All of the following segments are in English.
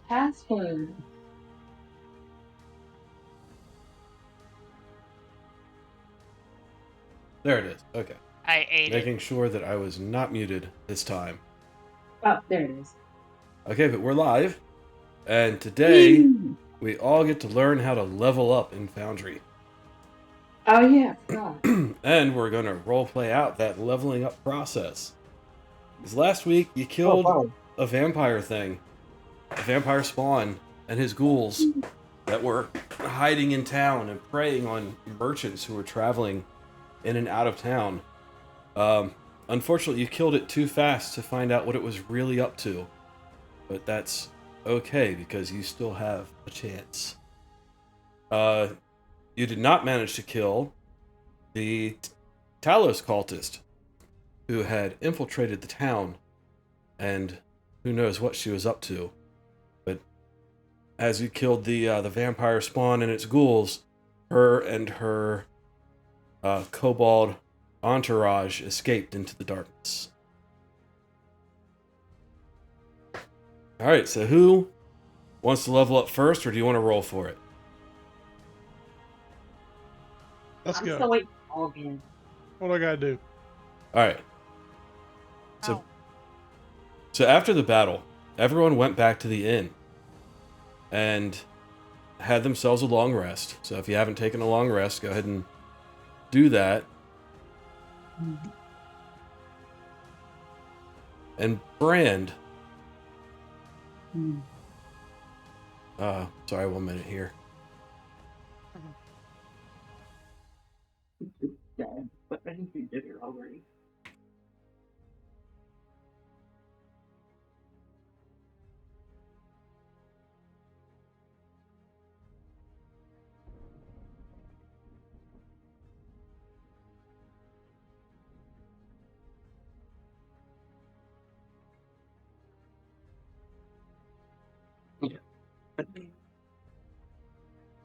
Password. There it is. Okay. I ate it. Making sure that I was not muted this time. Oh, there it is. Okay, but we're live. And today, Whee! we all get to learn how to level up in Foundry. Oh yeah, I forgot. And we're going to roleplay out that leveling up process. Because last week, you Oh, killed wow. a vampire thing. A vampire spawn and his ghouls that were hiding in town and preying on merchants who were traveling in and out of town. Unfortunately, you killed it too fast to find out what it was really up to. But that's okay, because you still have a chance. You did not manage to kill the Talos cultist, who had infiltrated the town, and who knows what she was up to. But as you killed the vampire spawn and its ghouls, her and her kobold entourage escaped into the darkness. Alright, so who wants to level up first, or do you want to roll for it? Let's I'm go. still waiting for all again. What do I gotta do? Alright. So, Ow. so after the battle, everyone went back to the inn and had themselves a long rest. So if you haven't taken a long rest, go ahead and do that. And Brand, Hmm. sorry, 1 minute here. Dead, but I think you did it already.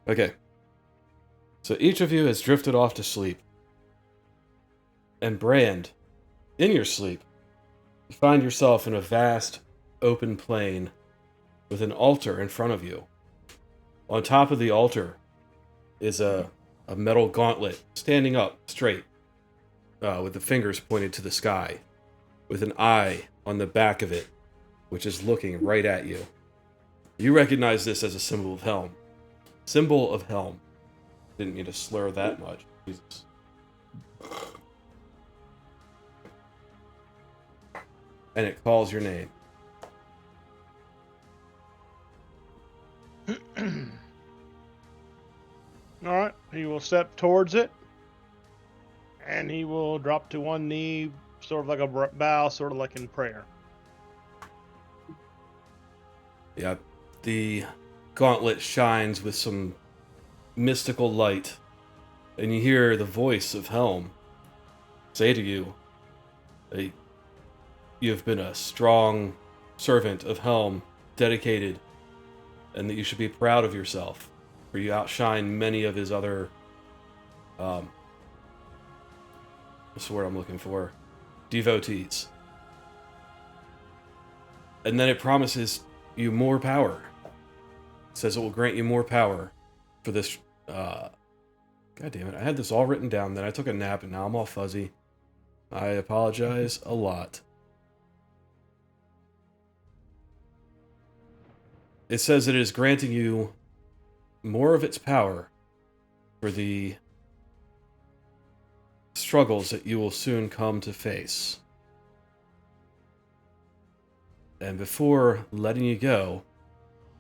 Okay. So each of you has drifted off to sleep. And Brand, in your sleep, you find yourself in a vast, open plain with an altar in front of you. On top of the altar is a metal gauntlet standing up straight, with the fingers pointed to the sky, with an eye on the back of it, which is looking right at you. You recognize this as a symbol of Helm. Symbol of Helm. Didn't mean to slur that much. Jesus. And it calls your name. Alright, he will step towards it. And he will drop to one knee, sort of like a bow, sort of like in prayer. Yeah, the gauntlet shines with some mystical light, and you hear the voice of Helm say to you, you have been a strong servant of Helm, dedicated, and that you should be proud of yourself, for you outshine many of his other, what's the word I'm looking for? Devotees. And then it promises you more power. It says it will grant you more power for this, God damn it, I had this all written down, then I took a nap and now I'm all fuzzy. I apologize a lot. It says it is granting you more of its power for the struggles that you will soon come to face. And before letting you go,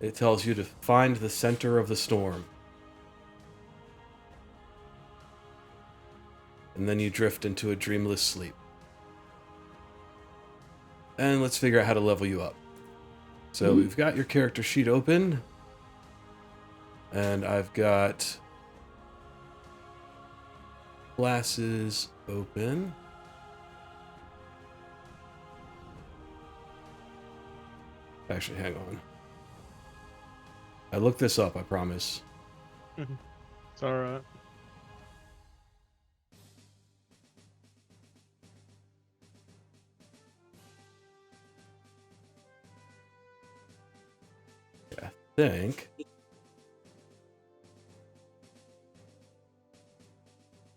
it tells you to find the center of the storm. And then you drift into a dreamless sleep. And let's figure out how to level you up. So we've got your character sheet open. And I've got classes open. Actually, hang on. I looked this up, I promise. It's alright. Yeah. think.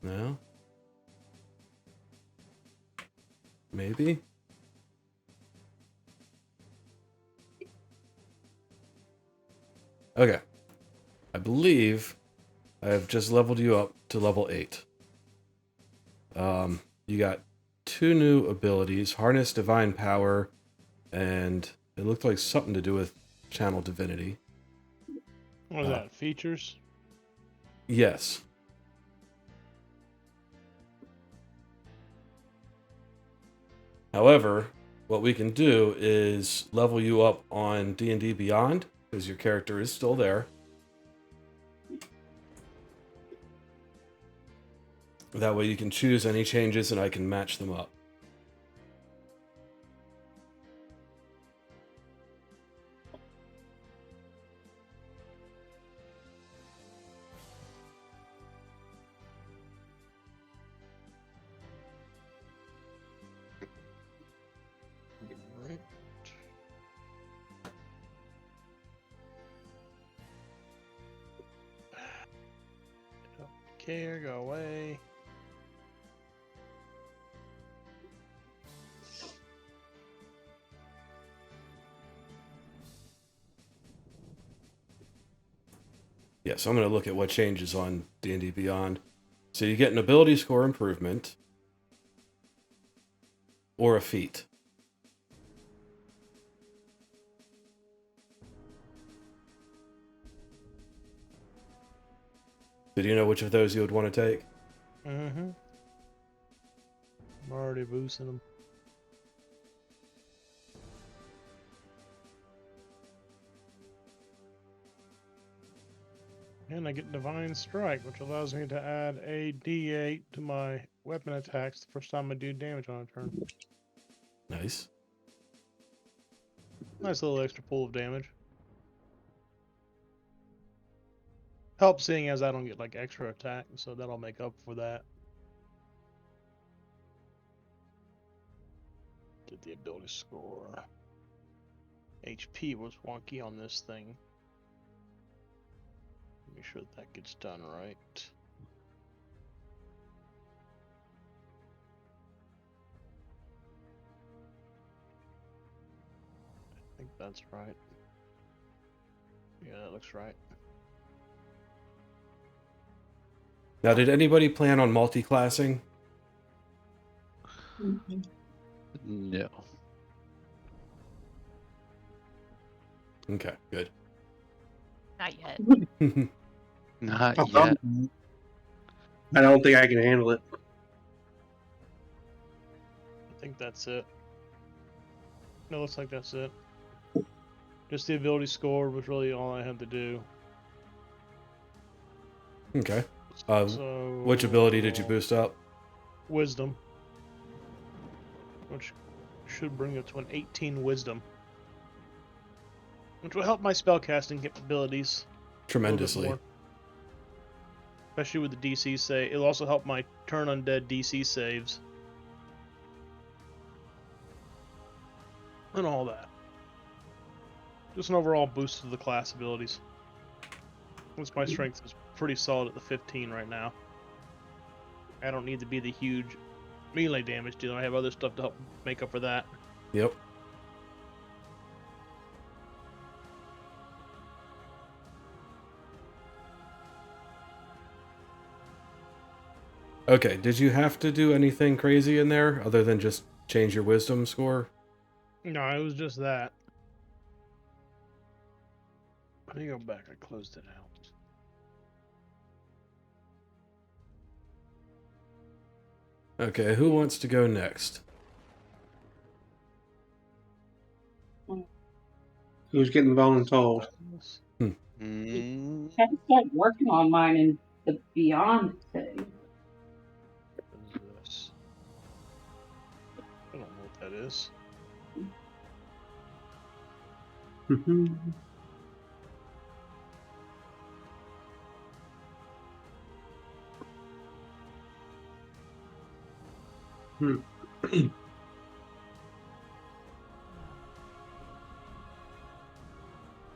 No? Maybe? Okay. I believe I have just leveled you up to level 8. You got 2 new abilities, Harness Divine Power, and it looked like something to do with Channel Divinity. What is that? Features? Yes. However, what we can do is level you up on D&D Beyond, because your character is still there. That way you can choose any changes and I can match them up. Right. Care, go away. Yeah, so I'm going to look at what changes on D&D Beyond. So you get an ability score improvement or a feat. So do you know which of those you would want to take? Mm-hmm. I'm already boosting them. And I get Divine Strike, which allows me to add a D8 to my weapon attacks the first time I do damage on a turn. Nice. Nice little extra pool of damage. Helps seeing as I don't get like extra attack, so that'll make up for that. Did the ability score. HP was wonky on this thing. Make sure that gets done right. I think that's right. Yeah, that looks right. Now, did anybody plan on multi-classing? No. Okay, good. Not yet. Not Oh, yet. I don't think I can handle it. I think that's it. No, looks like that's it. Just the ability score was really all I had to do. Okay. So Which ability did you boost up? Wisdom, which should bring it to an 18 Wisdom, which will help my spellcasting capabilities a little bit Tremendously. more. Especially with the DC save. It'll also help my turn undead DC saves. And all that. Just an overall boost to the class abilities. Since my strength is pretty solid at the 15 right now. I don't need to be the huge melee damage dealer. I have other stuff to help make up for that. Yep. Okay, did you have to do anything crazy in there other than just change your wisdom score? No, it was just that. Let me go back. I closed it out. Okay, who wants to go next? Who's getting voluntold? Mm, I can start working on mine in the Beyond thing. What is this? I don't know what that is.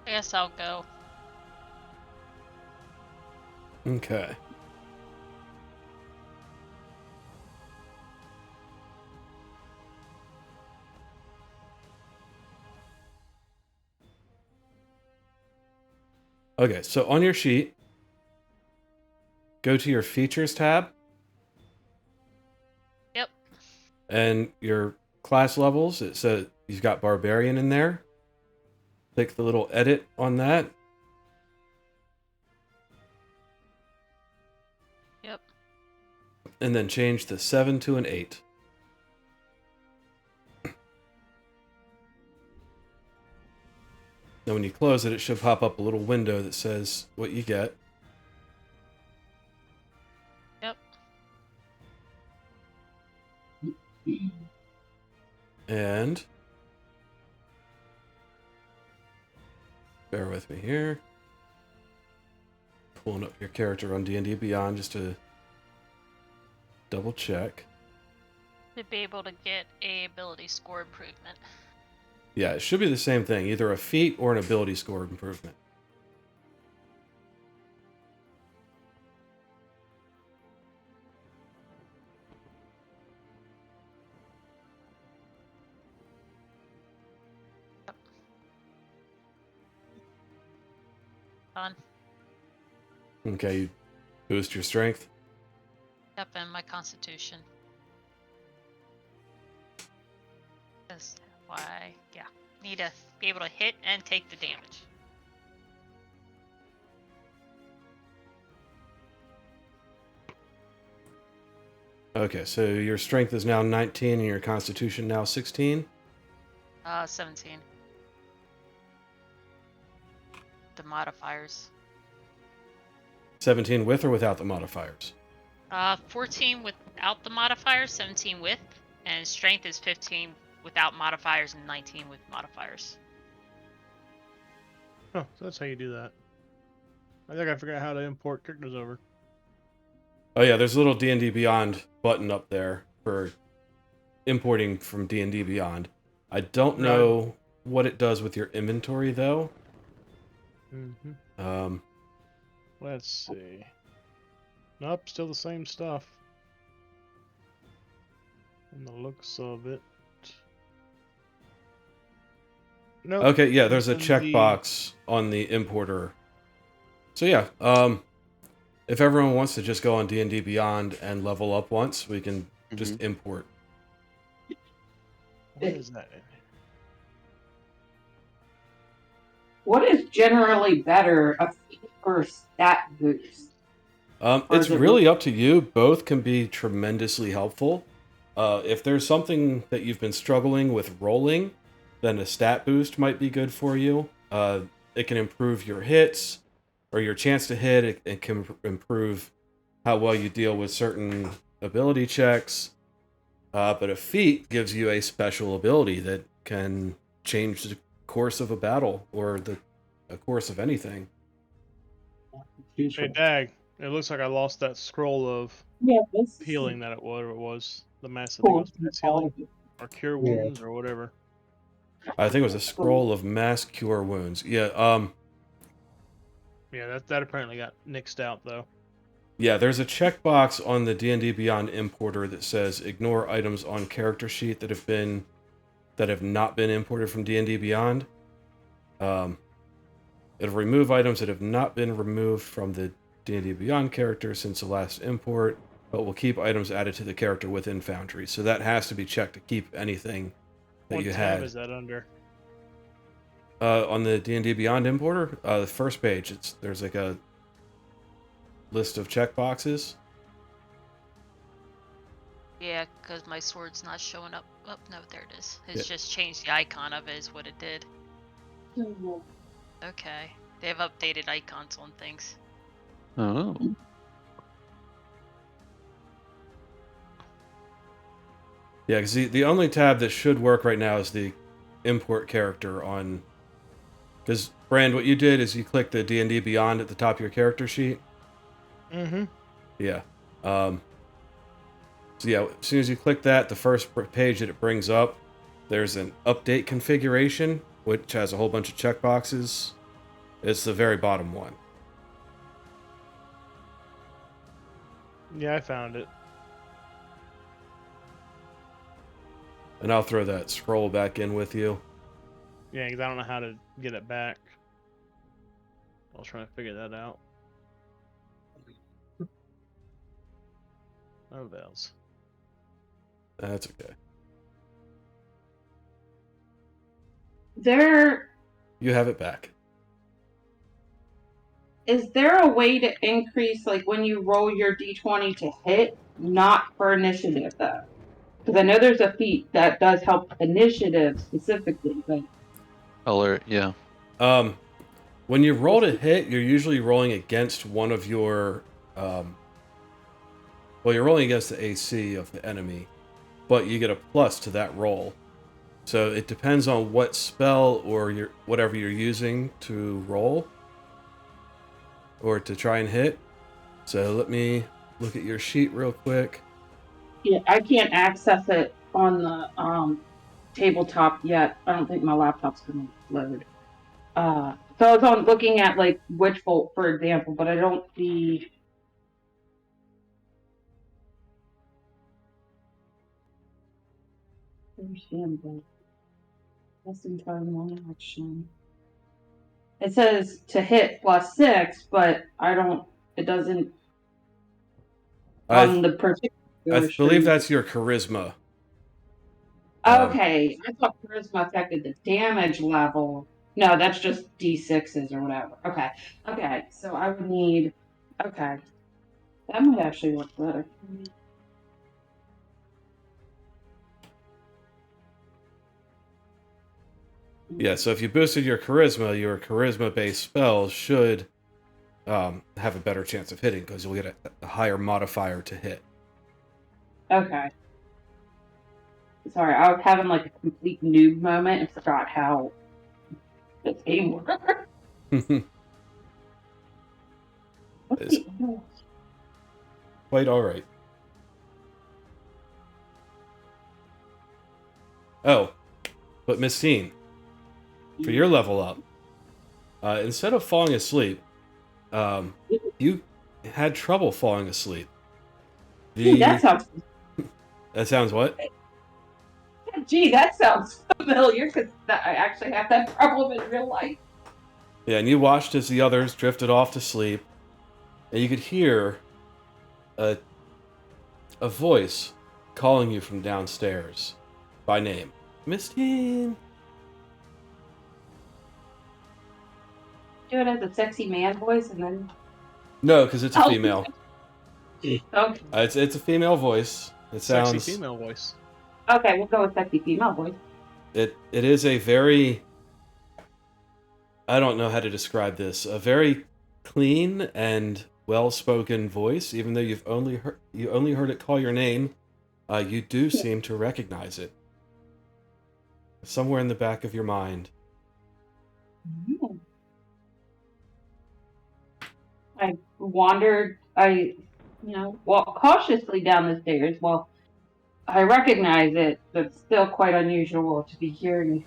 I guess I'll go. Okay. Okay, so on your sheet, go to your features tab. Yep. And your class levels, it says you've got barbarian in there. Click the little edit on that. Yep. And then change the 7 to an 8. Now when you close it, it should pop up a little window that says what you get. Yep. And bear with me here. Pulling up your character on D&D Beyond just to double check. To be able to get a ability score improvement. Yeah, it should be the same thing, either a feat or an ability score improvement. Done. Okay, you boost your strength. Yep, and my constitution. That's why, yeah. Need to be able to hit and take the damage. Okay, so your strength is now 19 and your constitution now 16. 17. The modifiers. 17 with or without the modifiers? 14 without the modifiers, 17 with, and strength is 15 without modifiers and 19 with modifiers. Oh, so that's how you do that. I think I forgot how to import characters over. Oh yeah, there's a little D&D Beyond button up there for importing from D&D Beyond. I don't know what it does with your inventory though. Mm-hmm. Let's see. Nope, still the same stuff. On the looks of it. Nope. Okay, yeah, there's a And checkbox on the importer. So yeah, if everyone wants to just go on D&D Beyond and level up once, we can just import. What is that? What is generally better, a feat or stat boost? It's really up to you. Both can be tremendously helpful. If there's something that you've been struggling with rolling, then a stat boost might be good for you. It can improve your hits or your chance to hit. It can improve how well you deal with certain ability checks. But a feat gives you a special ability that can change the course of a battle or the course of anything. Hey, Dag, it looks like I lost that scroll of this healing that whatever it was. The mass, I think it was mass healing or cure wounds or whatever. I think it was a scroll of mass cure wounds. Yeah, Yeah, that apparently got nixed out though. yeah, there's a checkbox on the D&D Beyond importer that says ignore items on character sheet that have not been imported from D&D Beyond. It'll remove items that have not been removed from the D&D Beyond character since the last import, but will keep items added to the character within Foundry. So that has to be checked to keep anything that What you tab had. is that under? On the D&D Beyond importer, the first page, there's like a list of checkboxes. Yeah, because my sword's not showing up. Oh, no, there it is. It's just changed the icon of it is what it did. Okay. They've updated icons on things. Oh. Yeah, because the only tab that should work right now is the import character on... Because, Brand, what you did is you clicked the D&D Beyond at the top of your character sheet. Mm-hmm. Yeah. So yeah, as soon as you click that, the first page that it brings up, there's an update configuration, which has a whole bunch of checkboxes It's the very bottom one. Yeah, I found it. And I'll throw that scroll back in with you. Yeah, because I don't know how to get it back. I was trying to figure that out. Oh, bells. That's okay. Is You have it back. there a way to increase, like, when you roll your d20 to hit, not for initiative, though? Because I know there's a feat that does help initiative specifically, but Color, yeah. When you roll to hit, you're usually rolling against one of your, well, you're rolling against the AC of the enemy, but you get a plus to that roll. So it depends on what spell or whatever you're using to roll or to try and hit. So let me look at your sheet real quick. yeah, I can't access it on the tabletop yet. I don't think my laptop's gonna load. So I was on looking at like Witchbolt, for example, but I don't see. Understandable. That's in time one action. It says to hit +6, but I don't. It doesn't on the particular. I believe stream. that's your charisma. Um, Okay, I thought charisma affected the damage level. No, that's just d6s or whatever. Okay. So I would need. Okay, that might actually work better. Yeah, so if you boosted your charisma-based spells should have a better chance of hitting because you'll get a higher modifier to hit. Okay. Sorry, I was having like a complete noob moment and forgot how this game works. What's It's- the other one? Quite all right. Oh, but Miss Teen, for your level up, instead of falling asleep, you had trouble falling asleep. Gee, that sounds. That sounds what? Gee, that sounds familiar because I actually have that problem in real life. Yeah, and you watched as the others drifted off to sleep, and you could hear a voice calling you from downstairs by name. Miss Teen. Do it as a sexy man voice and then. No, because it's a Oh. female. Okay. It's a female voice. It sounds. Sexy female voice. Okay, we'll go with sexy female voice. It is a very. I don't know how to describe this. A very clean and well-spoken voice. Even though you only heard it call your name, you do seem to recognize it. Somewhere in the back of your mind. I wandered. Walked cautiously down the stairs. Well, I recognize it, but it's still quite unusual to be hearing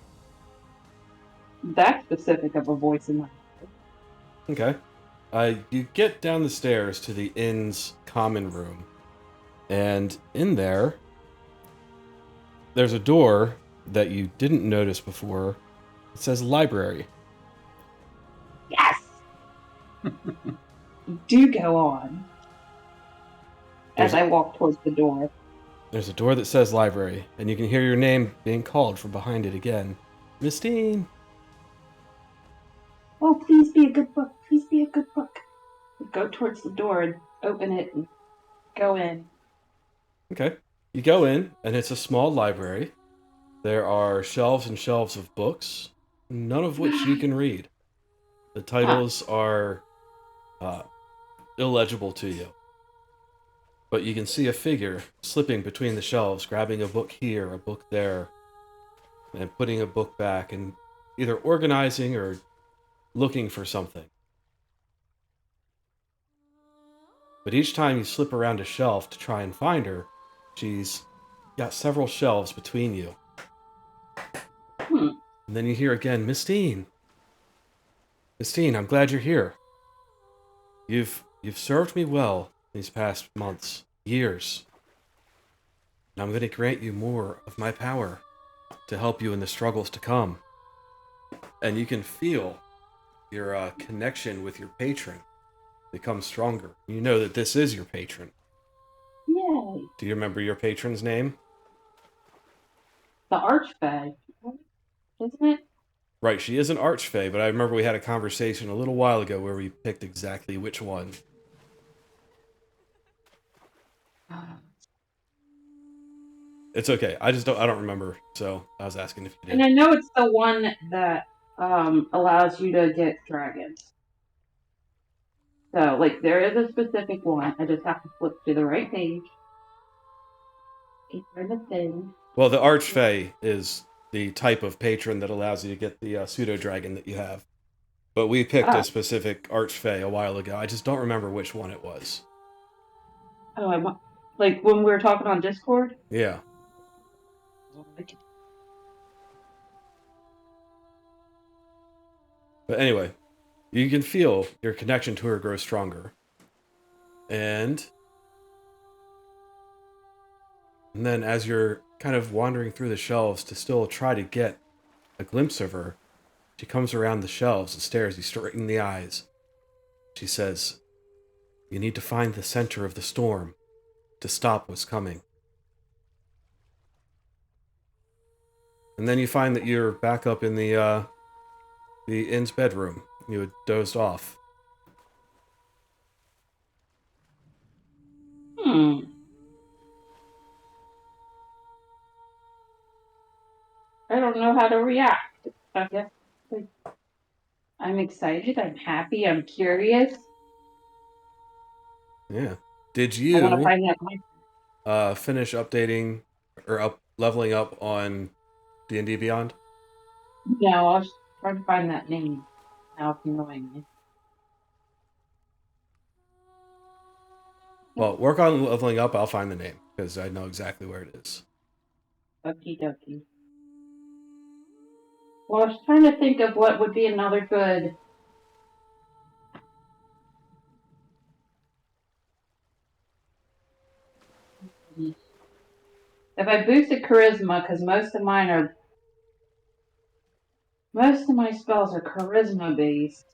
that specific of a voice in my head. Okay. You get down the stairs to the inn's common room, and in there's a door that you didn't notice before. It says library. Yes! Do go on. As I walk towards the door. There's a door that says library, and you can hear your name being called from behind it again. Miss Teen. Oh, please be a good book. Please be a good book. Go towards the door and open it and go in. Okay. You go in, and it's a small library. There are shelves and shelves of books, none of which you can read. The titles are illegible to you. But you can see a figure slipping between the shelves, grabbing a book here, a book there, and putting a book back, and either organizing or looking for something. But each time you slip around a shelf to try and find her, she's got several shelves between you. And then you hear again, Miss Teen. Christine, I'm glad you're here. You've served me well these past months, years. And I'm going to grant you more of my power to help you in the struggles to come. And you can feel your connection with your patron become stronger. You know that this is your patron. Yay. Do you remember your patron's name? The Archfey, isn't it? Right, she is an archfey, but I remember we had a conversation a little while ago where we picked exactly which one. It's okay. I don't remember, so I was asking if you And did. I know it's the one that allows you to get dragons. So, like, there is a specific one. I just have to flip to the right page. It's for the thing. Well, the archfey is the type of patron that allows you to get the pseudo dragon that you have. But we picked Ah. a specific archfey a while ago. I just don't remember which one it was. Oh, like when we were talking on Discord? Yeah. But anyway, you can feel your connection to her grow stronger. And then as you're kind of wandering through the shelves to still try to get a glimpse of her, she comes around the shelves and stares you straight in the eyes. She says, "You need to find the center of the storm to stop what's coming." And then you find that you're back up in the inn's bedroom. You had dozed off. I don't know how to react. I guess like, I'm excited, I'm happy, I'm curious. Yeah. Did I want to you find out. finish updating or leveling up on D&D Beyond? No, I was trying to find that name. Now it's annoying me. Well, work on leveling up. I'll find the name because I know exactly where it is. Okie dokie. Well, I was trying to think of what would be another good. If I boosted charisma, because most of my spells are charisma based.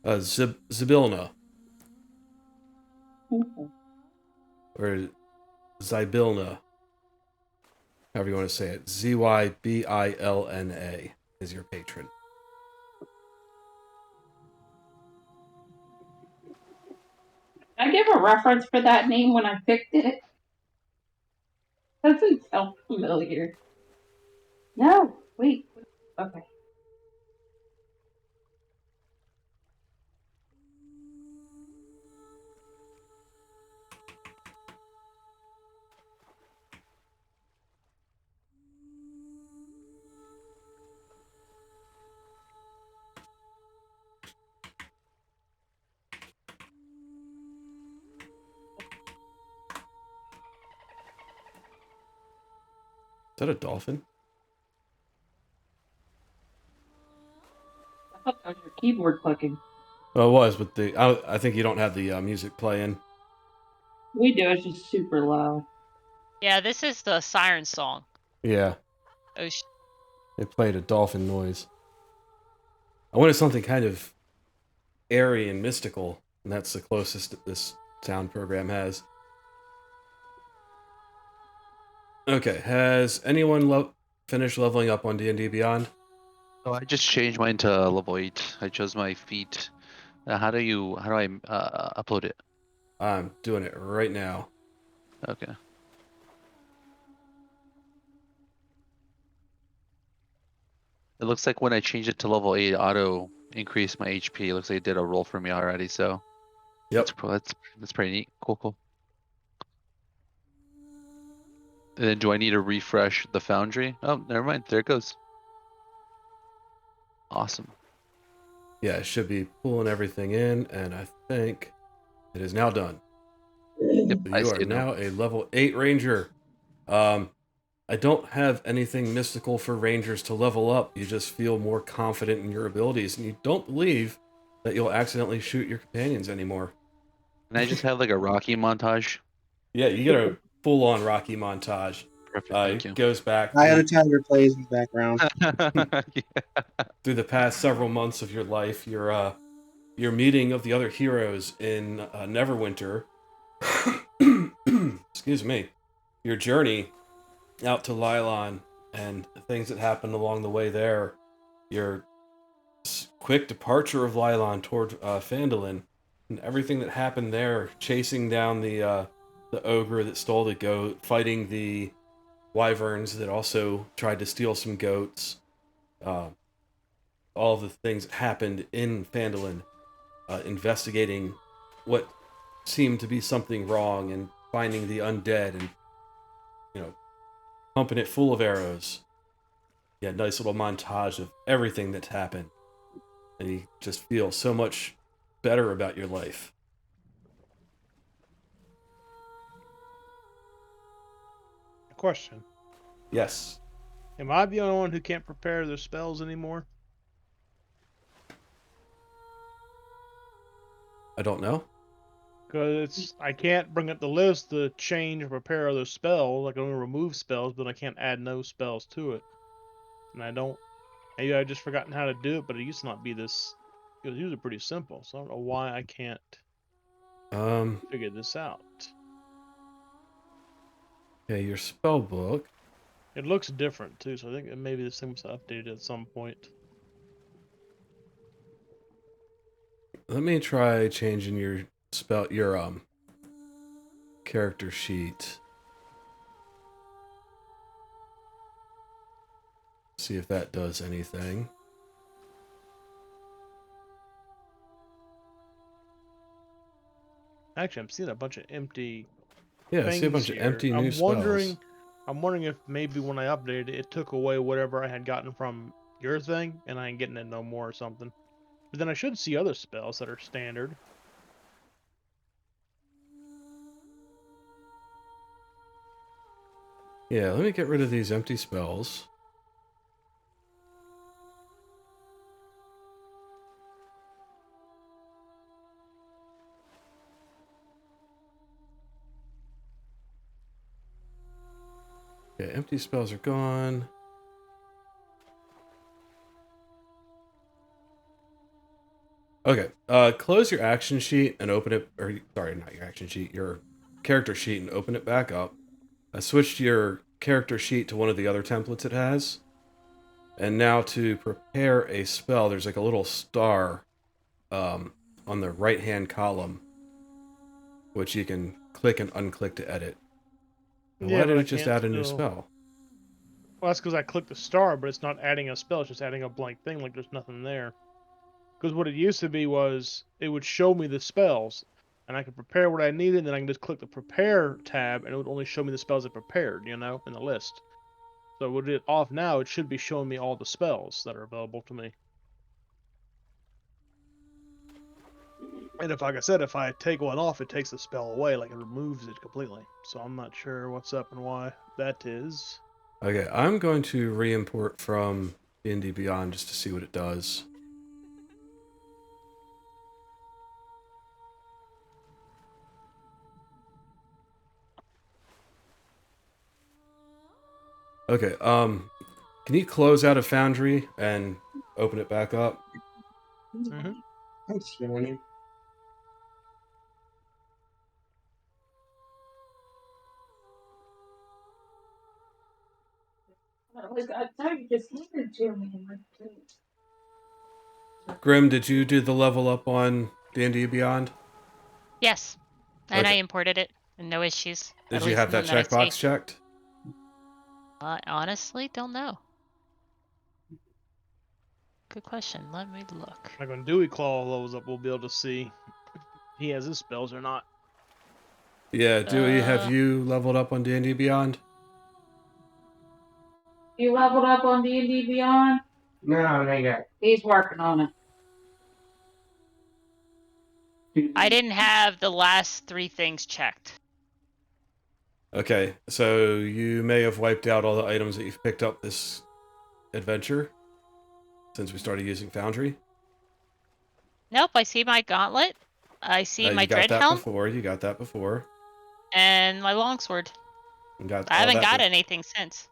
Zybilna Okay. or Zybilna, however you want to say it. Zybilna is your patron. I give a reference for that name when I picked it. Doesn't sound familiar. No, wait. Okay. Is that a dolphin? I thought that was your keyboard clicking. Oh, it was, but I think you don't have the music playing. We do. It's just super low. Yeah, this is the siren song. Yeah, Oh, it played a dolphin noise. I wanted something kind of airy and mystical, and that's the closest that this sound program has. Okay, has anyone finished leveling up on D&D Beyond? Oh, I just changed mine to level 8. I chose my feat. How do I upload it? I'm doing it right now. Okay. It looks like when I changed it to level 8, auto increased my HP. It looks like it did a roll for me already, so Yep. that's pretty neat. Cool. And then do I need to refresh the foundry? Oh, never mind. There it goes. Awesome. Yeah, it should be pulling everything in, and I think it is now done. Yep, I You see are it now. now a level 8 ranger. I don't have anything mystical for rangers to level up. You just feel more confident in your abilities, and you don't believe that you'll accidentally shoot your companions anymore. Can I just have like a Rocky montage? Yeah, you get a full-on Rocky montage. Perfect, thank It you. goes back Eye of the Tiger plays in the background. Yeah. through the past several months of your life. Your meeting of the other heroes in Neverwinter. Excuse me. Your journey out to Lylon and the things that happened along the way there. Your quick departure of Lylon toward Phandalin, and everything that happened there, chasing down the ogre that stole the goat, fighting the wyverns that also tried to steal some goats. Uh, all the things that happened in Phandalin, investigating what seemed to be something wrong and finding the undead and, pumping it full of arrows. Yeah, nice little montage of everything that's happened. And you just feel so much better about your life. Question: Yes. Am I the only one who can't prepare their spells anymore? I don't know. Because I can't bring up the list to change or prepare other spells. I can only remove spells, but I can't add no spells to it. And I don't. Maybe I've just forgotten how to do it, but it used to not be this. It was usually pretty simple, so I don't know why I can't figure this out. Okay, your spell book. It looks different too, so I think that maybe this thing was updated at some point. Let me try changing your character sheet. See if that does anything. Actually, I'm seeing a bunch of empty Yeah, I things see a bunch here. of empty new spells. I'm wondering if maybe when I updated it, it took away whatever I had gotten from your thing, and I ain't getting it no more or something. But then I should see other spells that are standard. Yeah, let me get rid of these empty spells. Okay, empty spells are gone. Okay, close your action sheet and open it, or sorry, not your action sheet, your character sheet and open it back up. I switched your character sheet to one of the other templates it has. And now to prepare a spell, there's like a little star on the right-hand column, which you can click and unclick to edit. Yeah, Why but did I it just can't add a new still. spell? Well, that's because I clicked the star, but it's not adding a spell. It's just adding a blank thing, like there's nothing there. Because what it used to be was it would show me the spells, and I could prepare what I needed, and then I can just click the prepare tab, and it would only show me the spells I prepared, in the list. So with it off now, it should be showing me all the spells that are available to me. And if, like I said, if I take one off, it takes the spell away, like it removes it completely. So I'm not sure what's up and why that is. Okay, I'm going to re-import from D&D Beyond just to see what it does. Okay, can you close out of Foundry and open it back up? Mm-hmm. I'm showing you. Like I thought you just handed it to me. Grim, did you do the level up on D&D Beyond? Yes, and I Okay. imported it, and no issues. Did At you least have that none that I checkbox see. checked? I honestly don't know. Good question. Let me look. Like when Dewey Claw levels up, we'll be able to see if he has his spells or not. Yeah, Dewey, have Uh, you leveled up on D&D Beyond? You leveled up on D&D Beyond? No, not yet. He's working on it. I didn't have the last 3 things checked. Okay, so you may have wiped out all the items that you've picked up this adventure since we started using Foundry. Nope, I see my gauntlet. I see my You got dread that helm before. You got that before. and my longsword. You got I all haven't that. got anything since.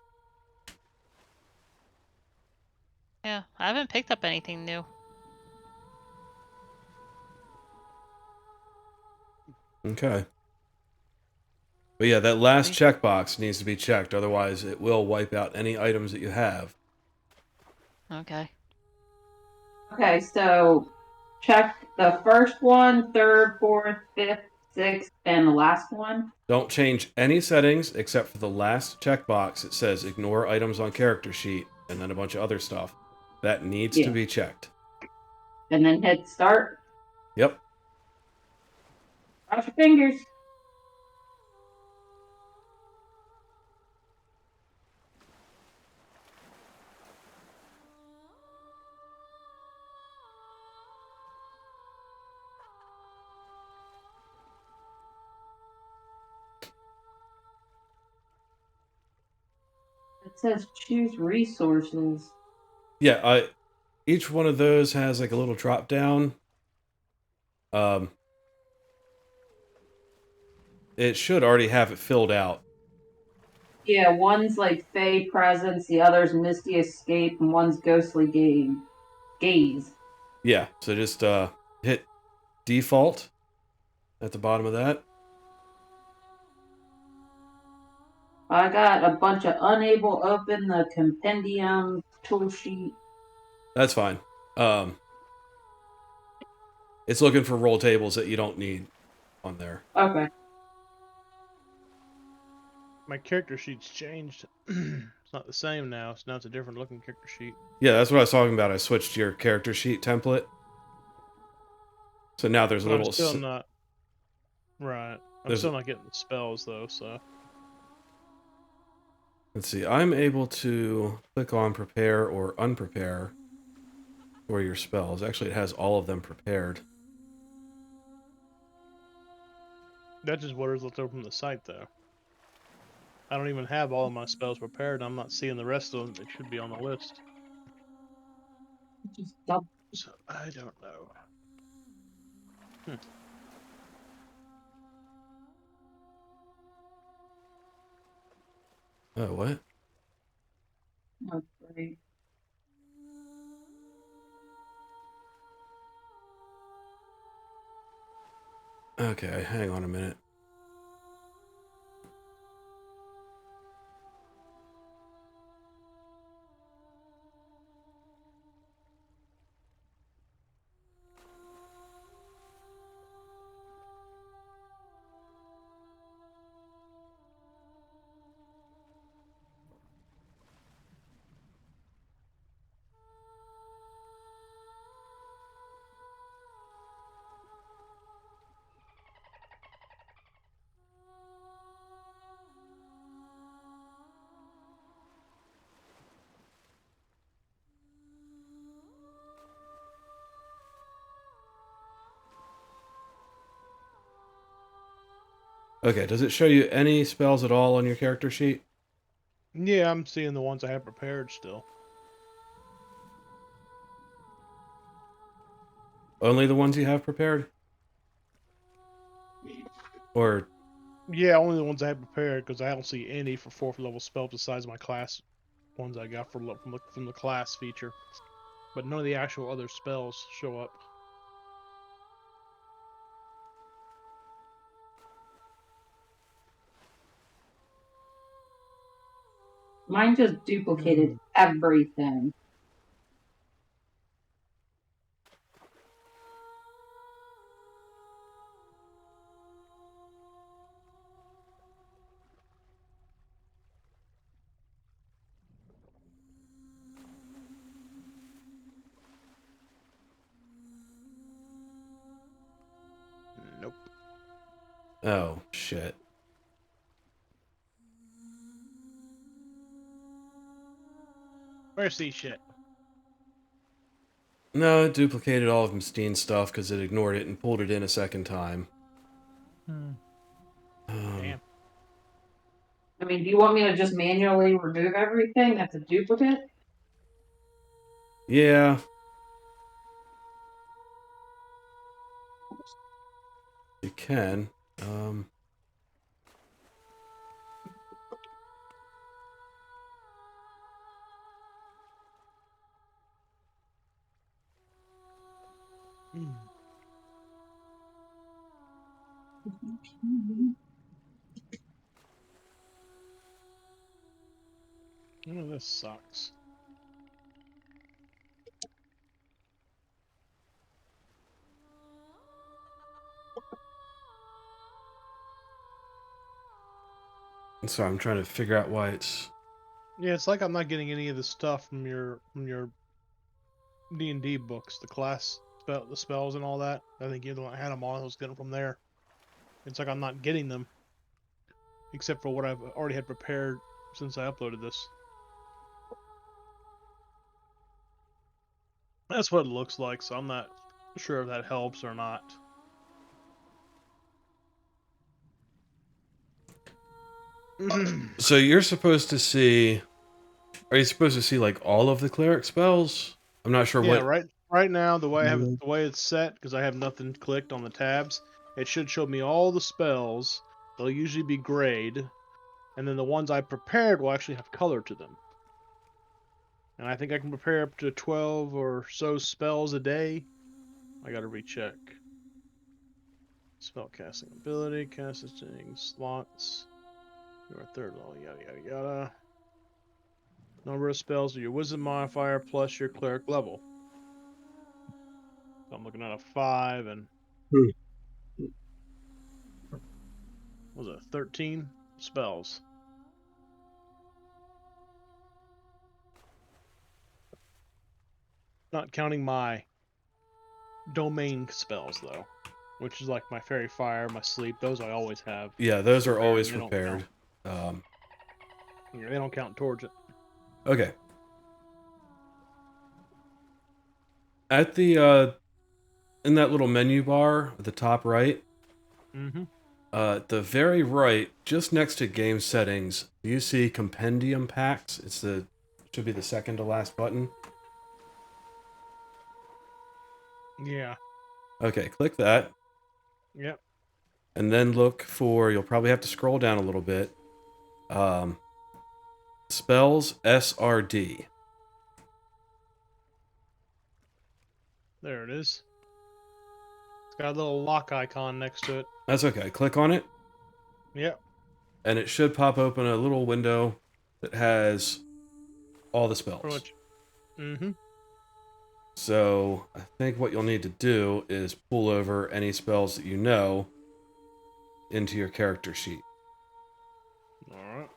Yeah, I haven't picked up anything new. Okay. But yeah, that last checkbox needs to be checked. Otherwise, it will wipe out any items that you have. Okay. Okay, so check the first one, third, fourth, fifth, sixth, and the last one. Don't change any settings except for the last checkbox. It says ignore items on character sheet and then a bunch of other stuff. That needs to Yeah. be checked. And then hit start. Yep. Cross your fingers. It says choose resources. Yeah, each one of those has like a little drop down. It should already have it filled out. Yeah, one's like Fey Presence, the other's Misty Escape, and one's Ghostly Gaze. Yeah, so just hit default at the bottom of that. I got a bunch of unable open the compendium tool sheet. That's fine. It's looking for roll tables that you don't need on there. Okay. My character sheet's changed. It's not the same now. So now it's a different looking character sheet. Yeah, that's what I was talking about. I switched your character sheet template. So now there's a But I'm little... still not. Right. I'm There's- still not getting the spells though. So Let's see. I'm able to click on prepare or unprepare for your spells. Actually, it has all of them prepared. that's just what is left over from the site though. I don't even have all of my spells prepared. I'm not seeing the rest of them that should be on the list. Just double. So I don't know. Oh, what? Oh, great. Okay, hang on a minute. Okay, does it show you any spells at all on your character sheet? Yeah, I'm seeing the ones I have prepared still. Only the ones you have prepared? Or... Yeah, only the ones I have prepared because I don't see any for 4th level spells besides my class ones I got from the class feature. But none of the actual other spells show up. Mine just duplicated everything. Nope. Oh, shit. Where's the shit? No, it duplicated all of Mstine's stuff because it ignored it and pulled it in a second time. Damn. I mean, do you want me to just manually remove everything that's a duplicate? Yeah. You can. Oh, this sucks. So I'm trying to figure out why it's... Yeah, it's like I'm not getting any of the stuff from your D&D books, the spells and all that. I think you're the one that had them all. I was getting them from there. It's like I'm not getting them, except for what I've already had prepared since I uploaded this. That's what it looks like, so I'm not sure if that helps or not. So you're supposed to see... Are you supposed to see, like, all of the cleric spells? I'm not sure Yeah, what... right now the way I have Mhm. it, the way it's set, because I have nothing clicked on the tabs, it should show me all the spells. They'll usually be grayed, and then the ones I prepared will actually have color to them. And I think I can prepare up to 12 or so spells a day. I gotta recheck. Spell casting ability, casting slots. Your third level, yada yada yada. Number of spells are your wisdom modifier plus your cleric level. So I'm looking at a 5 and Hmm. what was it 13 spells. Not counting my domain spells though, which is like my fairy fire, my sleep. Those I always have. Yeah, those are prepared, always and they don't prepared. count. Yeah, they don't count towards it. Okay. At the, in that little menu bar at the top right, Mm-hmm. at the very right, just next to game settings, do you see compendium packs? Should be the second to last button. Yeah. Okay, click that. Yep. And then look for, you'll probably have to scroll down a little bit. Spells SRD. There it is. It's got a little lock icon next to it. That's okay. Click on it, Yep. and it should pop open a little window that has all the spells. Pretty much. Mm-hmm. So I think what you'll need to do is pull over any spells that you know into your character sheet. Alright.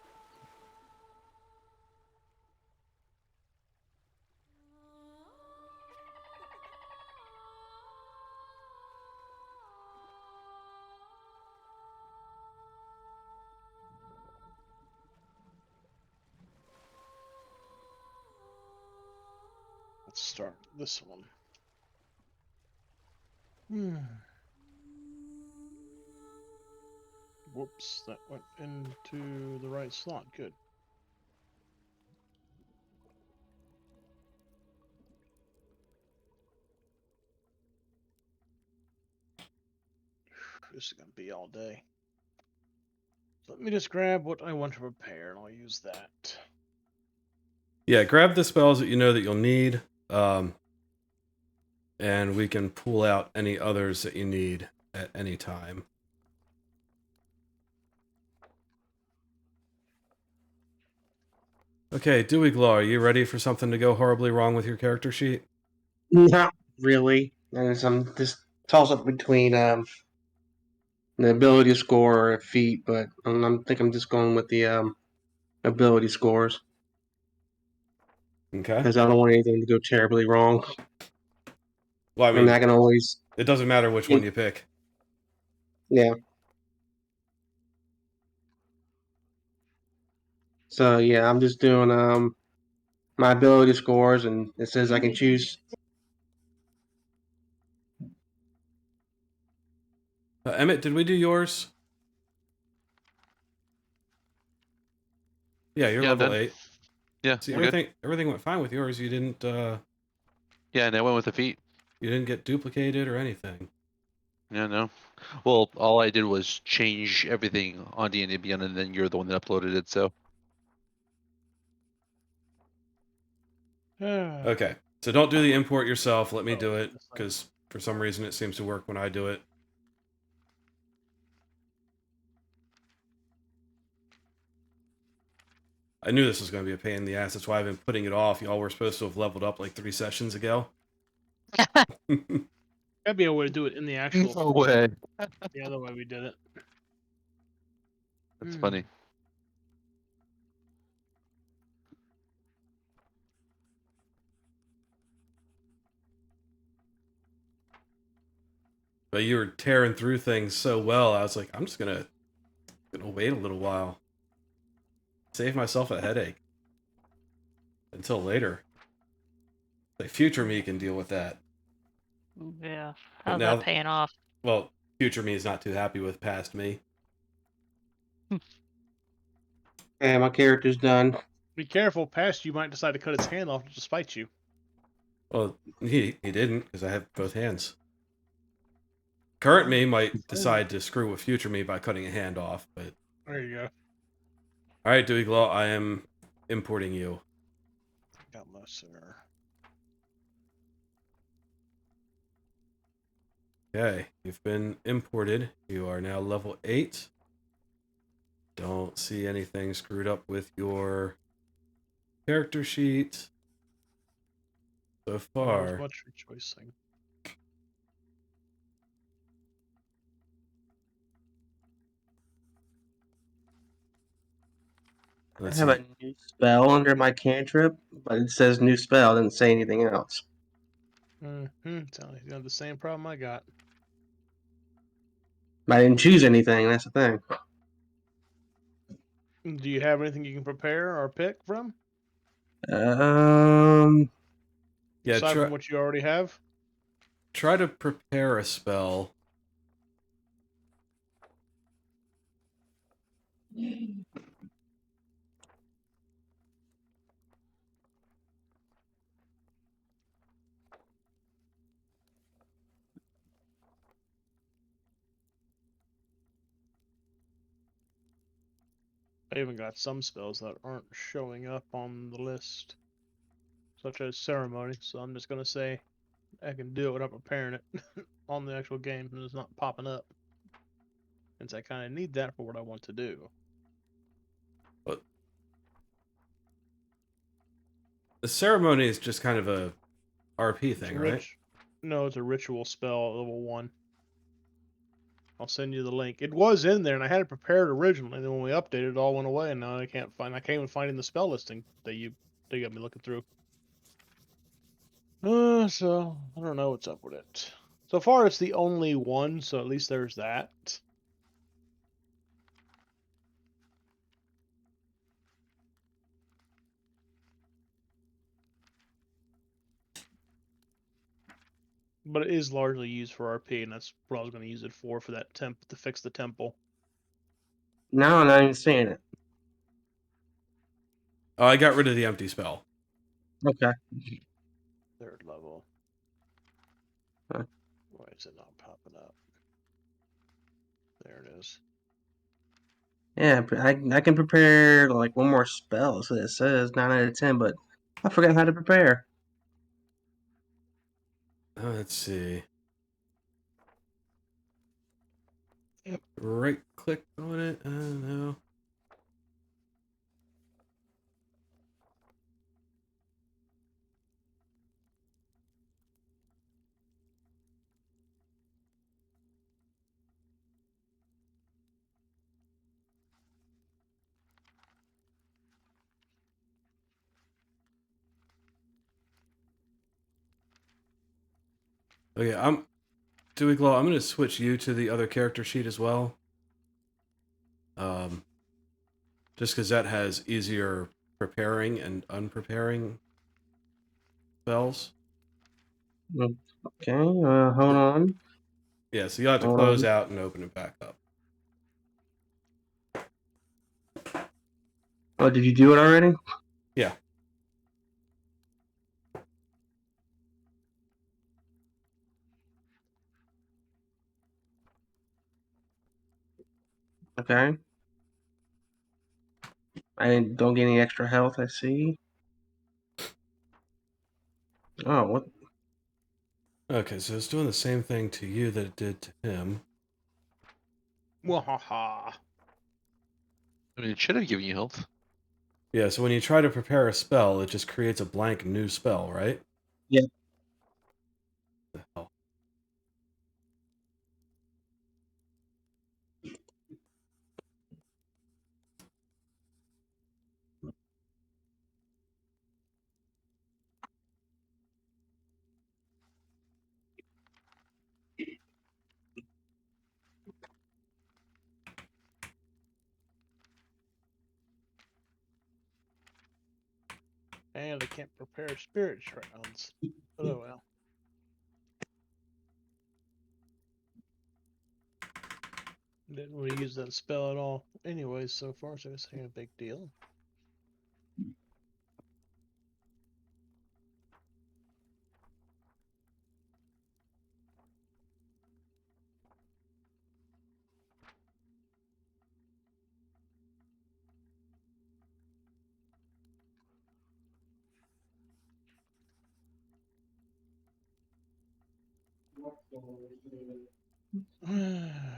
Let's start this one. Whoops, that went into the right slot. Good. This is gonna be all day. So let me just grab what I want to prepare, and I'll use that. Yeah, grab the spells that you know that you'll need, and we can pull out any others that you need at any time. Okay, Dewey Glaw, are you ready for something to go horribly wrong with your character sheet? Not really. And I'm just toss up between the ability score or feat, but think I'm just going with the ability scores Okay. because I don't want anything to go terribly wrong. Well, I I mean, mean, I can always, it doesn't matter which one you pick. yeah. So yeah, I'm just doing my ability scores, and it says I can choose. Emmett, did we do yours? Yeah, you're Yeah, I'm level done. 8. Yeah, See, we're good. everything went fine with yours. You didn't Yeah, and I went with the feet. you didn't get duplicated or anything. Yeah, no. Well, all I did was change everything on D&D Beyond, and then you're the one that uploaded it. So Okay. So don't do the import yourself. Let me do it, this thing. because for some reason it seems to work when I do it. I knew this was going to be a pain in the ass. That's why I've been putting it off. Y'all were supposed to have leveled up like 3 sessions ago. That'd be a way to do it in the actual. no way. The other way we did it. That's funny. But you were tearing through things so well, I was like, I'm just gonna wait a little while. Save myself a headache. Until later. Like, future me can deal with that. Yeah. But How's now, that paying off? well, future me is not too happy with past me. And my character's done. Be careful, past you might decide to cut its hand off to spite you. Well, he didn't, because I have both hands. Current me might decide to screw with future me by cutting a hand off, but... There you go. Alright, Dewey Glow, I am importing you. Got my sir. Okay, you've been imported. You are now level 8. Don't see anything screwed up with your character sheet so far. Much rejoicing. Let's I have see. a new spell under my cantrip, but it says new spell. It doesn't say anything else. Sounds like you have the same problem I got. I didn't choose anything. That's the thing. Do you have anything you can prepare or pick from? Yeah, Aside from what you already have? try to prepare a spell. I even got some spells that aren't showing up on the list, such as ceremony. So I'm just gonna say I can do it without preparing it on the actual game, and it's not popping up. Since I kind of need that for what I want to do. But the ceremony is just kind of a RP thing, right? No, it's a ritual spell, level 1. I'll send you the link. It was in there, and I had it prepared originally. And then when we updated, it all went away, and now I can't even find it in the spell listing that you got me looking through. So I don't know what's up with it. So far, it's the only one, so at least there's that. But it is largely used for RP, and that's what I was going to use it for that to fix the temple. No, I'm not even seeing it. Oh, I got rid of the empty spell. Okay. 3rd level. Huh. Why is it not popping up? There it is. Yeah, I can prepare like one more spell. So it says 9 out of 10, but I forgot how to prepare. Let's see. Yep. Right click on it. No. Okay, Dewey Glow, I'm going to switch you to the other character sheet as well. Just because that has easier preparing and unpreparing spells. Okay, hold on. Yeah, so you'll have to Hold close on. out and open it back up. Oh, did you do it already? Yeah. Okay. I don't get any extra health, I see. Oh, what? Okay, so it's doing the same thing to you that it did to him. Wahaha. I mean, it should have given you health. Yeah, so when you try to prepare a spell, it just creates a blank new spell, right? Yeah. The hell? And I can't prepare spirit rounds. But oh well. Didn't really use that spell at all anyways so far, so it's ain't a big deal.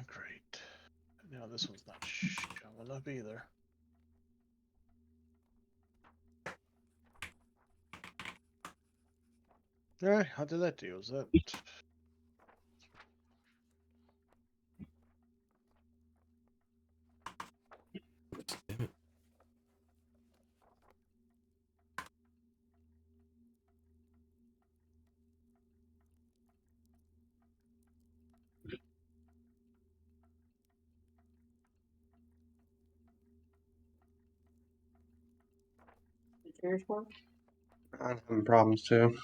Great. Now this one's not showing up either. Alright, how did that do? Is that... Damn it. I'm having problems too.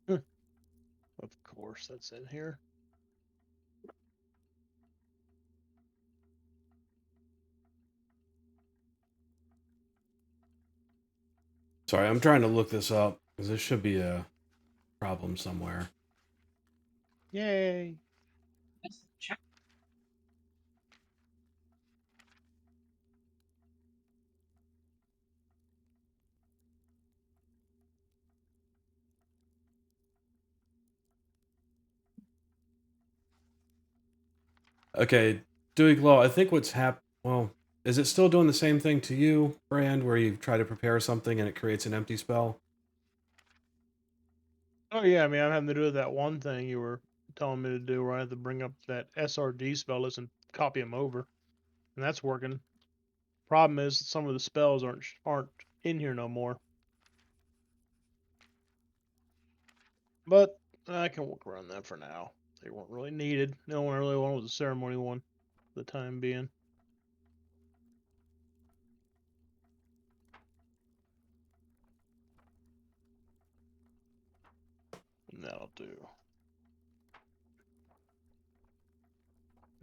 Of course, that's in here. Sorry, I'm trying to look this up because there should be a problem somewhere. Yay! Okay, Dewey Glow, I think what's well, is it still doing the same thing to you, Brand, where you try to prepare something and it creates an empty spell? Oh yeah, I mean, I'm having to do that one thing you were telling me to do where I have to bring up that SRD spell list and copy them over. And that's working. Problem is, some of the spells aren't in here no more. But I can work around that for now. They weren't really needed. The only one I really wanted was a ceremony one for the time being. And that'll do.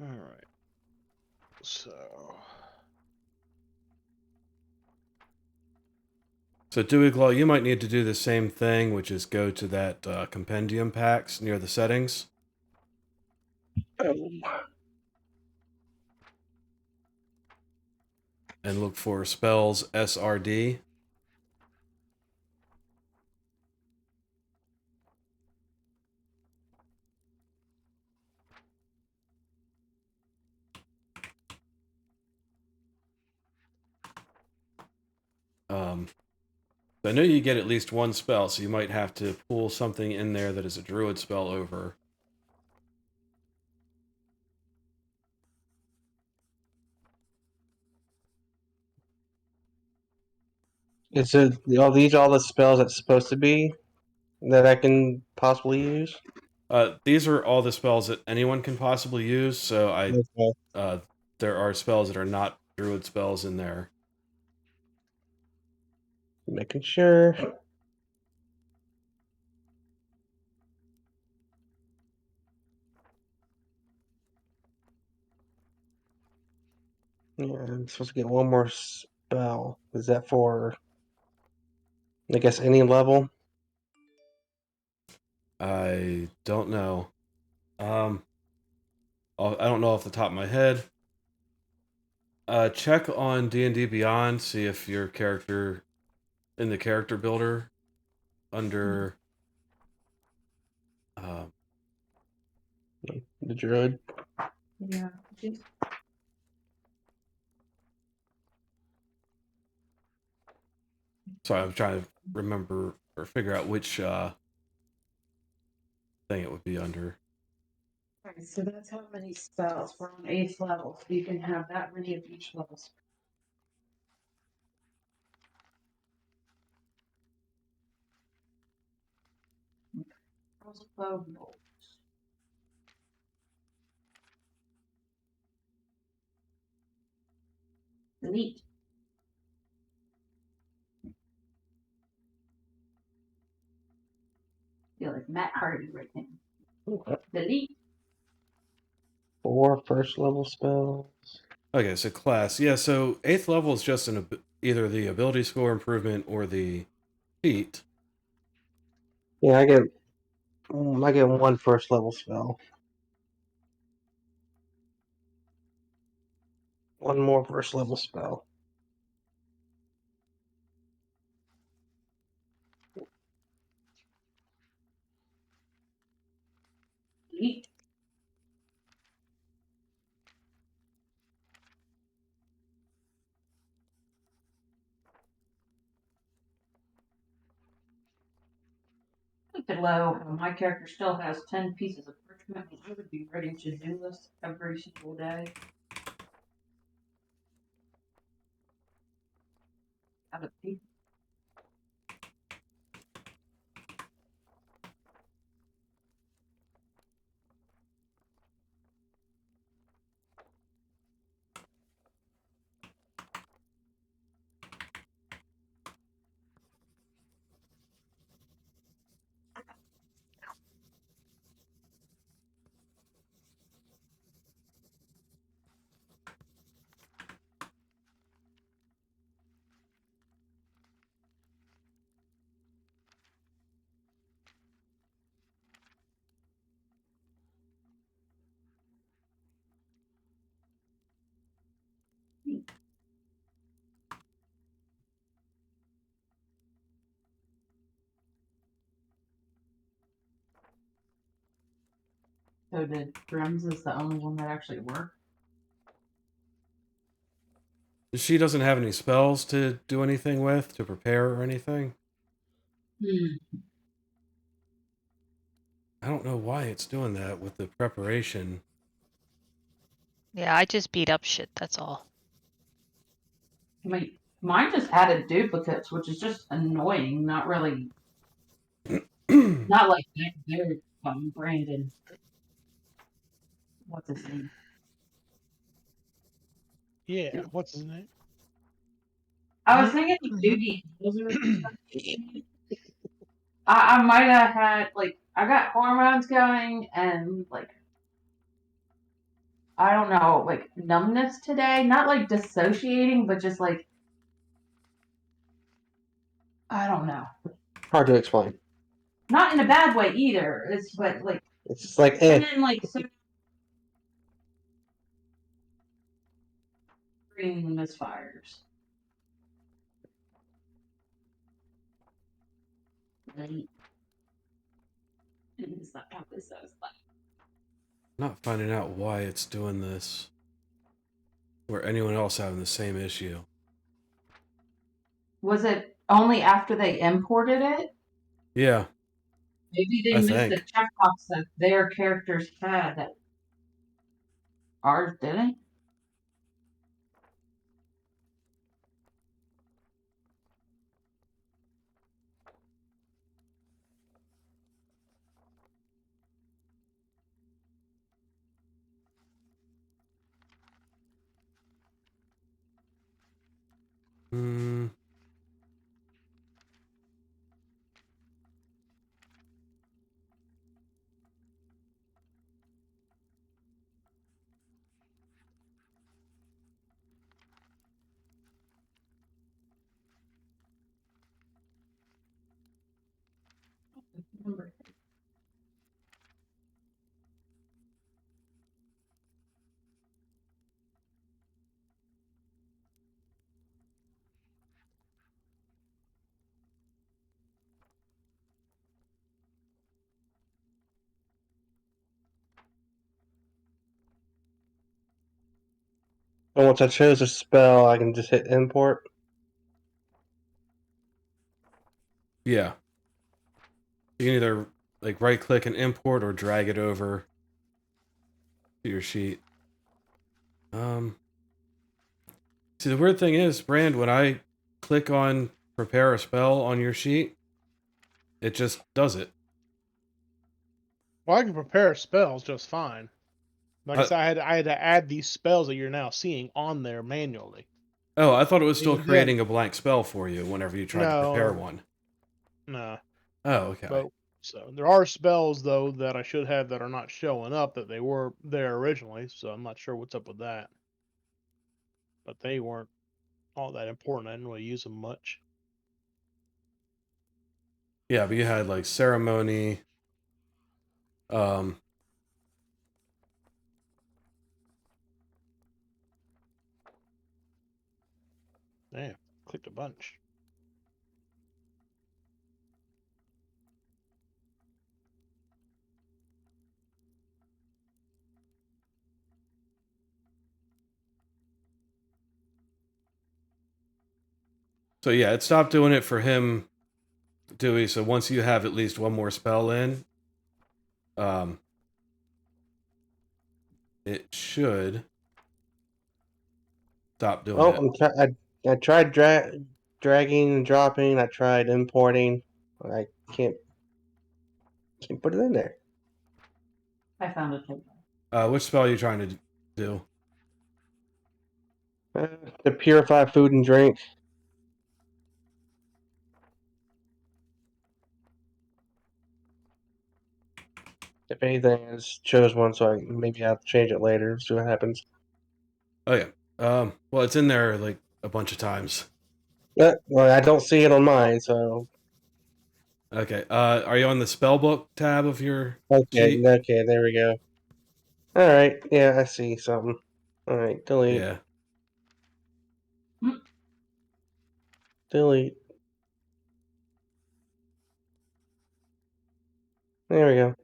Alright. So... So Dewey Glow, you might need to do the same thing, which is go to that compendium packs near the settings. Oh. And look for spells SRD. Um, I know you get at least one spell, so you might have to pull something in there that is a druid spell over. Is it these all the spells that's supposed to be that I can possibly use? These are all the spells that anyone can possibly use, so Okay. there are spells that are not druid spells in there. Making sure. Yeah, I'm supposed to get one more spell. Is that for, I guess, any level? I don't know. I don't know off the top of my head. Check on D&D Beyond, see if your character in the character builder under The druid. Yeah. sorry, I'm trying to remember or figure out which thing it would be under. Alright, so that's how many spells. We're on 8th level. So you can have that many of each level. Crossbow bolts. Delete. Feel like Matt Hardy right now. Delete. 4 first level spells. Okay, so class. Yeah, so 8th level is just either the ability score improvement or the feat. Yeah, I get one first level spell. One more first level spell. Delete. Below, my character still has 10 pieces of parchment. I would be writing to-do lists every single day. Have a piece. So did Grims is the only one that actually worked? She doesn't have any spells to do anything with, to prepare or anything. I don't know why it's doing that with the preparation. Yeah, I just beat up shit, that's all. Mine just added duplicates, which is just annoying. Not really. Not like they're Brandon. What's his name? Yeah, what's his name? I was thinking of Doogie. I might have had I got hormones going and I don't know numbness today. Not dissociating, but just I don't know. Hard to explain. Not in a bad way either. It's It's just like, and then so green the misfires. Not finding out why it's doing this. Or anyone else having the same issue. Was it only after they imported it? Yeah, Maybe they I missed the think. checkbox that their characters had that ours didn't. Hmm. And once I chose a spell, I can just hit import. Yeah. You can either like right click and import or drag it over to your sheet. See, the weird thing is, Brand, when I click on prepare a spell on your sheet, it just does it. Well, I can prepare spells just fine. Like I Uh, said, I had to add these spells that you're now seeing on there manually. Oh, I thought it was still Yeah. creating a blank spell for you whenever you tried to prepare No, one. nah. Oh, okay. But so there are spells though that I should have that are not showing up that they were there originally. So I'm not sure what's up with that. But they weren't all that important. I didn't really use them much. Yeah, but you had like ceremony. Um, Damn, clicked a bunch. so yeah, it stopped doing it for him, Dewey. So once you have at least one more spell in, um, it should stop doing Oh, it. I tried dragging and dropping. I tried importing. I can't put it in there. I found it too. Which spell are you trying to do? To purify food and drink. If anything, I just chose one, so maybe I'll change it later. See what happens. Oh yeah. Well, it's in there like a bunch of times. Well, I don't see it on mine, so Okay. Are you on the spell book tab of your okay, sheet? okay, there we go. All right, yeah, I see something. All right, delete, Yeah. delete. There we go.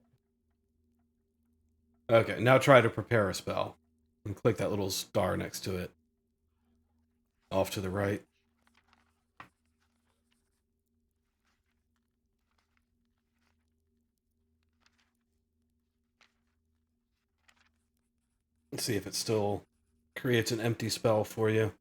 Okay. Now try to prepare a spell, and click that little star next to it, off to the right. Let's see if it still creates an empty spell for you.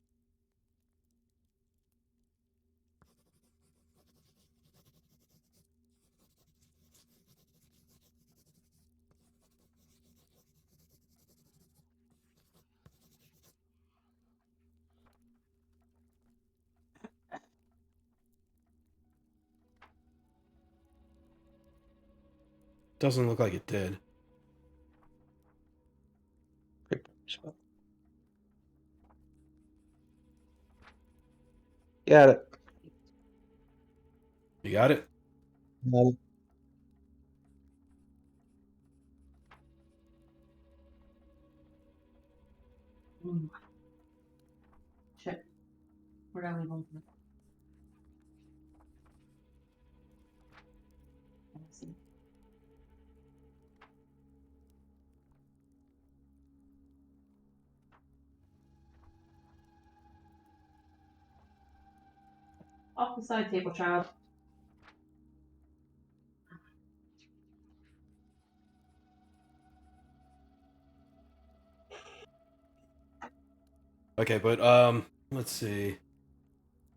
Doesn't look like it did. Got it. You got it? Um, Shit. Where did I leave them? Let's see. Off the side table, child. Okay, but let's see.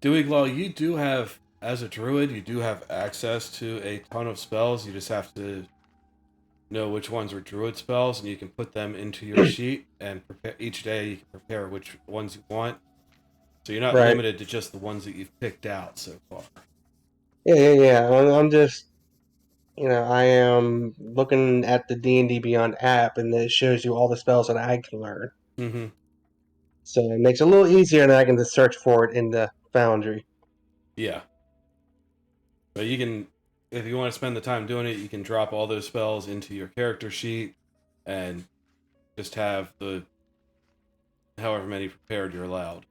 Dewey you do have, as a druid, you do have access to a ton of spells. You just have to know which ones are druid spells, and you can put them into your sheet and prepare each day. You can prepare which ones you want, so you're not Right. limited to just the ones that you've picked out so far. Yeah. I'm just, I am looking at the D&D Beyond app, and it shows you all the spells that I can learn. Mm-hmm. So it makes it a little easier, and I can just search for it in the Foundry. Yeah. But you can, if you want to spend the time doing it, you can drop all those spells into your character sheet and just have the however many prepared you're allowed.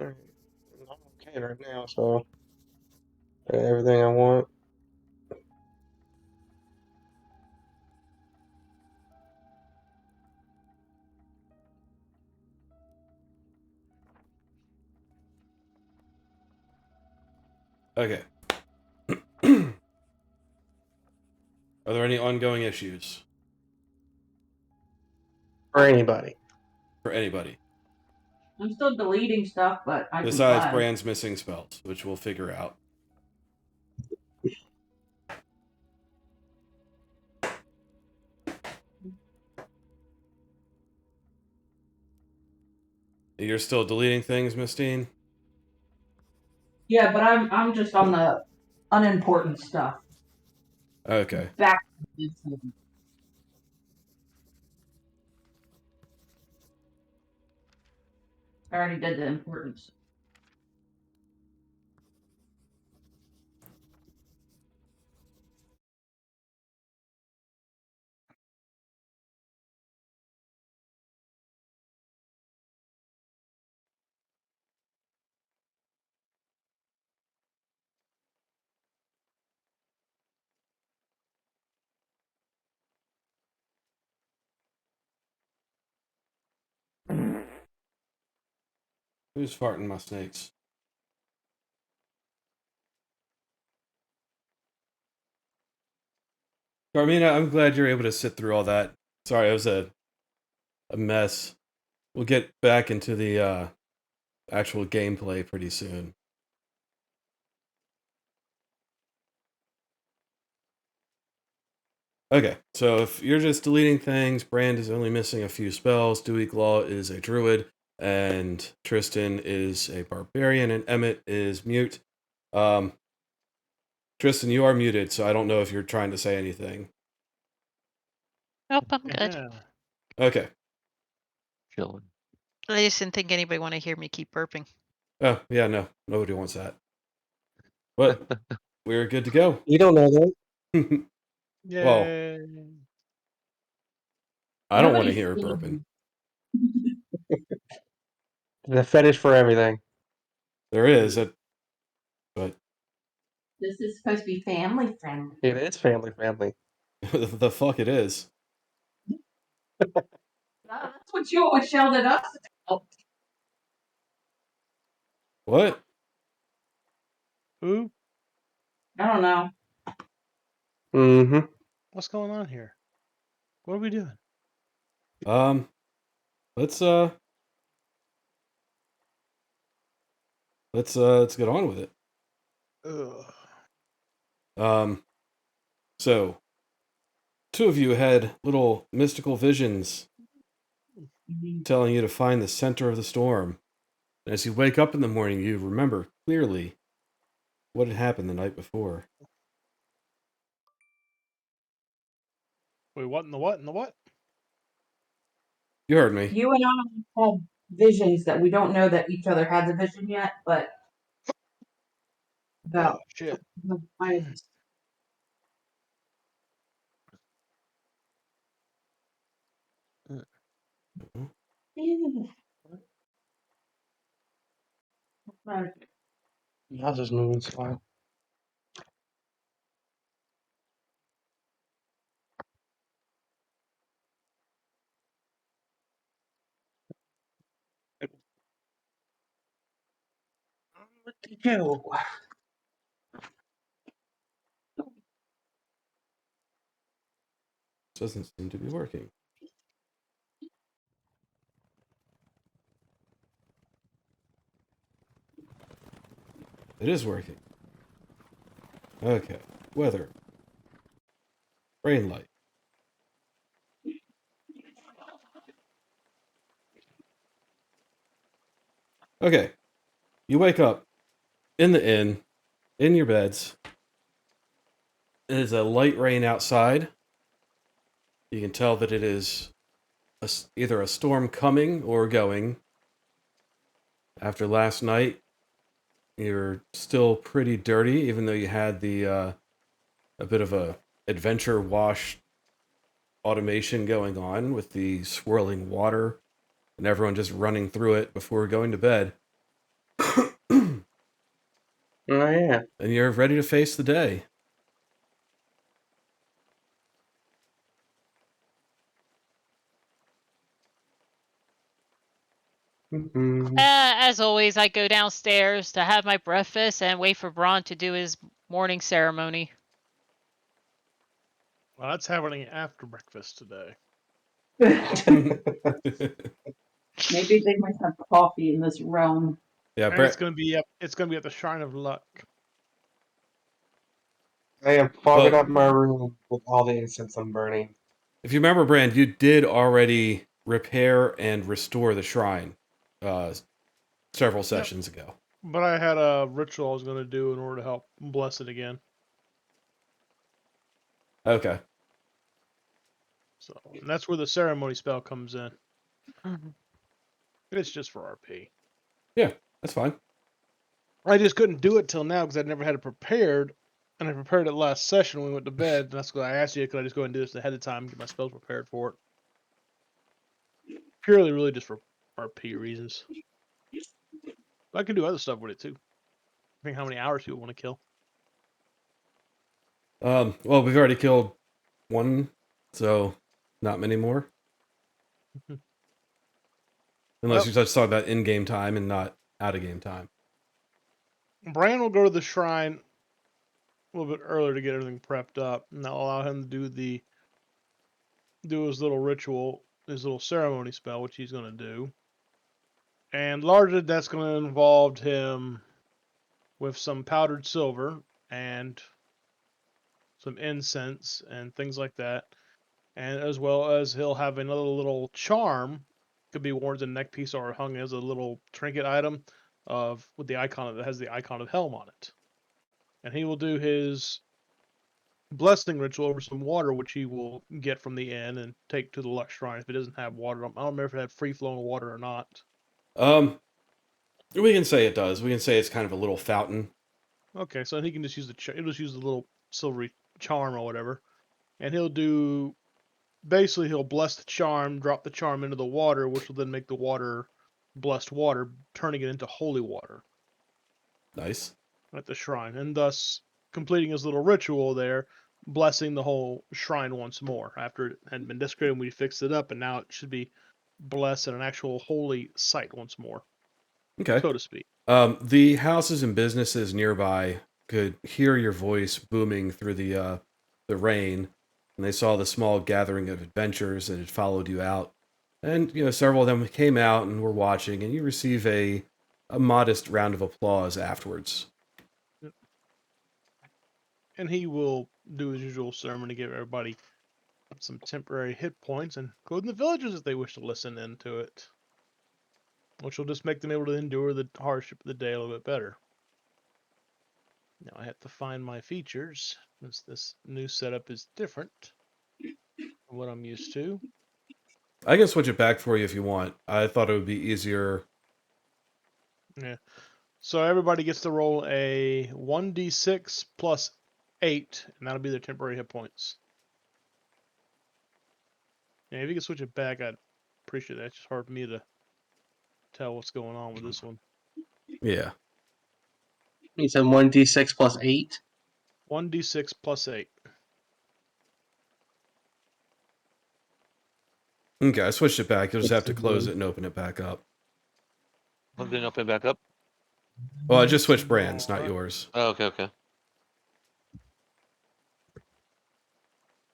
Alright. I'm okay right now, so got everything I want. Okay. Are there any ongoing issues For anybody. for anybody? I'm still deleting stuff, but I can Besides try. Brand's missing spells, which we'll figure out. You're still deleting things, Mistine? Yeah, but I'm just on the unimportant stuff. Okay. Back. I already did the importance. Who's farting my snakes? Carmina, I'm glad you're able to sit through all that. Sorry, it was a mess. We'll get back into the actual gameplay pretty soon. Okay, so if you're just deleting things, Brand is only missing a few spells, Dewey Claw is a druid, and Tristan is a barbarian, and Emmett is mute. Tristan, you are muted, so I don't know if you're trying to say anything. Nope, I'm good. Yeah. Okay. Chilling. I just didn't think anybody want to hear me keep burping. Oh, yeah, no. Nobody wants that. But we're good to go. You don't know that. Well, Yay. I don't want to Nobody's hear her seen burping. The fetish for everything. There is, but This is supposed to be family friendly. It is family. the fuck it is. That's what you always yelled at us about. What? Who? I don't know. Mm-hmm. What's going on here? What are we doing? Let's get on with it. Ugh. So two of you had little mystical visions telling you to find the center of the storm. And as you wake up in the morning, you remember clearly what had happened the night before. Wait, what in the what in the what? You heard me. You and I have visions that we don't know that each other had the vision yet, but Oh about shit. the violence. Ew. Right. How's this moving slow? Yo. Doesn't seem to be working. It is working. Okay. Weather. Rain light. Okay. You wake up in the inn, in your beds. It is a light rain outside. You can tell that it is either a storm coming or going. After last night, you're still pretty dirty, even though you had the a bit of a adventure wash automation going on with the swirling water and everyone just running through it before going to bed. Oh yeah. And you're ready to face the day. Mhm. As always, I go downstairs to have my breakfast and wait for Braun to do his morning ceremony. Well, that's happening after breakfast today. Maybe they might have coffee in this realm. Yeah, And it's gonna be at the Shrine of Luck. I am fogging Well- up my room with all the incense I'm burning. if you remember, Brand, you did already repair and restore the shrine several sessions ago. But I had a ritual I was gonna do in order to help bless it again. Okay. So and that's where the ceremony spell comes in. It's just for RP. That's fine. I just couldn't do it till now because I'd never had it prepared, and I prepared it last session when we went to bed. And that's why I asked you, could I just go ahead and do this ahead of time and get my spells prepared for it? Purely, really, just for RP reasons. But I can do other stuff with it too. I think how many hours people want to kill. Well, we've already killed one, so not many more. Unless you're just talking about in-game time and not out-of-game time. Bran will go to the shrine a little bit earlier to get everything prepped up, and that'll allow him to do his little ritual, his little ceremony spell, which he's going to do. And largely that's going to involve him with some powdered silver and some incense and things like that. And as well as he'll have another little charm, could be worn as a neck piece or hung as a little trinket item with the icon that has the icon of Helm on it. And he will do his blessing ritual over some water, which he will get from the inn and take to the Luck Shrine if it doesn't have water. I don't remember if it had free flowing water or not. We can say it does. We can say it's kind of a little fountain. Okay, so he can just use he'll just use the little silvery charm or whatever, and he'll bless the charm, drop the charm into the water, which will then make the water blessed water, turning it into holy water Nice. at the shrine, and thus completing his little ritual there, blessing the whole shrine once more. After it had been desecrated, we fixed it up, and now it should be blessed in an actual holy site once more, Okay. so to speak. The houses and businesses nearby could hear your voice booming through the rain, and they saw the small gathering of adventurers that had followed you out. And several of them came out and were watching, and you receive a modest round of applause afterwards. And he will do his usual sermon to give everybody some temporary hit points, including the villagers if they wish to listen into it, which will just make them able to endure the hardship of the day a little bit better. Now I have to find my features, since this new setup is different from what I'm used to. I can switch it back for you if you want. I thought it would be easier. Yeah. So everybody gets to roll a 1d6 plus 8, and that'll be their temporary hit points. Yeah, if you can switch it back, I'd appreciate that. It's just hard for me to tell what's going on with this one. Yeah. You said 1d6 plus 8? 1d6 plus 8. Okay, I switched it back. You'll just have to close it and open it back up. I'm going to open it back up. Well, I just switched brands, not yours. Oh, okay, okay.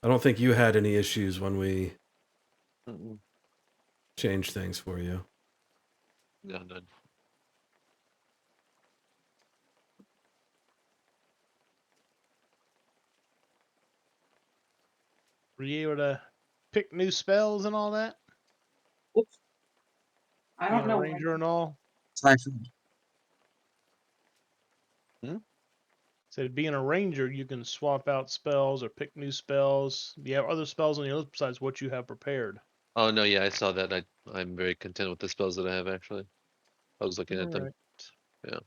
I don't think you had any issues when we Mm-mm. changed things for you. No, none. Were you able to pick new spells and all that? Oops. I Being don't a know. ranger and all. Typhoon. Said being a ranger, you can swap out spells or pick new spells. Do you have other spells on your list besides what you have prepared? Oh no, yeah, I saw that. I'm very content with the spells that I have actually. I was looking at them. Alright. Yeah.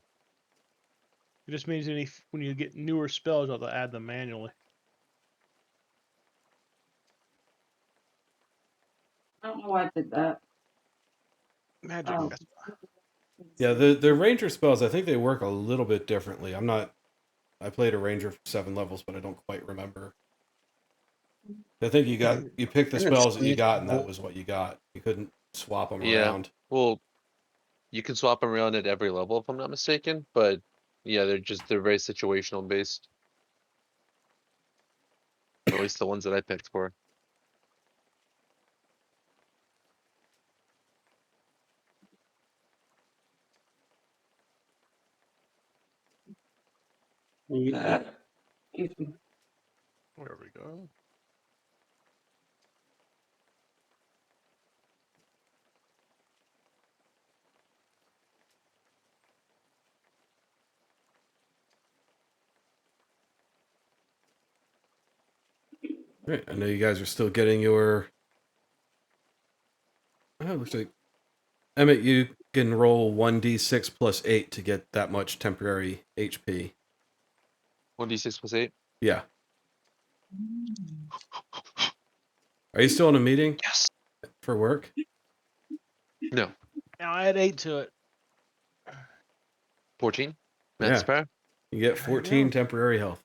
It just means when you get newer spells, you have to add them manually. I don't know why I did that. Magic. Oh. That's Yeah, the ranger spells, I think they work a little bit differently. I played a ranger for 7 levels, but I don't quite remember. I think you picked the I didn't spells that see you it. got, and that was what you got. You couldn't swap them Yeah. around. Well, you can swap them around at every level if I'm not mistaken, but yeah, they're very situational based. At least the ones that I picked for. Yeah. Excuse me. There we go. Right. I know you guys are still getting your. Oh, it looks like Emmett, you can roll 1d6 plus 8 to get that much temporary HP. 1d6 plus 8. Yeah. Are you still in a meeting Yes. for work? No. Now add 8 to it. 14. Yeah. Max power. You get 14 temporary health.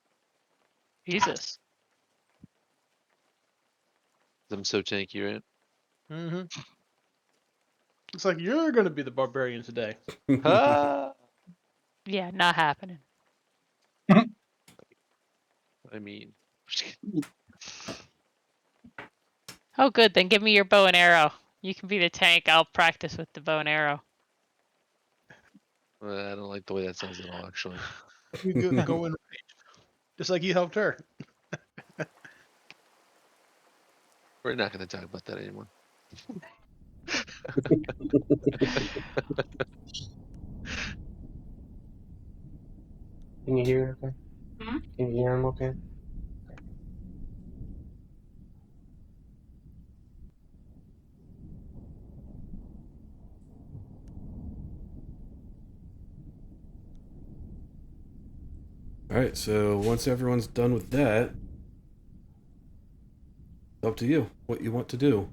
Jesus. I'm so tanky, right? Mm-hmm. Looks like you're going to be the barbarian today. Ah! Yeah, not happening. I mean, Oh, good. Then give me your bow and arrow. You can be the tank. I'll practice with the bow and arrow. I don't like the way that sounds at all, actually. You go in range. Just like you helped her. We're not going to talk about that anymore. Can you hear it okay? Hmm? Can you hear him okay? Alright, so once everyone's done with that, it's up to you what you want to do.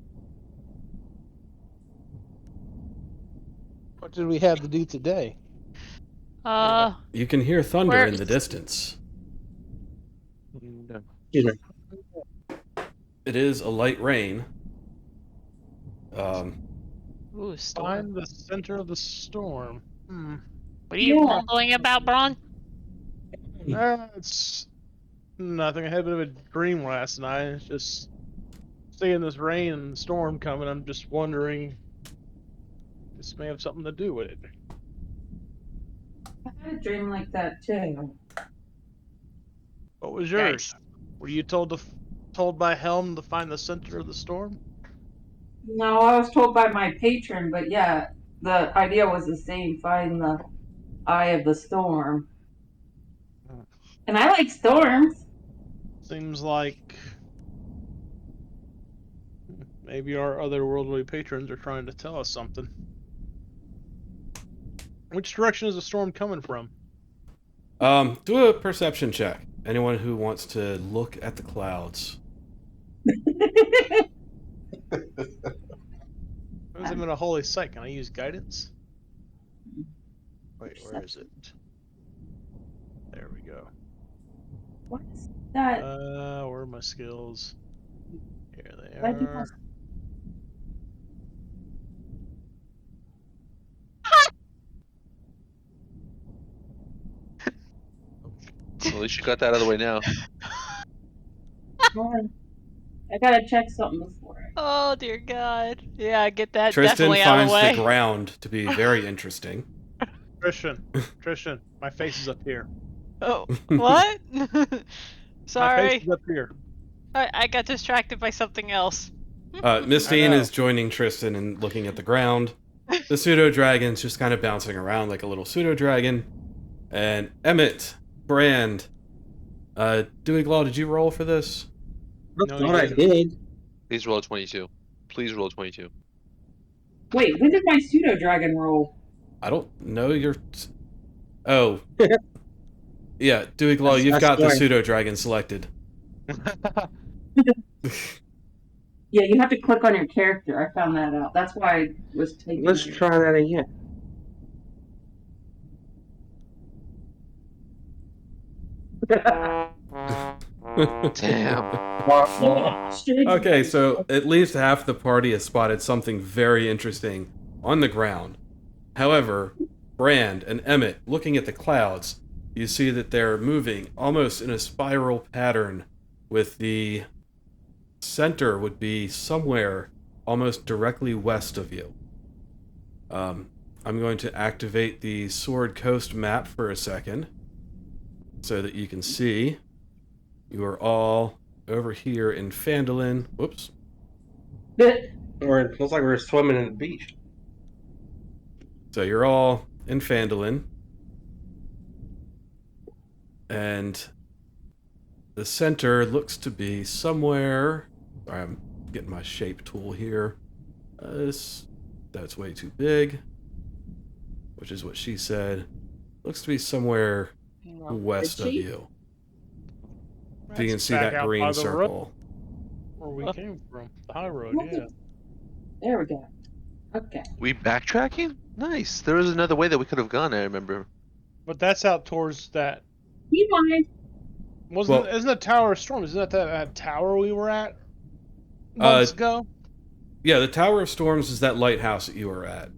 What did we have to do today? You can hear thunder Where- in the distance. No. Excuse me. It is a light rain. Ooh, storm. Find the center of the storm. What are you Yeah. mumbling about, Braun? It's nothing. I had a bit of a dream last night. It's just seeing this rain and storm coming. I'm just wondering. This may have something to do with it. I had a dream like that too. What was yours? Were you told by Helm to find the center of the storm? No, I was told by my patron, but yeah, the idea was the same, find the eye of the storm. And I like storms. Seems like maybe our otherworldly patrons are trying to tell us something. Which direction is the storm coming from? Do a perception check. Anyone who wants to look at the clouds. Because I'm in a holy site. Can I use guidance? Wait, where is it? There we go. What's that? Where are my skills? Here they Why do you are. have- At least you got that out of the way now. Hold on. I gotta check something before. Oh dear God. Yeah, get that Tristan definitely out of finds the way. the ground to be very interesting. Tristan, my face is up here. Oh, what? My face Sorry, is up here. I got distracted by something else. Mistine I know. is joining Tristan and looking at the ground. The pseudo dragon's just kind of bouncing around like a little pseudo dragon. And Emmett, Brand, Dewey Glaw, did you roll for this? No, Thought I you didn't. did. Please roll a 22. Please roll a 22. Wait, when did my pseudo dragon roll? I don't know your. Oh. Yeah, Dewey Glaw, That's- you've that's got the why. pseudo dragon selected. Yeah, you have to click on your character. I found that out. That's why I was taking. Let's try that again. Damn. Okay, so at least half the party has spotted something very interesting on the ground. However, Brand and Emmett, looking at the clouds, you see that they're moving almost in a spiral pattern, with the center would be somewhere almost directly west of you. I'm going to activate the Sword Coast map for a second so that you can see. You are all over here in Phandalin. Whoops. Or it looks like we're swimming in the beach. So you're all in Phandalin. And the center looks to be somewhere. Sorry, I'm getting my shape tool here. That's way too big, which is what she said. Looks to be somewhere west of she? you. So you can That's see back that out green by the road circle. where we came from. The high road, What yeah. the- There we go. Okay. We backtracking? Nice. There was another way that we could have gone, I remember. But that's out towards that. You mind? Isn't that Tower of Storm? Isn't that tower we were at months ago? Yeah, the Tower of Storms is that lighthouse that you were at.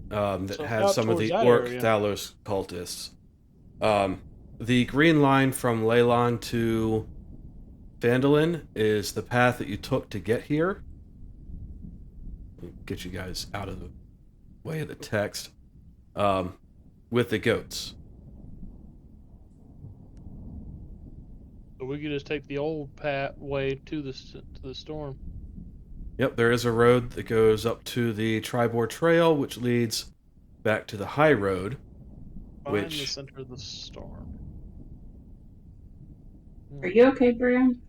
That So has out some of the towards that Orc area. Thalos cultists. The green line from Leyland to Phandalin is the path that you took to get here. Let me get you guys out of the way of the text. With the goats. So we could just take the old way to the storm. Yep, there is a road that goes up to the Tribor Trail, which leads back to the high road. Find the Which- center of the storm. Are you okay, Brian?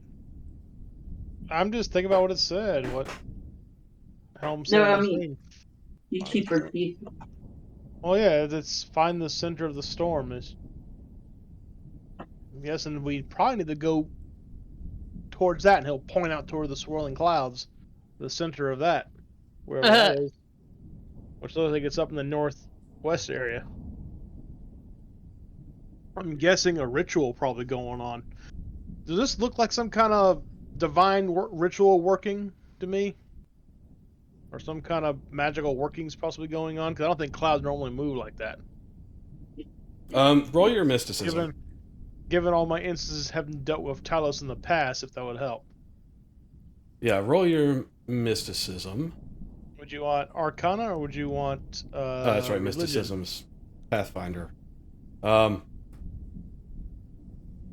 I'm just thinking about what it said. What Helm said. No, I on the mean- thing. You keep repeating. Oh yeah, it's find the center of the storm. Is yes, and we probably need to go towards that, and he'll point out toward the swirling clouds, the center of that, wherever that is, which looks like it's up in the northwest area. I'm guessing a ritual probably going on. Does this look like some kind of divine ritual working to me? Or some kind of magical workings possibly going on? Because I don't think clouds normally move like that. Roll your mysticism. Given all my instances having dealt with Talos in the past, if that would help. Yeah, roll your mysticism. Would you want Arcana or would you want That's right, religion? mysticism's Pathfinder.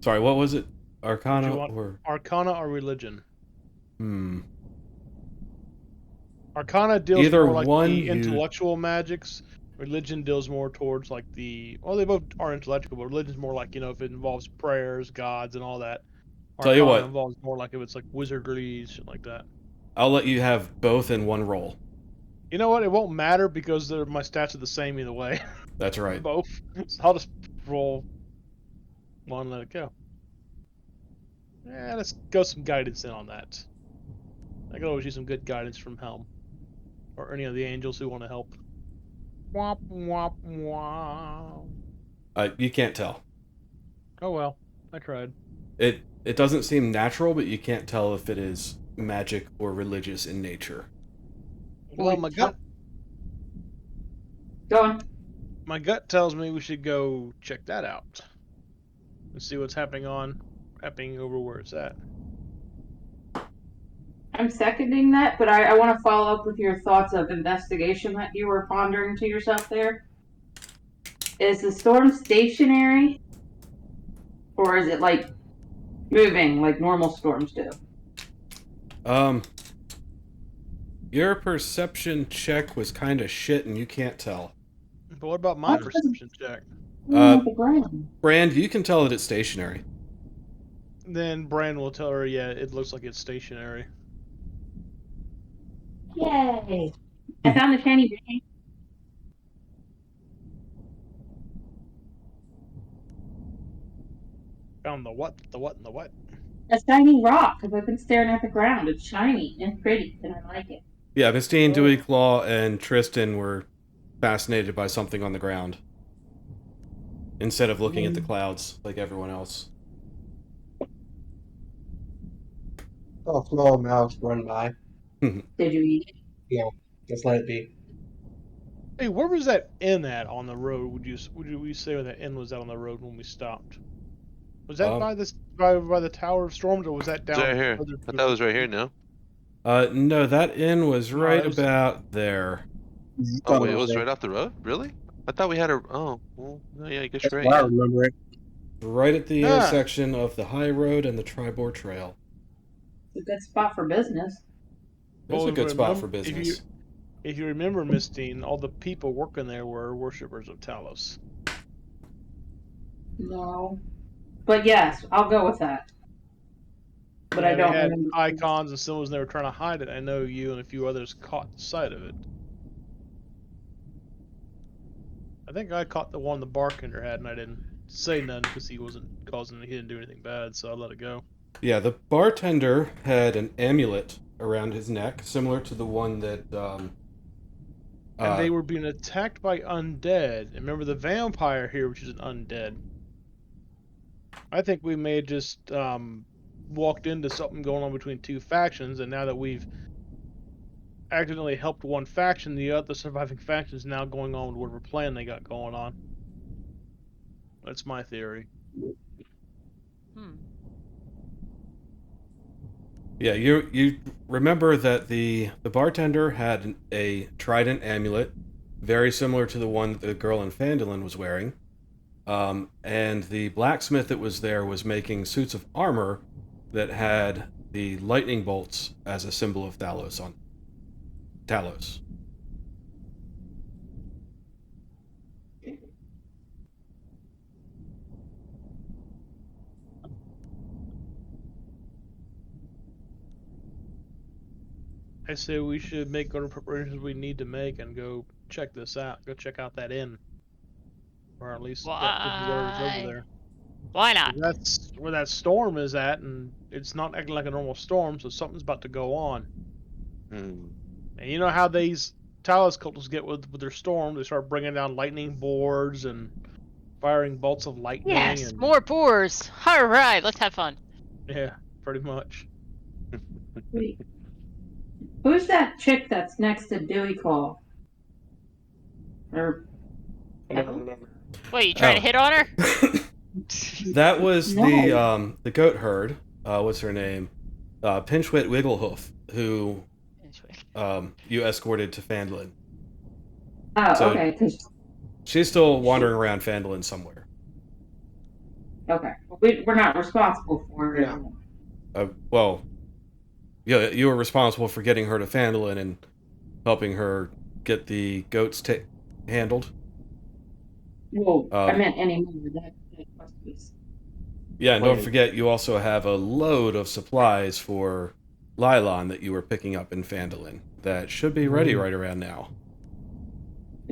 Sorry, what was it? Arcana Would you want- or Arcana or religion? hmm. Arcana deals Either more like one the you- intellectual magics. Religion deals more towards like the they both are intellectual, but religion's more like, if it involves prayers, gods, and all that. Tell you Arcana what. involves more like if it's like wizardry, shit like that. I'll let you have both in one roll. You know what? It won't matter because my stats are the same either way. That's right. Both. So I'll just roll one and let it go. Yeah, let's go some guidance in on that. I could always use some good guidance from Helm. Or any of the angels who want to help. Womp womp womp. You can't tell. Oh well, I tried. It doesn't seem natural, but you can't tell if it is magic or religious in nature. Well, my gut Go on. tells me we should go check that out. and see what's happening over where it's at. I'm seconding that, but I want to follow up with your thoughts of investigation that you were pondering to yourself there. Is the storm stationary? Or is it like moving like normal storms do? Your perception check was kind of shit and you can't tell. But what about my perception check? The ground. Brand, you can tell that it's stationary. Then Bran will tell her, yeah, it looks like it's stationary. Yay! I found the shiny thing. Found the what, the what, and the what? A shiny rock, because I've been staring at the ground. It's shiny and pretty, and I like it. Yeah, Mistine, Dewey Claw, and Tristan were fascinated by something on the ground. Instead of looking at the clouds like everyone else. Oh, small mouse run by. Did you eat it? Just let it be. Hey, where was that inn at on the road? Would you say where that inn was at on the road when we stopped? Was that by the Tower of Storms, or was that down? It's right here. I thought it was right here. No. No, that inn was right it was- about there. Oh wait, it was right off the road. Really? I thought we had a. Oh, well, no, yeah, I guess That's you're why I right. remember it. Right at the Yeah. intersection of the High Road and the Tribord Trail. It's a good spot for business. It's Well, a good spot for remember- business. If you remember, Miss Dean, all the people working there were worshippers of Talos. No. But yes, I'll go with that. But I Yeah, don't they had remember. icons and symbols, and they were trying to hide it. I know you and a few others caught sight of it. I think I caught the one the bartender had, and I didn't say none because he didn't do anything bad, so I let it go. Yeah, the bartender had an amulet around his neck, similar to the one that And they were being attacked by undead. And remember the vampire here, which is an undead. I think we may have just walked into something going on between two factions, and now that we've accidentally helped one faction, the other surviving faction is now going on with whatever plan they got going on. That's my theory. Yeah, you remember that the bartender had a trident amulet, very similar to the one that the girl in Phandalin was wearing. And the blacksmith that was there was making suits of armor that had the lightning bolts as a symbol of Talos on Talos. I say we should make whatever preparations we need to make and go check this out. Go check out that inn. Or at least whatever's over there. Why not? That's where that storm is at, and it's not acting like a normal storm, so something's about to go on. Hmm. And you know how these Talos cultists get with their storm? They start bringing down lightning boards and firing bolts of lightning. Yes, and, more boars. All right, let's have fun. Yeah, pretty much. Wait. Who's that chick that's next to Dewey Claw? Or I don't remember. Wait, you trying to Oh. hit on her? That was No. the goat herd. What's her name? Pinchwit Wigglehoof, who you escorted to Phandalin. oh, So- okay, 'cause- She's still wandering around Phandalin somewhere. okay. We're not responsible for it. No. Well, yeah, you were responsible for getting her to Phandalin and helping her get the goats handled. Well, I Um, meant any more. That must be. Yeah, and don't Wait. forget, you also have a load of supplies for Lylon that you were picking up in Phandalin that should be ready right around now.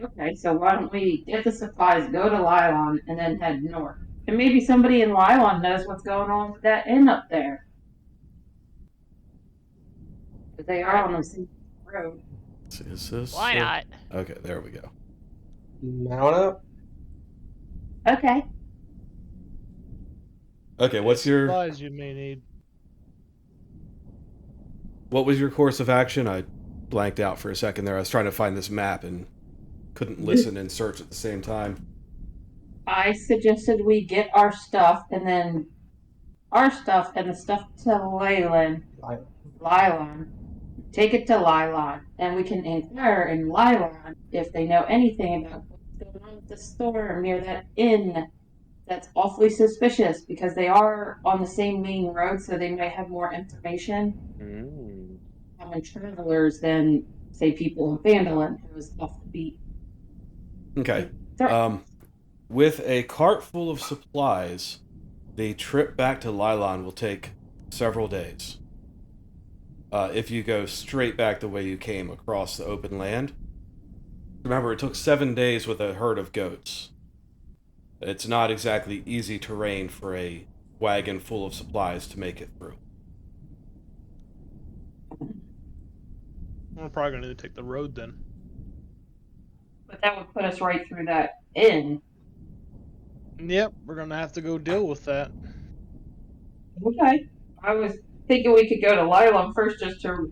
Okay, so why don't we get the supplies, go to Lylon, and then head north? And maybe somebody in Lylon knows what's going on with that inn up there. But they are on the same road. Is this? Why not? Okay, there we go. Mount up. Okay. Okay, what's your Supplies you may need. what was your course of action? I blanked out for a second there. I was trying to find this map and couldn't listen and search at the same time. I suggested we get our stuff and the stuff to Lylon. Take it to Lylon, and we can inquire in Lylon if they know anything about what's going on with the storm near that inn. That's awfully suspicious because they are on the same main road, so they may have more information common travelers than, say, people in Vandalin who is off the beat. Okay. They're- With a cart full of supplies, the trip back to Lylon will take several days. If you go straight back the way you came across the open land. Remember, it took 7 days with a herd of goats. It's not exactly easy terrain for a wagon full of supplies to make it through. We're probably gonna need to take the road then. But that would put us right through that inn. Yep, we're gonna have to go deal with that. Okay. I was thinking we could go to Lylon first just to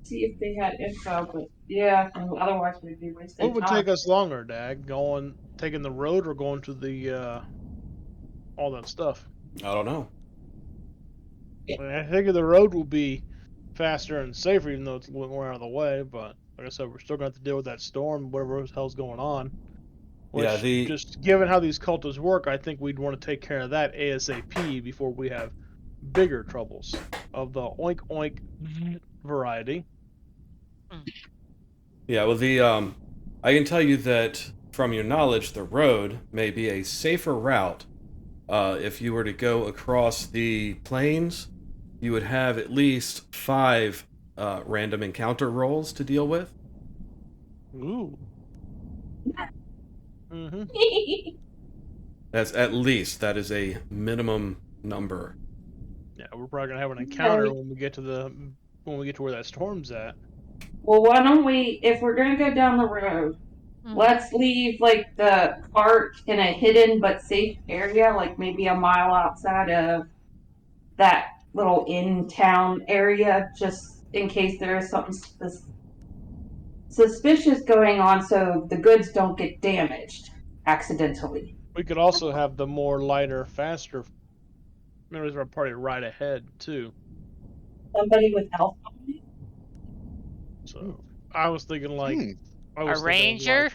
see if they had info, but yeah, otherwise we'd be wasting What would time. take us longer, Dag? Taking the road or going to the all that stuff? I don't know. I mean, I think the road will be faster and safer, even though it's a little more out of the way. But like I said, we're still going to have to deal with that storm, whatever the hell's going on. Which, Yeah, just given how these cultists work, I think we'd want to take care of that ASAP before we have bigger troubles of the oink oink variety. Yeah, well, I can tell you that from your knowledge, the road may be a safer route. If you were to go across the plains, you would have at least 5 random encounter rolls to deal with. Ooh. Mm-hmm. That's at least, that is a minimum number. Yeah, we're probably gonna have an encounter when we get to where that storm's at. Well, why don't we, if we're gonna go down the road, let's leave like the cart in a hidden but safe area, like maybe a mile outside of that little in-town area, just in case there is something suspicious going on, so the goods don't get damaged accidentally. We could also have the more lighter, faster members of our party right ahead too. Somebody with health on it? So I was thinking like A ranger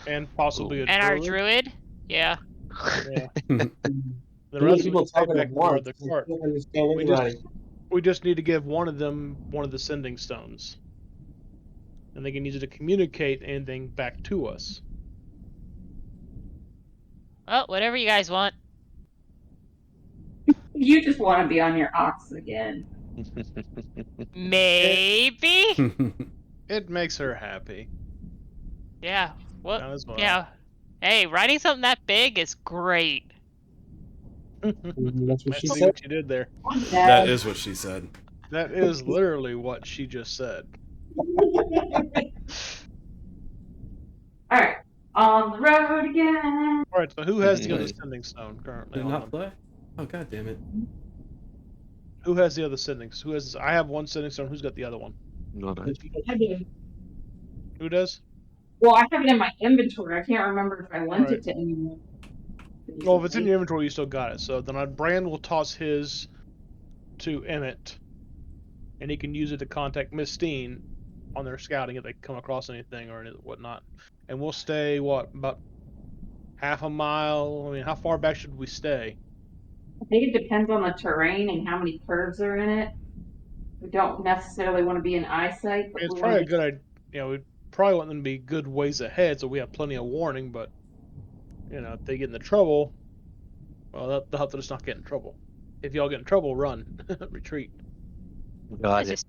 and possibly a and our druid. druid. Yeah. Yeah. Too The many rest of people us take talking back at the once. the I cart. can't understand We anybody. We just need to give one of them one of the sending stones, and they can use it to communicate anything back to us. Well, whatever you guys want. You just want to be on your ox again. Maybe. It makes her happy. Yeah. Well. Not as well. Yeah. Hey, riding something that big is great. That's what I she see said. what you did there. That is what she said. That is literally what she just said. Alright, on the road again. All right. So who has the other sending stone currently? Did on not them? play? Oh, god damn it. Who has the other sending? Who has? I have one sending stone. Who's got the other one? Not I. I do. Who does? Well, I have it in my inventory. I can't remember if I lent Right. it to anyone. Well, if it's in your inventory, you still got it. So then Brand will toss his to Emmett, and he can use it to contact Miss Steen on their scouting if they come across anything or whatnot. And we'll stay about half a mile. I mean, how far back should we stay? I think it depends on the terrain and how many curves are in it. We don't necessarily want to be in eyesight, but It's we probably a want good idea. You know, we probably want them to be good ways ahead, so we have plenty of warning. But you know, if they get into trouble, well, they'll have to just not get in trouble. If y'all get in trouble, run, retreat. Got It's it. just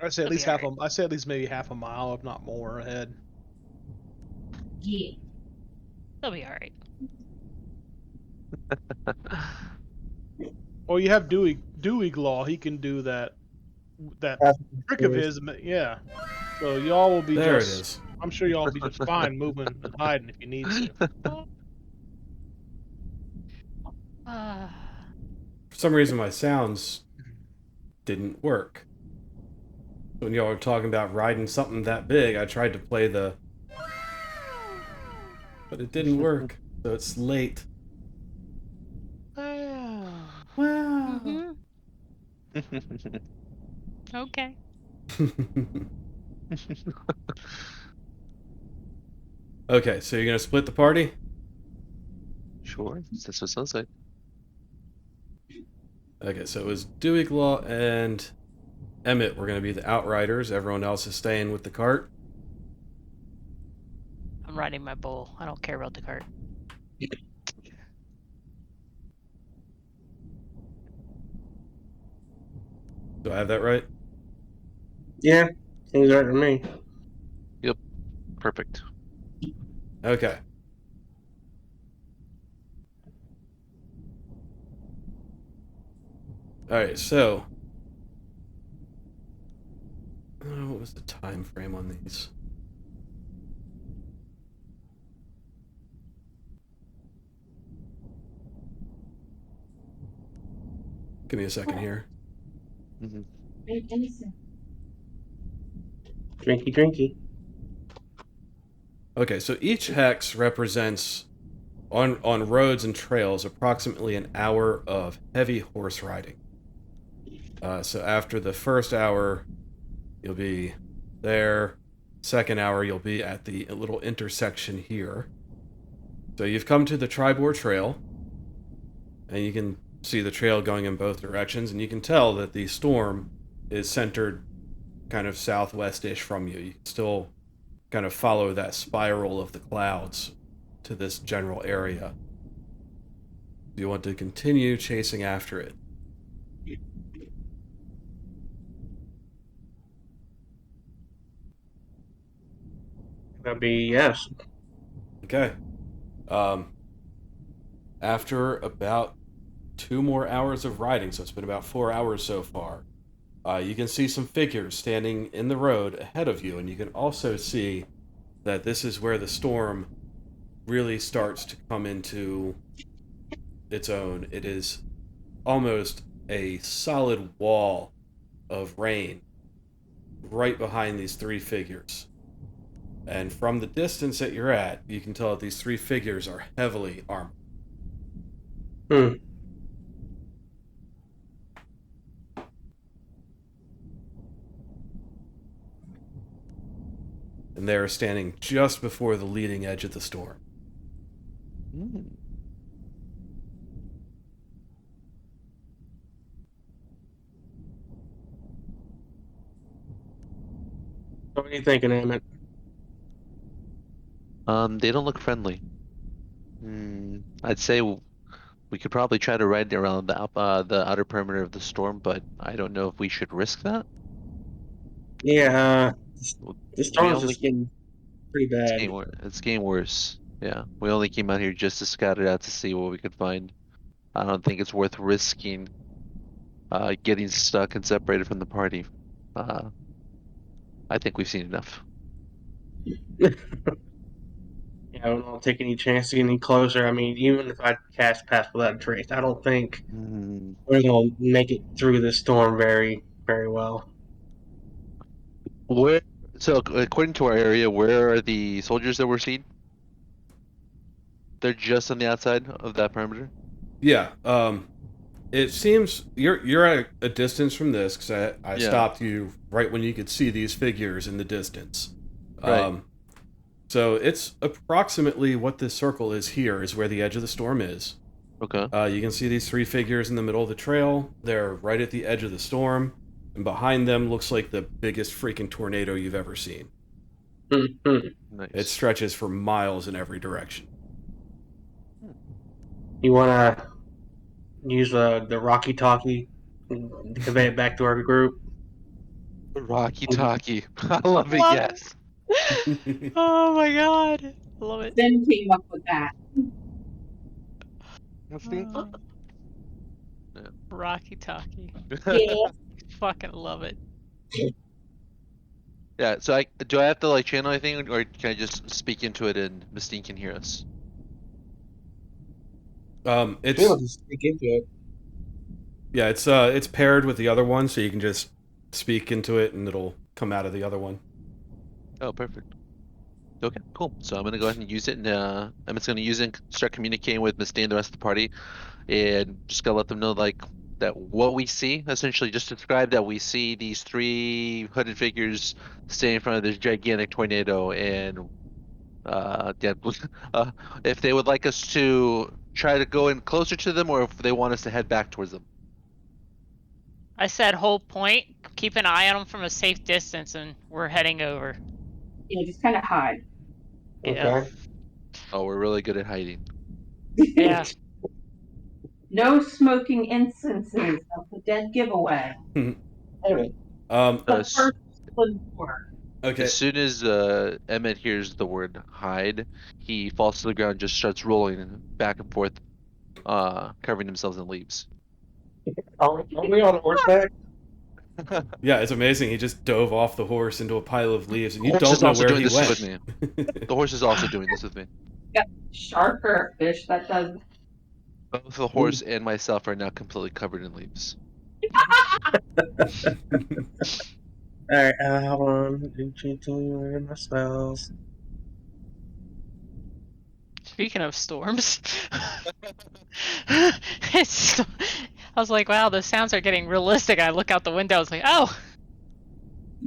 I say at That'll least be half a. I say at least maybe half a mile, if not more, ahead. yeah. it'll be all right. Well, you have Dewey Glaw. He can do that trick of his. Yeah. So y'all will be There it just. is. I'm sure y'all will be just fine moving and hiding if you need to. For some reason, my sounds didn't work. When y'all were talking about riding something that big, I tried to play the but it didn't work, so it's late. Wow. Mhm. Okay. Okay, so you're gonna split the party? Sure, that's what it sounds like. Okay, so it was Dewey Claw and Emmett were gonna be the outriders. Everyone else is staying with the cart. I'm riding my bull. I don't care about the cart. Do I have that right? Yeah, seems right to me. Perfect. Okay. Alright, so what was the time frame on these? Give me a second here. Mm-hmm. Drinky, drinky. Okay, so each hex represents on roads and trails approximately an hour of heavy horse riding. So after the first hour, you'll be there. Second hour, you'll be at the little intersection here. So you've come to the Tribor Trail, and you can see the trail going in both directions, and you can tell that the storm is centered kind of southwest-ish from you. You can still kind of follow that spiral of the clouds to this general area. You want to continue chasing after it. That'd be yes. Okay. After about 2 more hours of riding, so it's been about 4 hours so far, you can see some figures standing in the road ahead of you, and you can also see that this is where the storm really starts to come into its own. It is almost a solid wall of rain right behind these 3 figures. And from the distance that you're at, you can tell that these 3 figures are heavily armored. Hmm. And they are standing just before the leading edge of the storm. Mm. What are you thinking, Emmett? They don't look friendly. I'd say we could probably try to ride around the outer perimeter of the storm, but I don't know if we should risk that. Yeah, Well, the we storm's only just getting pretty bad. it's getting worse. Yeah, we only came out here just to scout it out to see what we could find. I don't think it's worth risking getting stuck and separated from the party. I think we've seen enough. Yeah, I don't take any chance to get any closer. I mean, even if I cast Pass Without a Trace, I don't think we're gonna make it through this storm very, very well. Where? So according to our area, where are the soldiers that we're seeing? They're just on the outside of that perimeter. Yeah, it seems you're at a distance from this because I Yeah. stopped you right when you could see these figures in the distance. Right. So it's approximately what this circle is here is where the edge of the storm is. Okay. You can see these 3 figures in the middle of the trail. They're right at the edge of the storm, and behind them looks like the biggest freaking tornado you've ever seen. Nice. It stretches for miles in every direction. You wanna use the Rocky Talkie and convey it back to our group? Rocky Talkie. I love it. Love Yes. Oh my god. I love it. Then came up with that. Rocky Talkie. Yeah. Fucking love it. Yeah. So do I have to like channel anything, or can I just speak into it and Mystique can hear us? It's We'll just speak into it. yeah, it's paired with the other one, so you can just speak into it and it'll come out of the other one. Oh, perfect. Okay, cool. So I'm gonna go ahead and use it, and I'm just gonna use it and start communicating with Miss Day and the rest of the party, and just gonna let them know like that what we see. Essentially, just describe that we see these 3 hooded figures standing in front of this gigantic tornado, and yeah, if they would like us to try to go in closer to them, or if they want us to head back towards them. I said hold point, keep an eye on them from a safe distance, and we're heading over. Yeah, just kind of hide. Yeah. Okay. Oh, we're really good at hiding. Yeah. No smoking instances of the dead giveaway. Anyway, Um, The s- first one for. okay. As soon as Emmett hears the word hide, he falls to the ground, just starts rolling back and forth, covering themselves in leaves. are we on horseback? Yeah, it's amazing. He just dove off the horse into a pile of leaves, and you Horse don't is know also where doing he this went. with me. The horse is also doing this with me. Shark or a fish that does. Both the horse and myself are now completely covered in leaves. Alright, hold on. Where are my spells? Speaking of storms, it's, I was like, wow, the sounds are getting realistic. I look out the window. I was like, oh,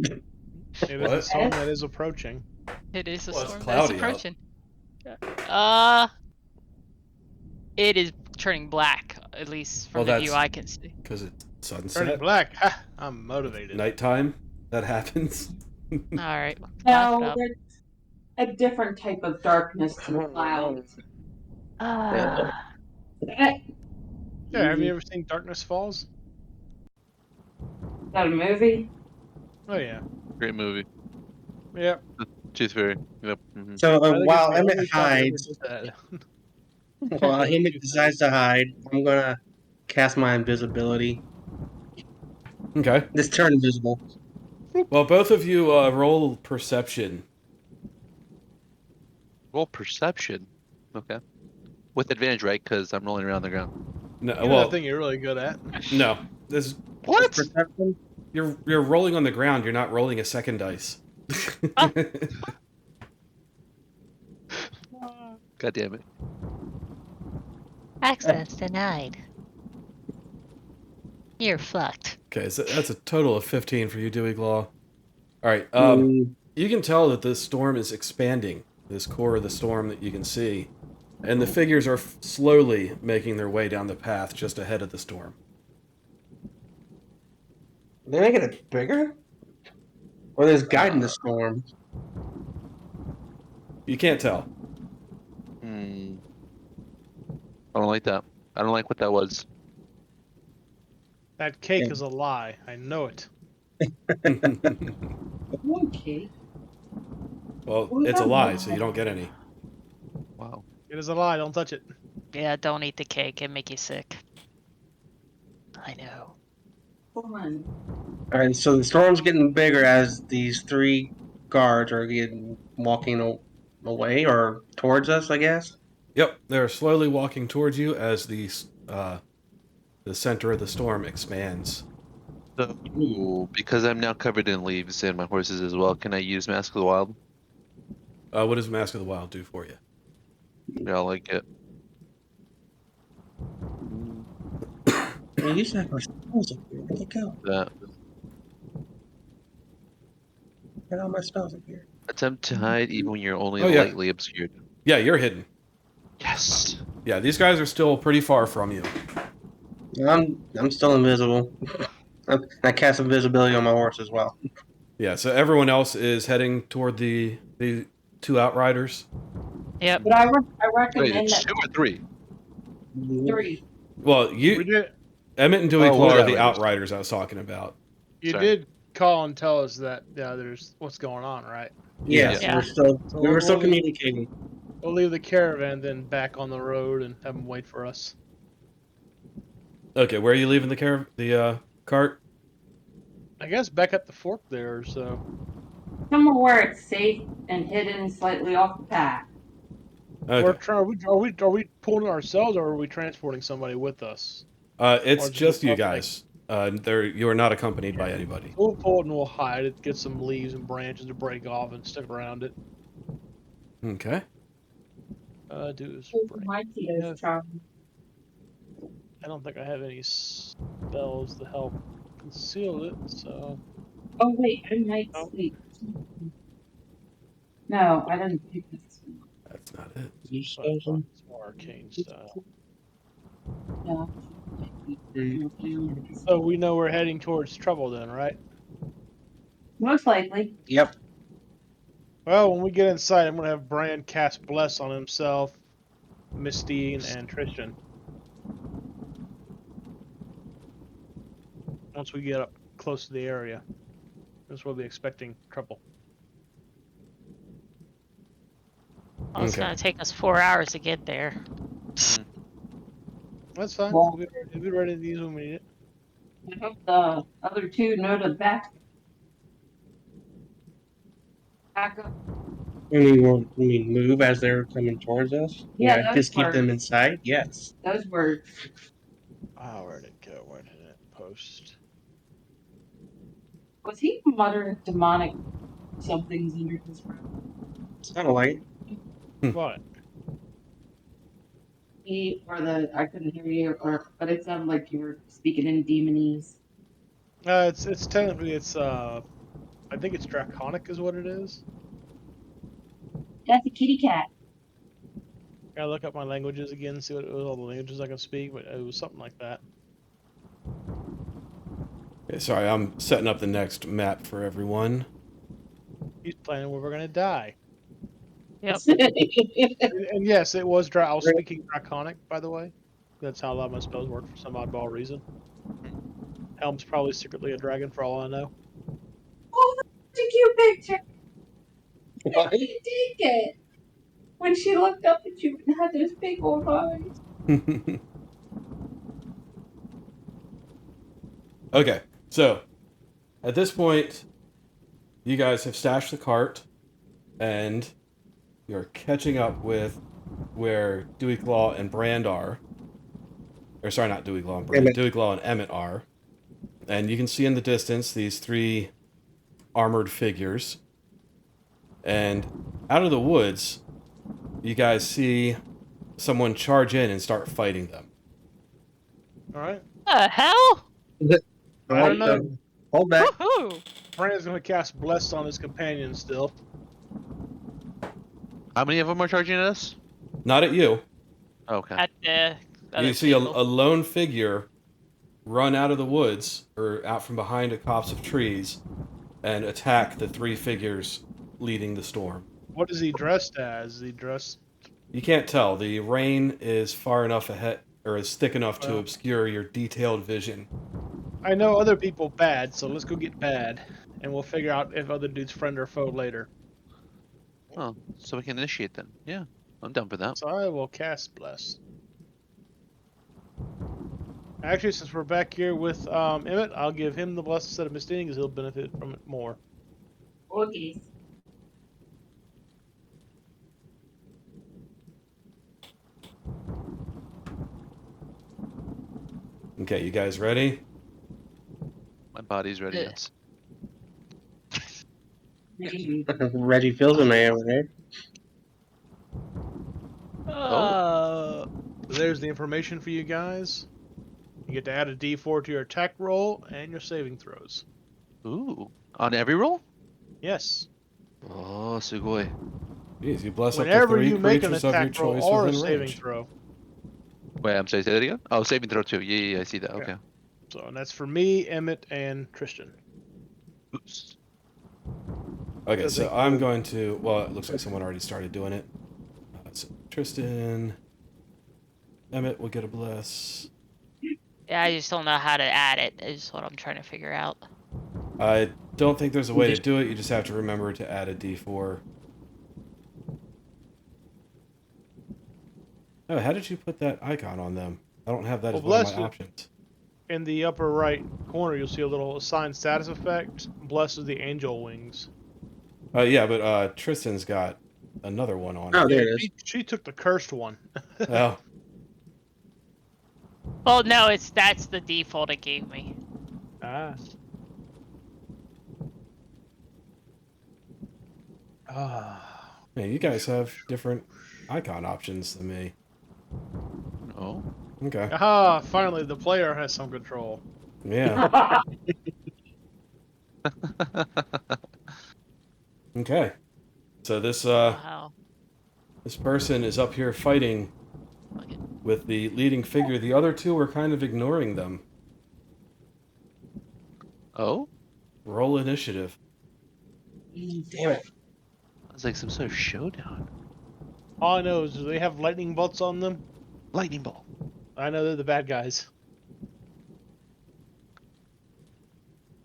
It is What? a storm that is approaching. it is a Well, it's storm that's cloudy out. approaching. It is turning black, at least from Well, the view that's- I can see. Because it's Turning sunset, black. Ha! I'm motivated. nighttime. That happens. All right. No, there's a different type of darkness to the clouds. Ah. Yeah, have you ever seen Darkness Falls? Is that a movie? Oh yeah. Great movie. Yep. Tooth Fairy. Yep. So I think while it's the Emmett only time I ever hides, did that. while Emmett decides to hide, I'm gonna cast my invisibility. Okay. Just turn invisible. Well, both of you roll perception. Roll perception. Okay. With advantage, right? Because I'm rolling around the ground. No, You know well, that thing you're really good at. no. This What? Perception? you're rolling on the ground. You're not rolling a second dice. God damn it. Access denied. You're fucked. Okay, so that's a total of 15 for you, Dewey Glaw. All right. Mm, You can tell that this storm is expanding. This core of the storm that you can see, and the figures are slowly making their way down the path just ahead of the storm. They're making it bigger? Or there's guiding the storm? You can't tell. Hmm. I don't like that. I don't like what that was. That cake Yeah. is a lie. I know it. Okay. Well, it's a lie, so you don't get any. Wow. It is a lie. Don't touch it. Yeah, don't eat the cake. It'll make you sick. I know. Fun. Alright, so the storm's getting bigger as these 3 guards are walking away or towards us, I guess. Yep, they're slowly walking towards you as the center of the storm expands. So, because I'm now covered in leaves and my horses as well, can I use Mask of the Wild? What does Mask of the Wild do for you? Yeah, I like it. We used to have our spells up here. Where'd they go? That. Get all my spells up here. Attempt to hide even when you're only Oh, yeah. lightly obscured. Yeah, you're hidden. Yes. Yeah, these guys are still pretty far from you. I'm still invisible. I cast invisibility on my horse as well. Yeah, so everyone else is heading toward the 2 outriders. Yep. But I Wait, recommend it's that 2 or 3? 3. Well, We did. Emmett and Dewey Oh, Claw what are the outriders? outriders I was talking about. You Sorry. did call and tell us that there's what's going on, right? Yes, Yeah. we're still So we were still we'll- communicating. We'll leave the caravan then back on the road and have them wait for us. Okay, where are you leaving the cart? I guess back at the fork there. So Somewhere where it's safe and hidden slightly off the path. Okay. we're trying. Are we pulling it ourselves, or are we transporting somebody with us? It's or just you okay. guys. You are not accompanied by anybody. We'll pull it and we'll hide it. Get some leaves and branches to break off and stick around it. Okay. Do My Tito's charm. I don't think I have any spells to help conceal it, so. Oh wait, I might Oh. sleep. No, I didn't pick this one. That's not it. You But I spell thought it's more arcane style. No. So we know we're heading towards trouble then, right? Most likely. Yep. Well, when we get inside, I'm gonna have Bran cast Bless on himself, Mistine, and Tristan. Once we get up close to the area, that's we'll be expecting trouble. Well, it's Okay. gonna take us 4 hours to get there. That's fine. Well- We'll be ready to use when we need it. I hope the other two know to back up. We move as they're coming towards us. Yeah, those just keep words. them inside. Yes. Those words. Oh, where'd it go? Where did it post? Was he muttering demonic somethings under his breath? It's kind of like What? I couldn't hear you, but it sounded like you were speaking in demonese. It's technically I think it's Draconic is what it is. That's a kitty cat. Gotta look up my languages again, see what it was, all the languages I can speak, but it was something like that. Okay, sorry, I'm setting up the next map for everyone. He's planning where we're gonna die. Yep. And yes, it was I was speaking Draconic, by the way. That's how a lot of my spells work for some oddball reason. Helm's probably secretly a dragon for all I know. Oh, that's a cute picture. What? I can't take it. When she looked up at you and had those big old eyes. Okay, so at this point, you guys have stashed the cart, and you're catching up with where Dewey Claw and Brand are. Or sorry, not Dewey Claw and Brand. Emmett. Dewey Claw and Emmett are. And you can see in the distance these three armored figures. And out of the woods, you guys see someone charge in and start fighting them. Alright? The hell? I don't know. Hold back. Woohoo! Brand's gonna cast Bless on his companion still. How many of them are charging at us? Not at you. Okay. At the other You see a table. lone figure run out of the woods, or out from behind a copse of trees, and attack the three figures leading the storm. What is he dressed as? Is he dressed? You can't tell. The rain is far enough ahead, or is thick enough to Well. obscure your detailed vision. I know other people bad, so let's go get bad, and we'll figure out if other dude's friend or foe later. Oh, so we can initiate then. Yeah, I'm down for that. So I will cast Bless. Actually, since we're back here with Emmett, I'll give him the Bless instead of Mistine because he'll benefit from it more. Okay. Okay, you guys ready? My body's ready. Yeah. Yes. Reggie Fils-Aimé over there. There's the information for you guys. You get to add a D4 to your attack roll and your saving throws. Ooh, on every roll? Yes. Oh, sugoi. Jeez, you bless up to Whenever three you make an creatures of your attack roll choice or a within saving range. throw. Wait, I'm sorry, say that again? Oh, saving throw too. Yeah, I see that. Okay. So, and that's for me, Emmett, and Tristan. Oops. Okay, Does so it I'm go- going to... Well, it looks like someone already started doing it. So Tristan... Emmett will get a bless. Yeah, I just don't know how to add it. Is what I'm trying to figure out. I don't think there's a way to do it. You just have to remember to add a d4. Oh, how did you put that icon on them? I don't have that as Well, one of bless my you. options. In the upper right corner, you'll see a little assigned status effect. Bless is the angel wings. Yeah, but Tristan's got another one on Oh, it. there it is. She took the cursed one. Oh, Well, no, that's the default it gave me. Ah. Hey, you guys have different icon options than me. Oh. Okay. Aha! Finally, the player has some control. Yeah. Okay. So Wow. this person is up here fighting Okay. with the leading figure. The other two are kind of ignoring them. Oh? Roll initiative. Damn it. It's like some sort of showdown. All I know is they have lightning bolts on them. Lightning bolt. I know they're the bad guys.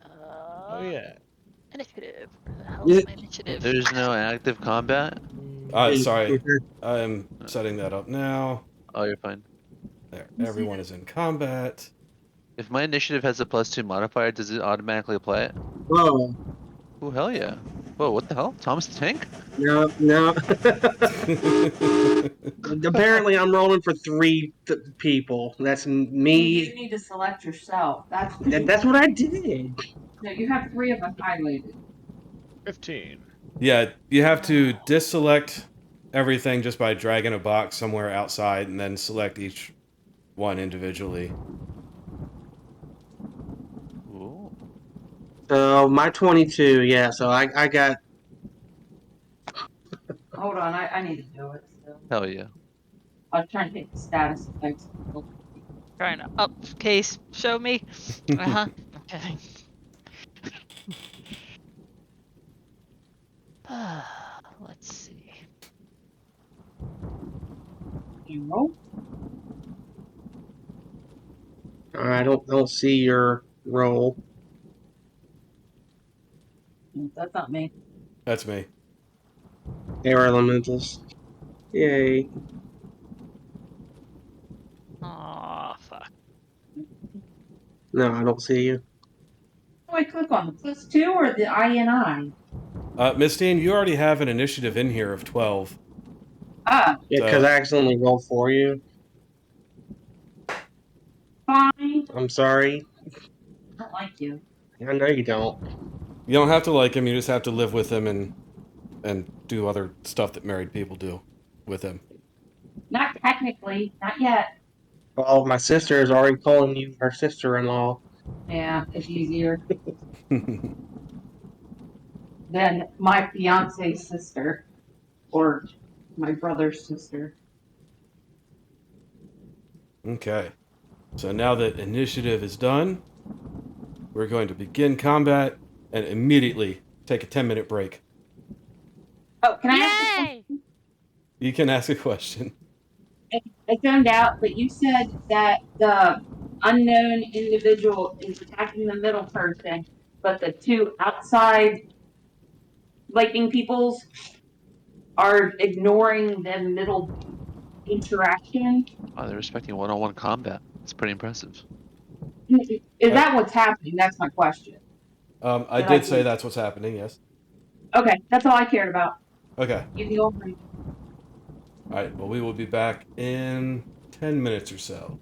Oh yeah. Initiative. Where the hell Yeah. is my initiative? There's no active combat. Sorry. I'm setting that up now. Oh, you're fine. There. Everyone is in combat. If my initiative has a +2 modifier, does it automatically apply it? Whoa. Oh, hell yeah. Whoa, what the hell? Thomas the Tank? No, no. Apparently, I'm rolling for three people. That's You me. need to select yourself. That's what I did. No, you have 3 of us highlighted. 15. Yeah, you have to deselect everything just by dragging a box somewhere outside and then select each one individually. Ooh. So my 22. Yeah. So I got. Hold on, I need to do it still. Hell yeah. I was trying to take the status effects. Trying to upcase show me. Uh-huh. Okay. Let's see. You roll? I don't see your roll. That's not me. That's me. Air elementals. Yay. Oh fuck. No, I don't see you. Do I click on the +2 or the INI? Miss Dean, you already have an initiative in here of 12. Ah, Yeah, because So- I accidentally rolled for you. fine. I'm sorry. I don't like you. I know you don't. You don't have to like him, you just have to live with him and do other stuff that married people do with him. Not technically, not yet. Well, my sister is already calling you her sister-in-law. Yeah, it's easier than my fiance's sister or my brother's sister. Okay. So now that initiative is done, we're going to begin combat and immediately take a 10-minute break. Oh, can I ask? Yay! You can ask a question. I found out that you said that the unknown individual is attacking the middle person, but the 2 outside lightning peoples are ignoring the middle interaction. Oh, they're respecting one-on-one combat. It's pretty impressive. Is that what's happening? That's my question. I Did I did say do- that's what's happening, yes. Okay, that's all I cared about. Okay. You can go over. Alright, well, we will be back in 10 minutes or so.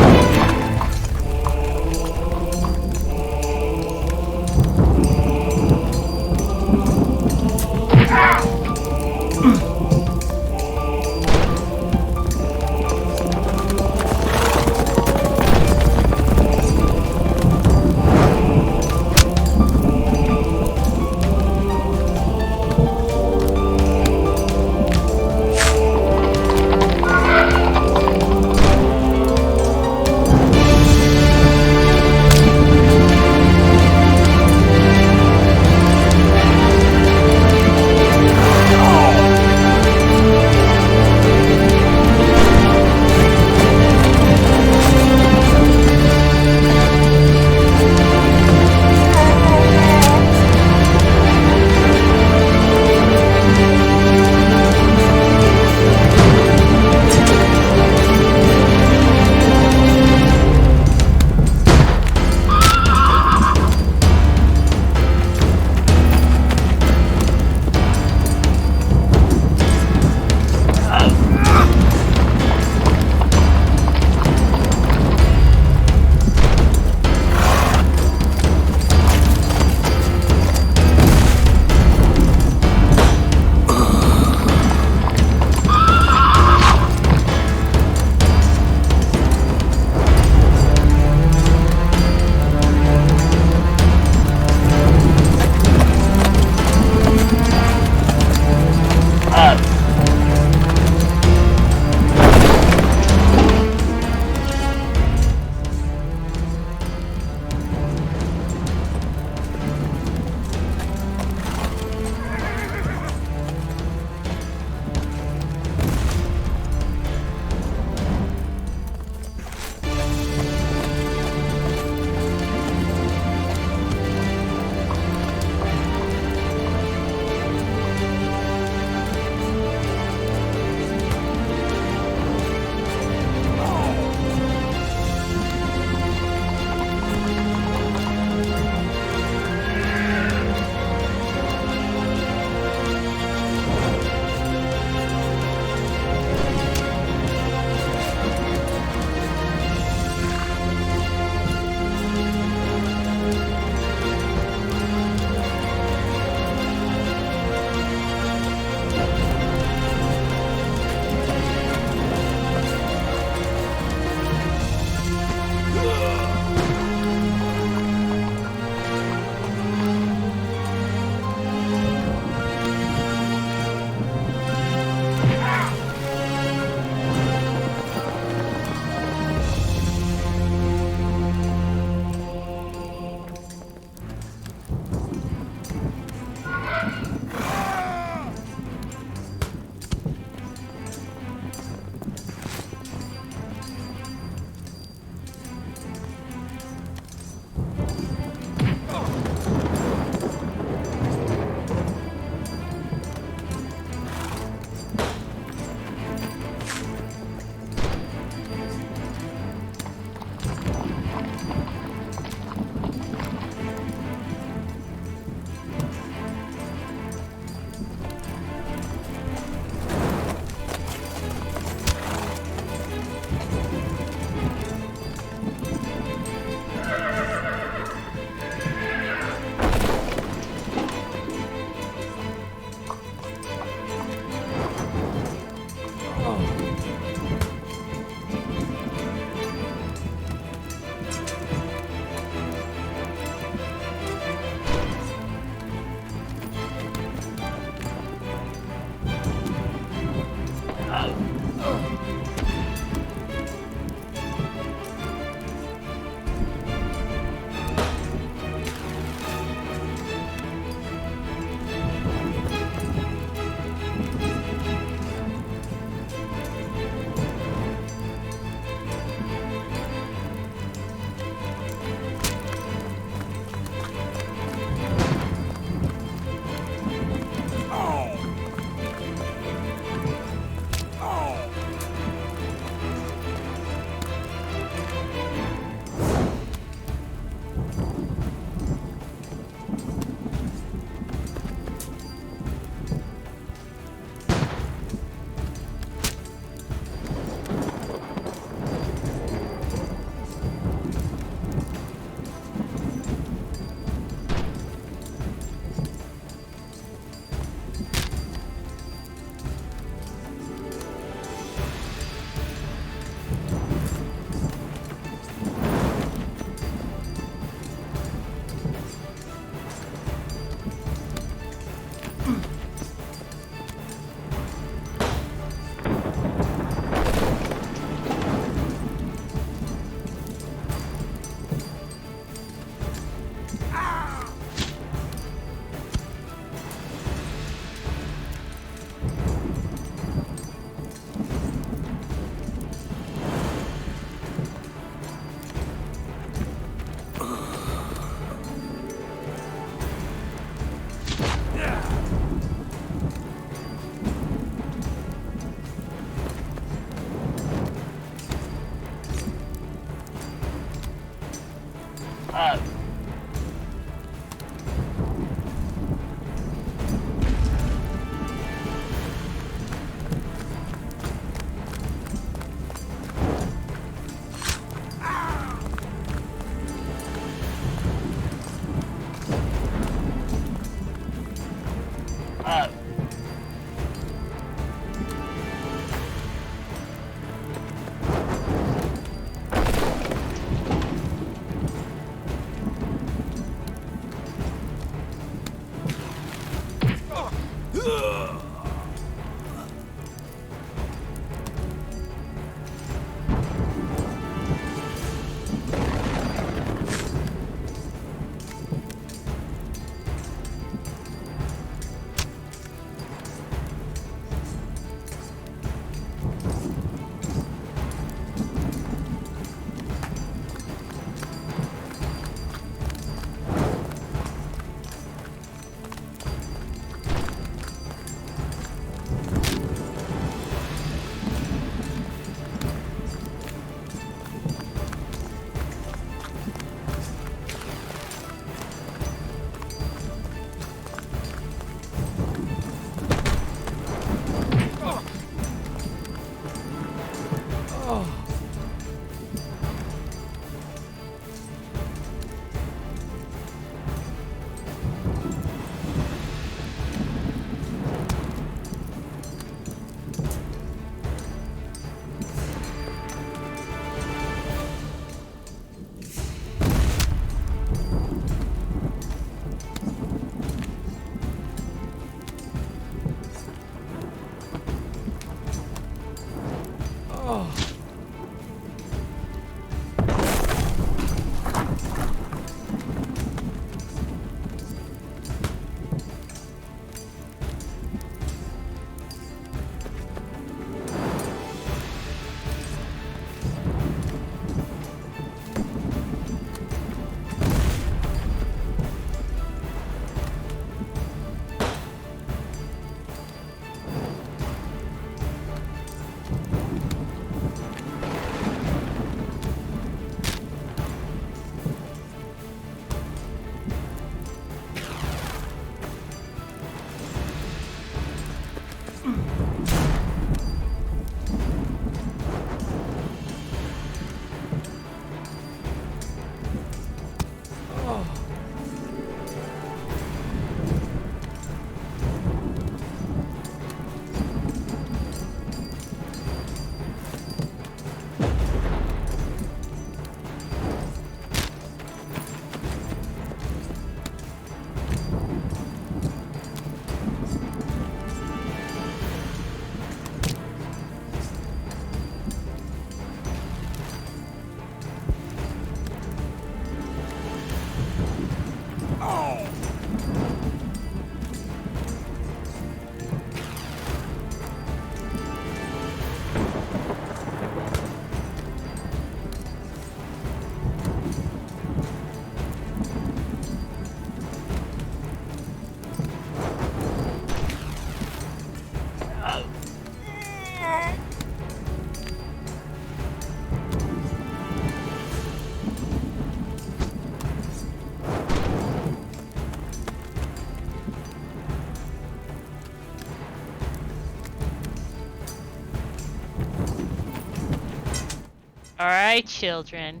All right, children.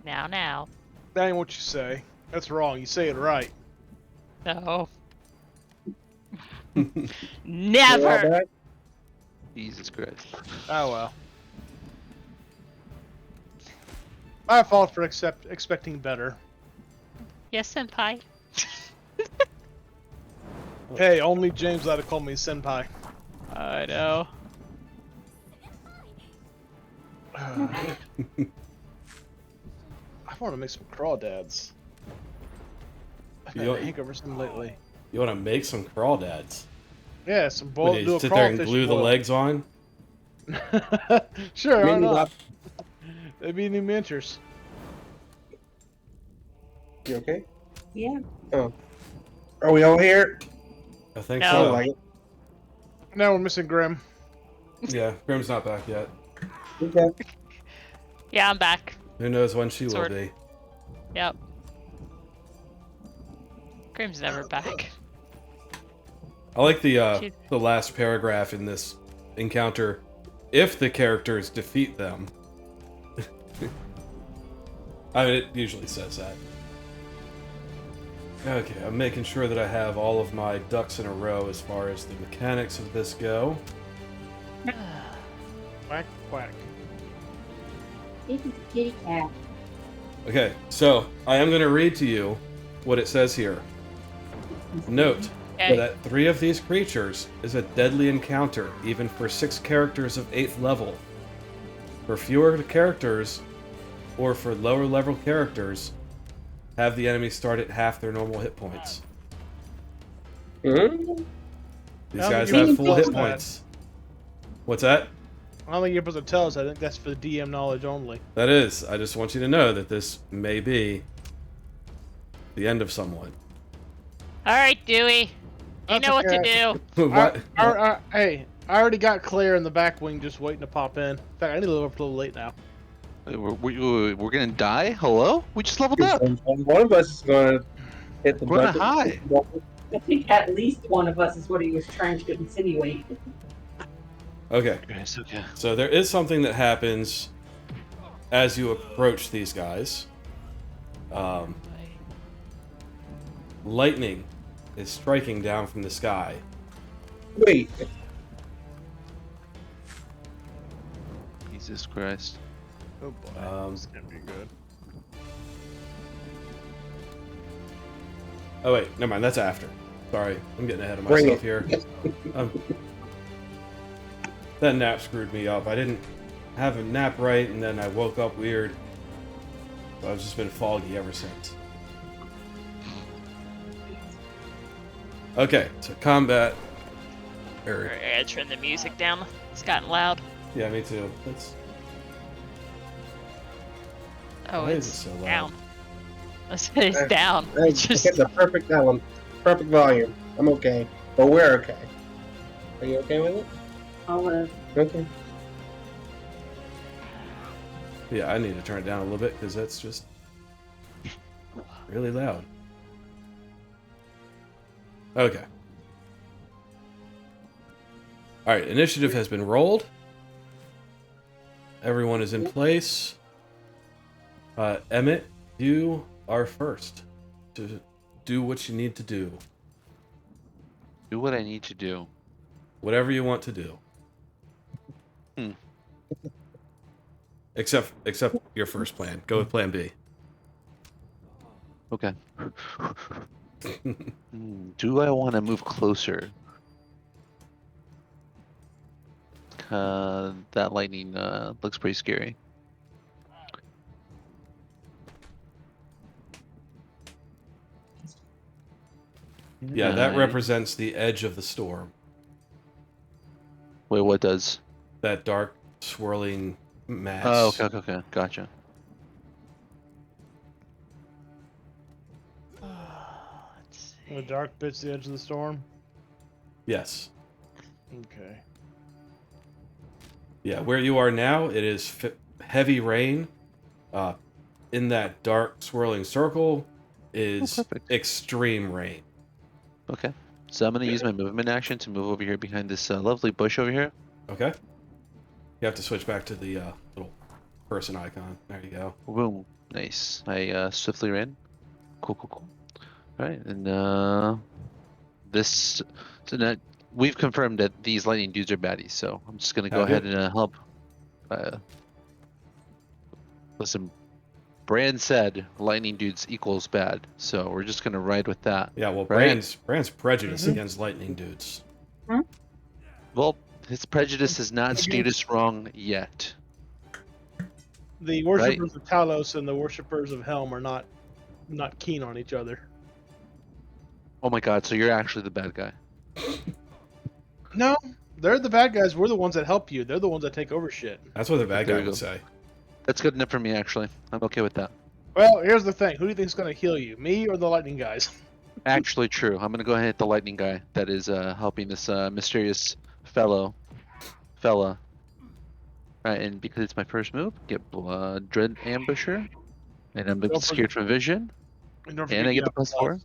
Now. That ain't what you say. That's wrong. You say it right. No. We're all Never. back? Jesus Christ. Oh well. My fault for expecting better. Yes, senpai. Hey, only James allowed to call me senpai. I know. I want to make some crawdads. I've had You- a hangover some lately. You want to make some crawdads? Yeah, some What, boil. do you Do a sit there and crawfish glue the boil. legs on? Sure, why Maybe not? They'd be new miniatures. You okay? Yeah. Oh. Are we all here? I think No. Sounds so. like it. Now we're missing Grim. Yeah, Grim's not back yet. Okay. Yeah, I'm back. Who knows when she Sword. will be. Yep. Grim's never back. I like the Jeez. last paragraph in this encounter. If the characters defeat them. I mean, it usually says that. Okay, I'm making sure that I have all of my ducks in a row as far as the mechanics of this go. Quack, quack. This is a kitty cat. Okay, so I am going to read to you what it says here. Note Okay. that 3 of these creatures is a deadly encounter, even for 6 characters of 8th level. For fewer characters, or for lower level characters, have the enemy start at half their normal hit points. Hmm? These How guys many have full people hit is that? points. What's that? I don't think you're supposed to tell us. I think that's for the DM knowledge only. That is. I just want you to know that this may be the end of someone. All right, Dewey. You That's know what to okay. do. What? Hey, I already got Claire in the back wing just waiting to pop in. In fact, I need to leave up a little late now. We're gonna die? Hello? We just leveled up. One of us is going to hit the We're button. high. I think at least one of us is what he was trying to insinuate. Okay. Yes, okay. So there is something that happens as you approach these guys. Lightning is striking down from the sky. Wait, Jesus Christ. Oh boy, this is gonna be good. Oh wait, never mind. That's after. Sorry, I'm getting ahead of Bring myself it. here. That nap screwed me up. I didn't have a nap right, and then I woke up weird. So I've just been foggy ever since. Okay, so combat. Alright, I turn the music down. It's gotten loud. Yeah, me too. That's Oh, Why is it's it so loud? down. I said it's down. I It's just hit the perfect volume. Perfect volume. I'm okay. But we're okay. Are you okay with it? I'll Okay. Yeah, I need to turn it down a little bit because that's just really loud. Okay. Alright, initiative has been rolled. Everyone is in place. Emmett, you are first to do what you need to do. Do what I need to do. Whatever you want to do. Hmm. Except your first plan. Go with plan B. Okay. Do I want to move closer? That lightning looks pretty scary. Yeah, that Alright. represents the edge of the storm. Wait, what does? That dark, swirling mass. Oh, okay. Gotcha. Let's see. The dark bit's the edge of the storm. Yes. Okay. Yeah, where you are now, it is heavy rain. In that dark, swirling circle is perfect. extreme rain. Okay. So I'm gonna use my movement action to move over here behind this lovely bush over here. Okay? You have to switch back to the little person icon. There you go. Boom. Nice. I swiftly ran. Cool. Alright, and so that we've confirmed that these lightning dudes are baddies, so I'm just gonna go Have you? ahead and help. Listen, Brand said lightning dudes equals bad, so we're just gonna ride with that. Yeah, well, Right. Brand's prejudice Mhm. against lightning dudes. Well, his prejudice has not steered us wrong yet. The worshippers of Talos and the worshippers of Helm are not keen on each other. Oh my god, so you're actually the bad guy. No, they're the bad guys. We're the ones that help you. They're the ones that take over shit. That's what the bad There guy you would go. say. That's good enough for me, actually. I'm okay with that. Well, here's the thing. Who do you think's going to heal you? Me or the lightning guys? Actually, true. I'm gonna go ahead and hit the lightning guy that is helping this mysterious fella. Alright, and because it's my first move, get Blood Dread Ambusher. And I'm Don't scared from vision. And don't And I forget get the you have +4.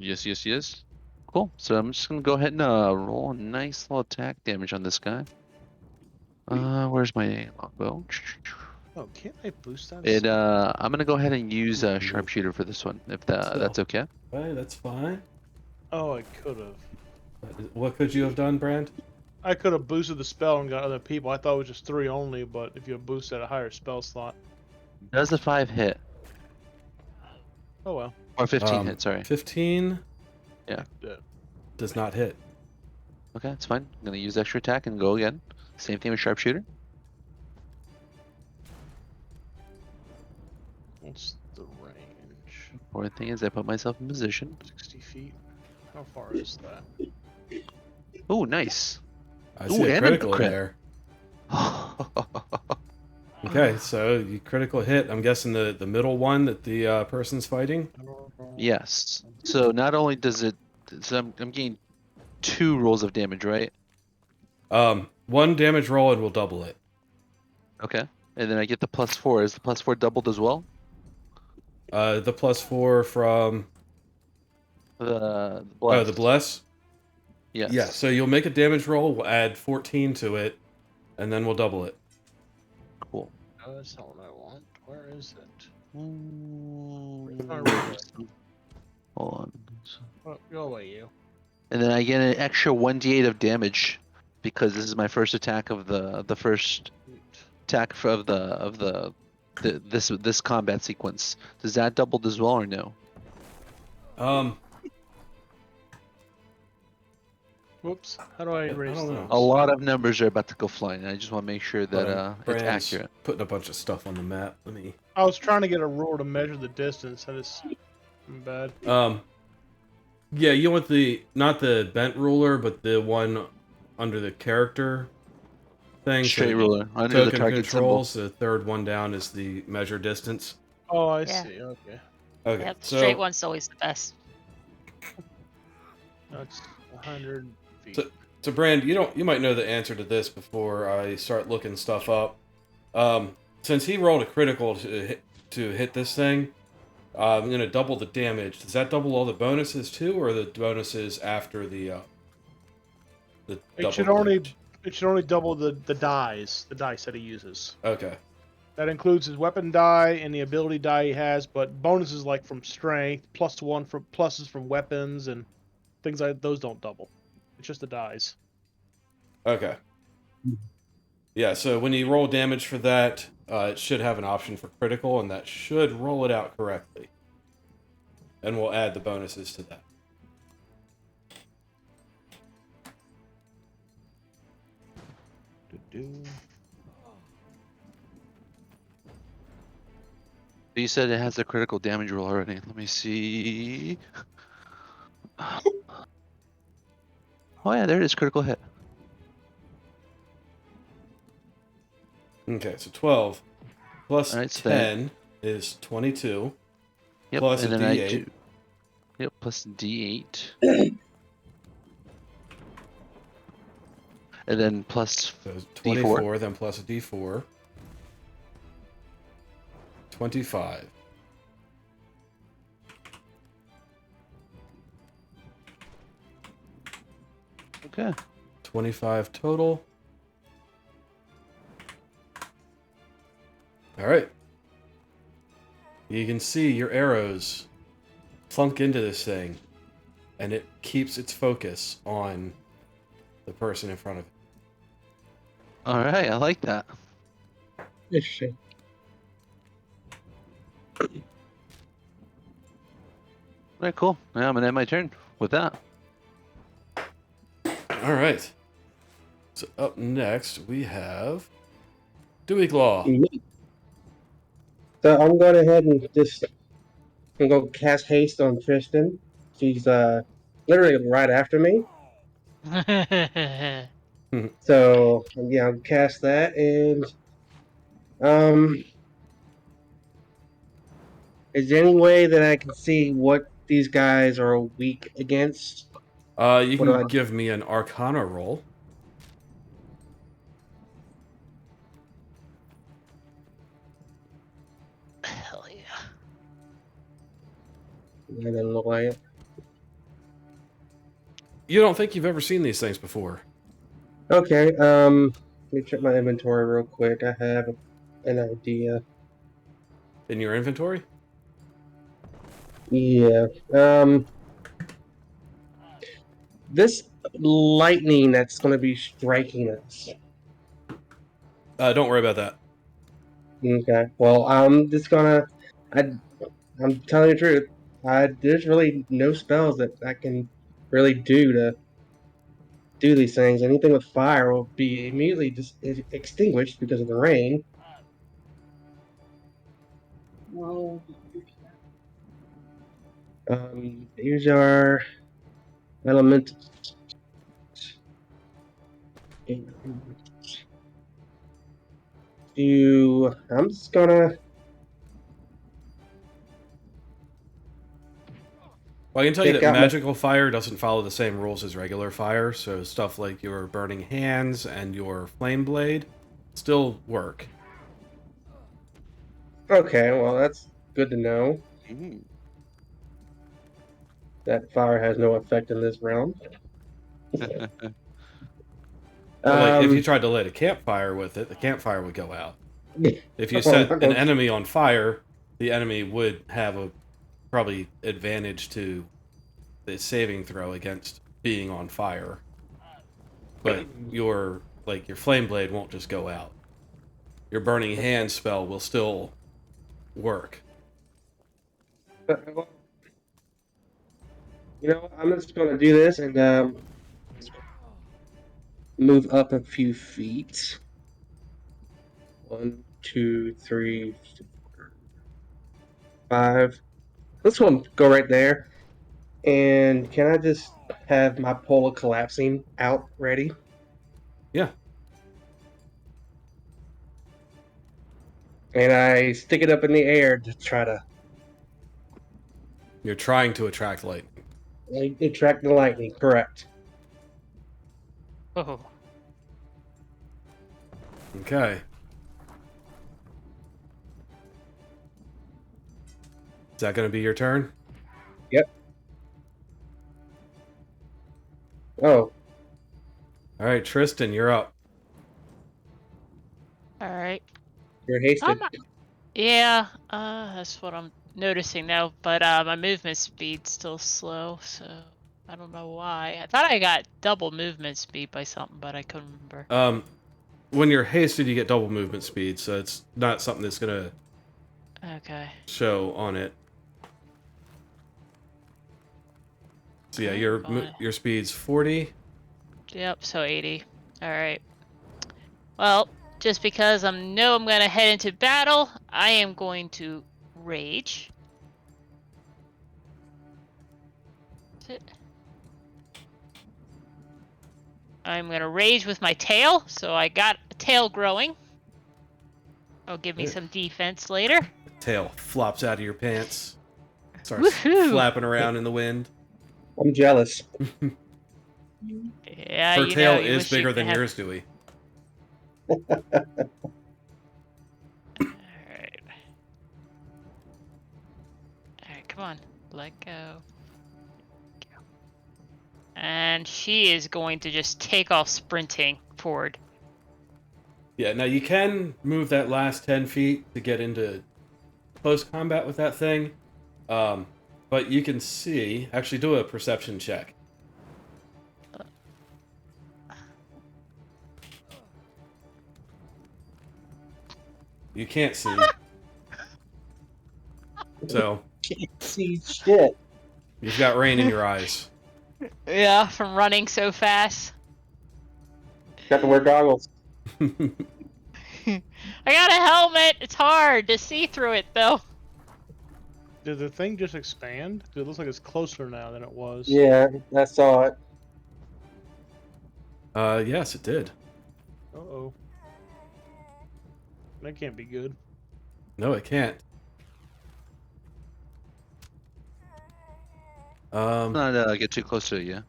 Yes, yes, yes. Cool. So I'm just gonna go ahead and roll a nice little attack damage on this guy. Where's my longbow? Oh, can't I boost that? And I'm gonna go ahead and use sharpshooter for this one, if that's okay. Hey, that's fine. Oh, I could have. What could you have done, Brand? I could have boosted the spell and got other people. I thought it was just 3 only, but if you have boosted at a higher spell slot. Does the 5 hit? Oh well. Or 15 hit, sorry. 15 Yeah. does not hit. Okay, that's fine. I'm gonna use extra attack and go again. Same thing with sharpshooter. What's the range? Important thing is I put myself in position. 60 feet. How far is that? Oh, nice. I Ooh, see a and a critical in crit. there. Okay, so you critical hit. I'm guessing the middle one that the person's fighting. Yes. So not only does it, so I'm getting 2 rolls of damage, right? One damage roll and we'll double it. Okay. And then I get the +4. Is the +4 doubled as well? The +4 from The bless. the bless. Yes. Yeah, so you'll make a damage roll. We'll add 14 to it, and then we'll double it. Cool. No, that's not what I want. Where is it? Hold on. Oh, go away, you. And then I get an extra 1d8 of damage because this is my first attack of the first attack of this combat sequence. Does that doubled as well or no? Whoops. How do I erase don't know. those? A lot of numbers are about to go flying, and I just want to make sure that it's Brand's accurate. putting a bunch of stuff on the map. Let me. I was trying to get a ruler to measure the distance. That is bad. Yeah, you want not the bent ruler, but the one under the character thing. Straight ruler under the Token target controls. The third one down is the measure distance. Oh, I Yeah. see. Okay. Okay, Yep, so straight one's always the best. That's 100 feet. So Brand, you might know the answer to this before I start looking stuff up. Since he rolled a critical to hit this thing, I'm gonna double the damage. Does that double all the bonuses too, or the bonuses after the It should double only damage? it should only double the dice that he uses. Okay. That includes his weapon die and the ability die he has, but bonuses like from strength, +1 from pluses from weapons and things like those don't double. It's just the dies. Okay. Yeah, so when you roll damage for that, it should have an option for critical, and that should roll it out correctly. And we'll add the bonuses to that. You said it has a critical damage roll already. Let me see. Oh yeah, there it is, critical hit. Okay, so 12 plus Alright, so 10 is 22. Yep, Plus and a then I D8. do. Yep, plus D8. And then plus So 24, D4. then plus a D4. 25. Okay. 25 total. Alright. You can see your arrows plunk into this thing, and it keeps its focus on the person in front of it. Alright, I like that. Interesting. Alright, cool. Now I'm gonna end my turn with that. Alright. So up next we have Dewey Claw. So I'm going ahead and just I'm going to cast haste on Tristan. She's literally right after me. So yeah, I'll cast that, and is there any way that I can see what these guys are weak against? You What do can I- give me an Arcana roll. Hell yeah. That doesn't look like it. You don't think you've ever seen these things before? Okay. Let me check my inventory real quick. I have an idea. In your inventory? Yeah. This lightning that's going to be striking us. Don't worry about that. Okay. Well, I'm just gonna. I'm telling you the truth. There's really no spells that I can really do to do these things. Anything with fire will be immediately just extinguished because of the rain. Well, These are elemental. I'm just gonna. Well, I can tell you Take that out my- magical fire doesn't follow the same rules as regular fire, so stuff like your burning hands and your flame blade still work. Okay, well that's good to know. Ooh. That fire has no effect in this realm. But, like, if you tried to light a campfire with it, the campfire would go out. If you Oh, set okay. an enemy on fire, the enemy would have a probably advantage to the saving throw against being on fire. But your flame blade won't just go out. Your burning hand spell will still work. I'm just gonna do this and move up a few feet. 1, 2, 3, 4, 5. This one go right there. And can I just have my polar collapsing out ready? Yeah. And I stick it up in the air to try to You're trying to attract lightning. attract the lightning. Correct. Oh. Okay. Is that going to be your turn? Oh, All right, Tristan, you're up. All right. you're hasted. Yeah, that's what I'm noticing now. But my movement speed's still slow, so I don't know why. I thought I got double movement speed by something, but I couldn't remember. When you're hasted, you get double movement speed, so it's not something that's going to Okay. show on it. So yeah, your speed's 40. Yep, so 80. Alright. Well, just because I know I'm going to head into battle, I am going to rage. I'm going to rage with my tail, so I got a tail growing. It'll give me some defense later. Tail flops out of your pants. Starts Woohoo! flapping around in the wind. I'm jealous. Yeah, Her you tail know, you is wish you bigger could than have- yours, Dewey. Alright. Alright, come on. Let go. And she is going to just take off sprinting forward. Yeah, now you can move that last 10 feet to get into close combat with that thing. But you can see... Actually, do a perception check. You can't see. So, Can't see shit. you've got rain in your eyes. Yeah, from running so fast. Got to wear goggles. I got a helmet. It's hard to see through it, though. Did the thing just expand? 'Cause it looks like it's closer now than it was. Yeah, I saw it. Yes, it did. Uh-oh. That can't be good. No, it can't. Not get too close to it, yeah.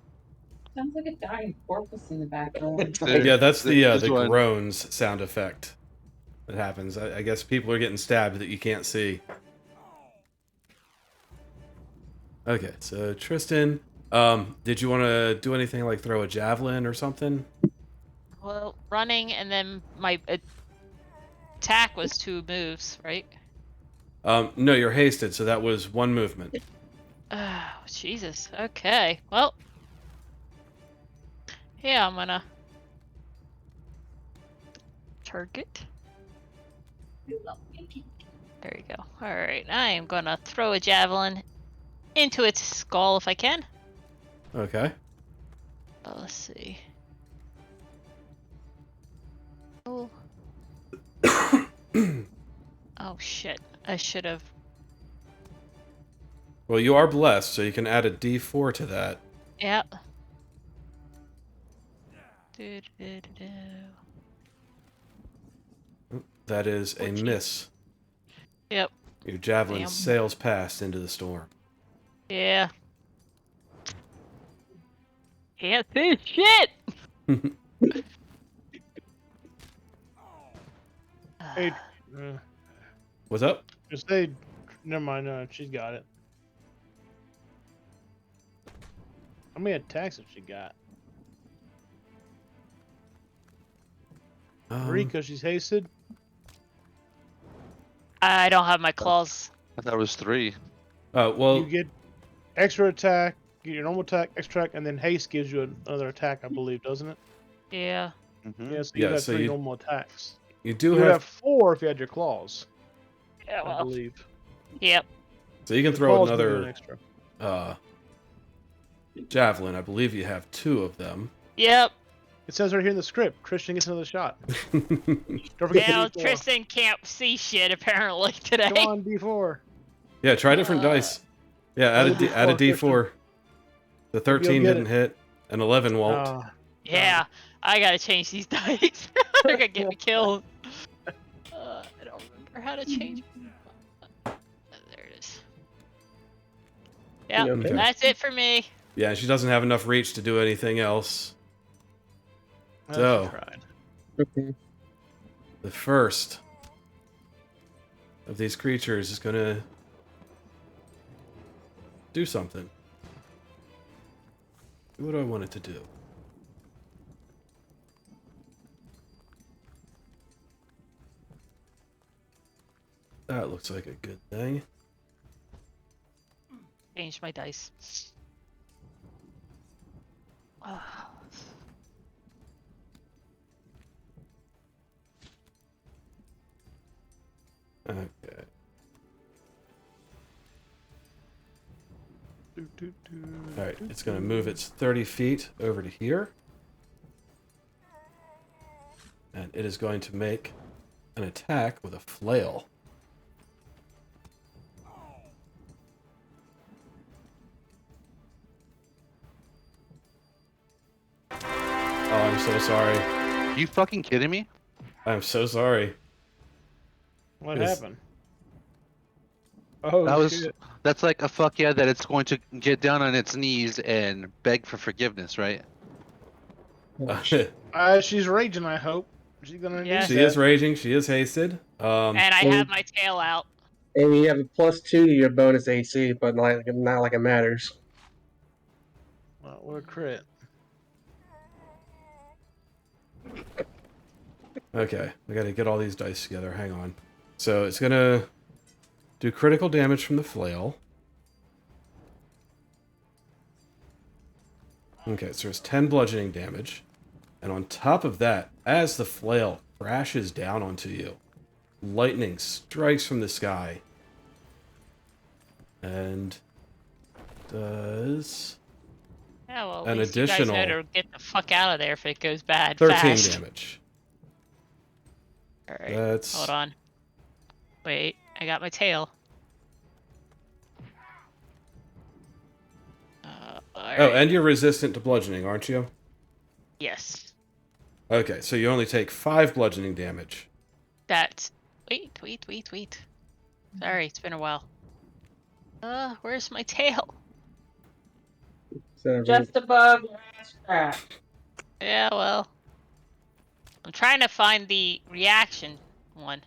sounds like a dying porpoise in the background. Yeah, that's the This one. groans sound effect that happens. I guess people are getting stabbed that you can't see. Okay, so Tristan, Did you want to do anything like throw a javelin or something? Well, running and then my attack was 2 moves, right? No, you're hasted, so that was 1 movement. Oh, Jesus. Okay. Well. Yeah, I'm gonna target. There you go. Alright, I am gonna throw a javelin into its skull if I can. Okay. Let's see. Oh. Oh shit. I should have. Well, you are blessed, so you can add a D4 to that. Yep. Do-do-do-do-do. That is a miss. Yep. Your javelin Damn. sails past into the storm. Yeah. Can't see shit! Hey, What's up? just say, never mind. She's got it. How many attacks has she got? 3 because she's hasted. I don't have my claws. I thought it was 3. Well, You get extra attack, get your normal attack, extra attack, and then haste gives you another attack, I believe, doesn't it? Yeah. Mm-hmm. Yeah, so you Yeah, have so 3 you- normal attacks. you do You would have, have 4 if you had your claws, Yeah, I well. believe. Yep. so you can The throw claws give you an another extra. javelin. I believe you have 2 of them. Yep. It says right here in the script, Christian gets another shot. Don't forget Now the D4. Tristan can't see shit apparently today. Come on, D4. Yeah, try different dice. Yeah, add a Another add a D4, D4. The 13 get didn't hit, and 11 won't. Ah, Yeah, I gotta change these dice. They're gonna get me killed. I don't remember how to change. There it is. Yep, You okay? that's it for me. Yeah, she doesn't have enough reach to do anything else. I So. tried. Okay. The first of these creatures is gonna do something. What do I want it to do? That looks like a good thing. Change my dice. Ah. Okay. Alright, it's gonna move its 30 feet over to here. And it is going to make an attack with a flail. Oh, I'm so sorry. You fucking kidding me? I'm so sorry. What Is- happened? Oh, That was shit. that's like a fuck yeah that it's going to get down on its knees and beg for forgiveness, right? She's raging, I hope. She's gonna Yeah. use She that. is raging. She is hasted. And I have my tail out. And you have a +2 to your bonus AC, but not like it matters. What a crit. Okay, I gotta get all these dice together. Hang on. So it's gonna do critical damage from the flail. Okay, so there's 10 bludgeoning damage. And on top of that, as the flail crashes down onto you, lightning strikes from the sky. And does Yeah, well, An at least you guys additional know to get the fuck out of there if it goes bad 13 fast. damage. Alright, That's hold on. Wait, I got my tail. Oh, Alright. and you're resistant to bludgeoning, aren't you? Yes. Okay, so you only take 5 bludgeoning damage. That's... Wait. Sorry, it's been a while. Where's my tail? So, Just above your ass crack. Yeah, well... I'm trying to find the reaction one.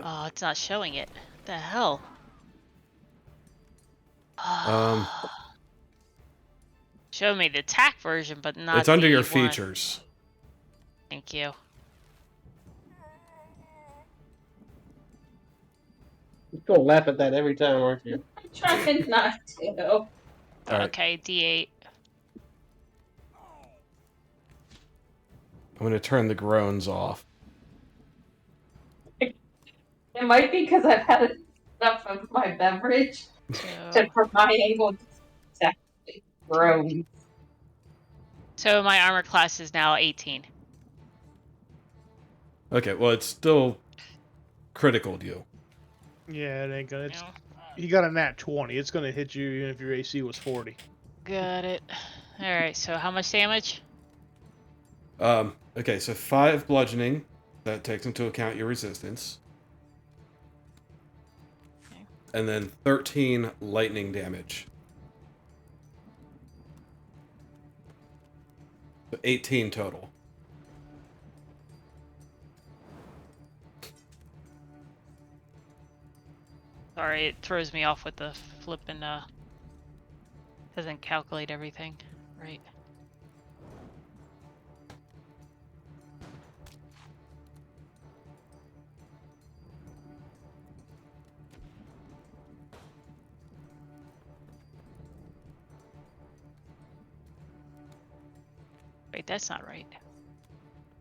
Oh, it's not showing it. What the hell? show me the attack version, but not. It's under the your one. features. Thank you. You're gonna laugh at that every time, aren't you? I'm trying not to. All right. Okay, D8. I'm going to turn the groans off. It might be because I've had enough of my beverage So, for my able to exactly groan. so my armor class is now 18. Okay, well, it's still critical to you. Yeah, it ain't gonna. It's, No. you got a nat 20. It's gonna hit you even if your AC was 40. Got it. All right. So how much damage? Okay, so 5 bludgeoning. That takes into account your resistance. Okay. And then 13 lightning damage. So 18 total. Sorry, it throws me off with the flipping. Doesn't calculate everything, right? Wait, that's not right.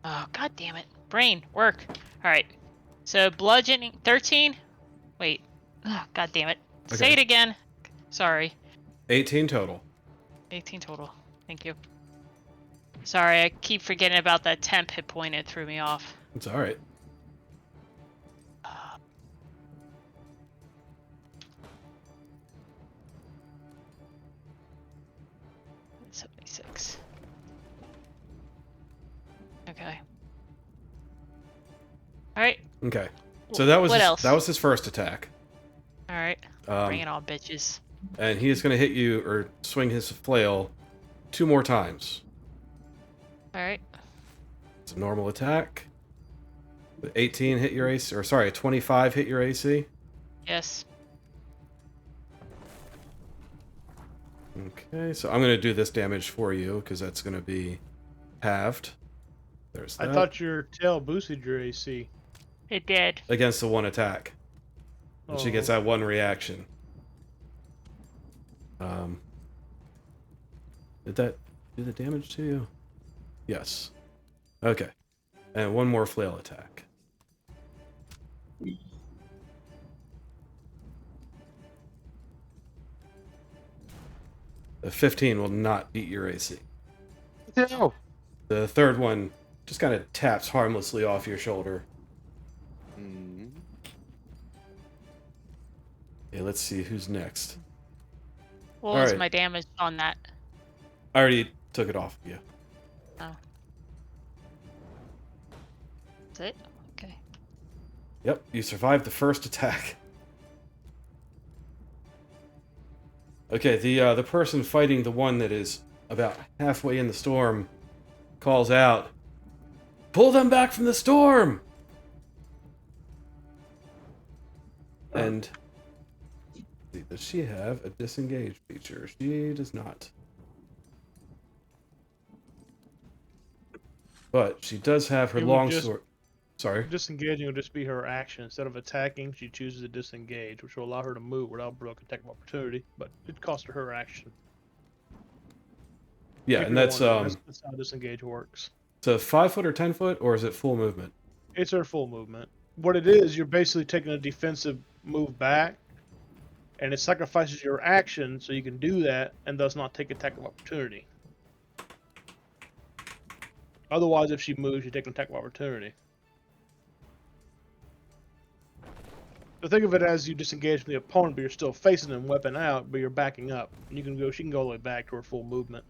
Oh, god damn it. Brain, work. Alright. So bludgeoning 13? Wait. Oh, god damn it. Say Okay. it again. Sorry. 18 total. 18 total. Thank you. Sorry, I keep forgetting about that temp hit point. It threw me off. It's alright. 76. Okay. Alright. Okay. So that was What his, else? that was his first attack. Alright. Bring it on, bitches. And he is going to hit you or swing his flail 2 more times. Alright. It's a normal attack. The 18 hit your AC, or sorry, 25 hit your AC. Yes. Okay, so I'm going to do this damage for you because that's going to be halved. There's that. I thought your tail boosted your AC. It did. Against the one attack. And she gets that one reaction. Did that do the damage to you? Yes. Okay. And one more flail attack. The 15 will not beat your AC. No. The third one just kind of taps harmlessly off your shoulder. Mm. Okay, let's see who's next. What was Alright. my damage on that? I already took it off of you. Oh. That's it? Okay. Yep, you survived the first attack. Okay, the person fighting the one that is about halfway in the storm calls out, "Pull them back from the storm!" And does she have a disengage feature? She does not. But she does have her You would long just- sword. Sorry. Disengaging will just be her action. Instead of attacking, she chooses to disengage, which will allow her to move without broken attack of opportunity, but it costs her action. Yeah, If and you're that's wondering, that's how disengage works. it's a 5 foot or 10 foot, or is it full movement? It's her full movement. What it is, you're basically taking a defensive move back, and it sacrifices your action so you can do that and does not take attack of opportunity. Otherwise, if she moves, you take an attack of opportunity. So think of it as you disengage from the opponent, but you're still facing them, weapon out, but you're backing up. And you can go. She can go all the way back to her full movement.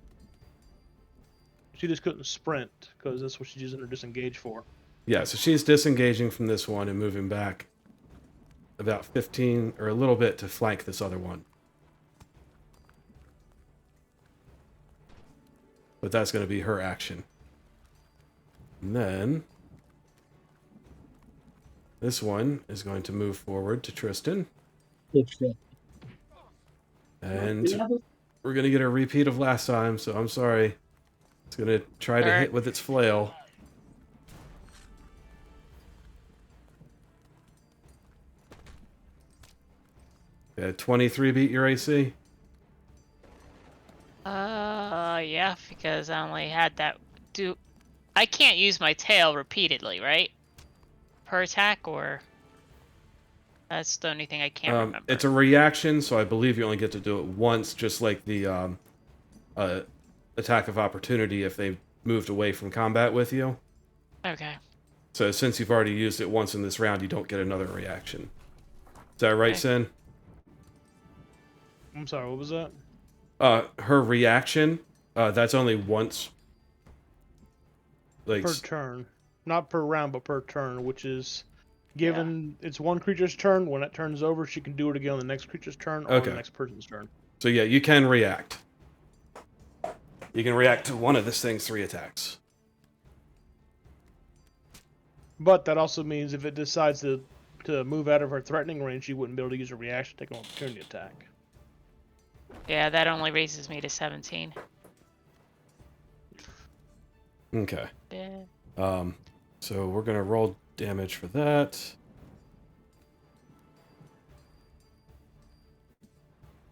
She just couldn't sprint because that's what she's using her disengage for. Yeah, so she's disengaging from this one and moving back about 15 or a little bit to flank this other one. But that's going to be her action. And then this one is going to move forward to Tristan. And we're gonna get a repeat of last time, so I'm sorry. It's gonna try to Alright. hit with its flail. Yeah, 23 beat your AC? Yeah, because I only had that. I can't use my tail repeatedly, right? Per attack, or that's the only thing I can't remember. It's a reaction, so I believe you only get to do it once, just like the attack of opportunity if they moved away from combat with you. Okay. So since you've already used it once in this round, you don't get another reaction. Is that right, Okay. Sin? I'm sorry, what was that? Her reaction, that's only once. Like, Per turn. Not per round, but per turn, which is given it's one creature's turn. When it turns over, she can do it again on the next creature's turn or Okay. the next person's turn. so yeah, you can react. You can react to one of this thing's 3 attacks. But that also means if it decides to move out of her threatening range, she wouldn't be able to use a reaction to take an opportunity attack. Yeah, that only raises me to 17. Okay. Yeah. So we're gonna roll damage for that.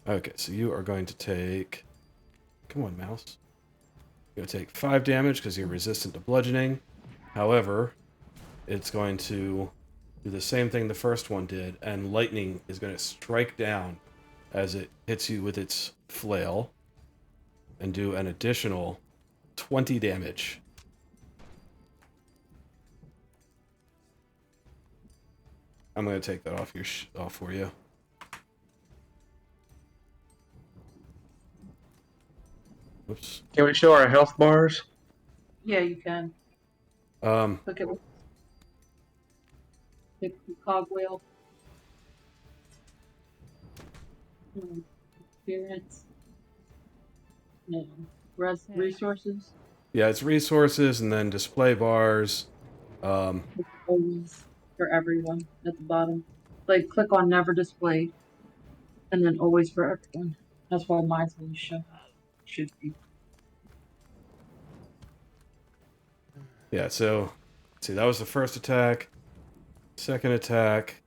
Okay, so you are going to take... Come on, mouse. You're going to take 5 damage because you're resistant to bludgeoning. However, it's going to do the same thing the first one did, and lightning is going to strike down as it hits you with its flail and do an additional 20 damage. I'm going to take that off off for you. Oops. Can we show our health bars? Yeah, you can. Look at the cogwheel. Experience. No. Resources. Yeah, it's resources and then display bars. Always for everyone at the bottom. Like, click on never displayed. And then always for everyone. That's why mine's going to show. Should be. Yeah, so see, that was the first attack. Second attack.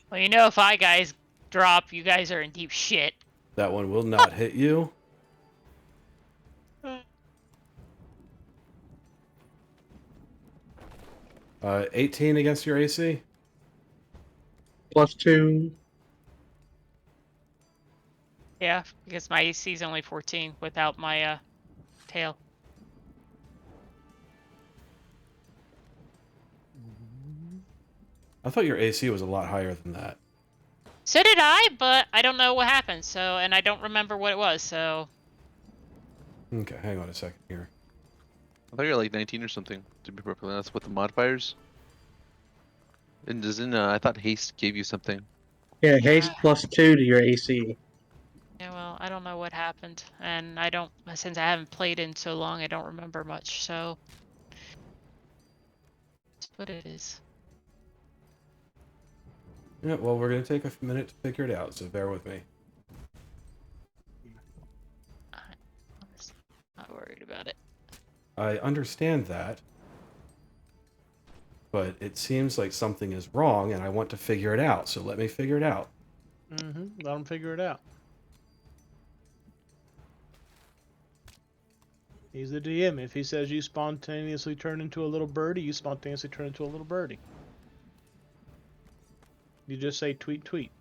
Well, you know, if I guys drop, you guys are in deep shit. That one will not hit you. Uh. 18 against your AC. +2. Yeah, because my AC is only 14 without my tail. I thought your AC was a lot higher than that. So did I, but I don't know what happened. So, and I don't remember what it was. So, Okay, hang on a second here. I thought you were like 19 or something, to be perfectly honest, with the modifiers. And doesn't, I thought haste gave you something. Yeah, haste +2 to your AC. yeah, well, I don't know what happened, and I don't, since I haven't played in so long, I don't remember much. So, that's what it is. Yeah, well, we're going to take a minute to figure it out, so bear with me. I'm honestly not worried about it. I understand that, but it seems like something is wrong, and I want to figure it out, so let me figure it out. Let them figure it out. He's the DM. If he says you spontaneously turn into a little birdie, you spontaneously turn into a little birdie. You just say tweet, tweet.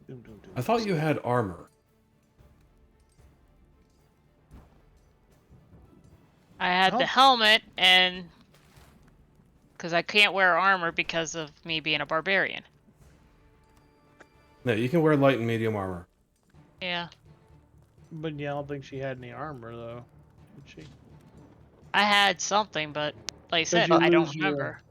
Doom, doom, doom. I thought you had armor. I had Oh. the helmet, and because I can't wear armor because of me being a barbarian. No, you can wear light and medium armor. Yeah, But yeah, I don't think she had any armor though. Did she? I had something, but like I Did said, you I don't lose your- remember.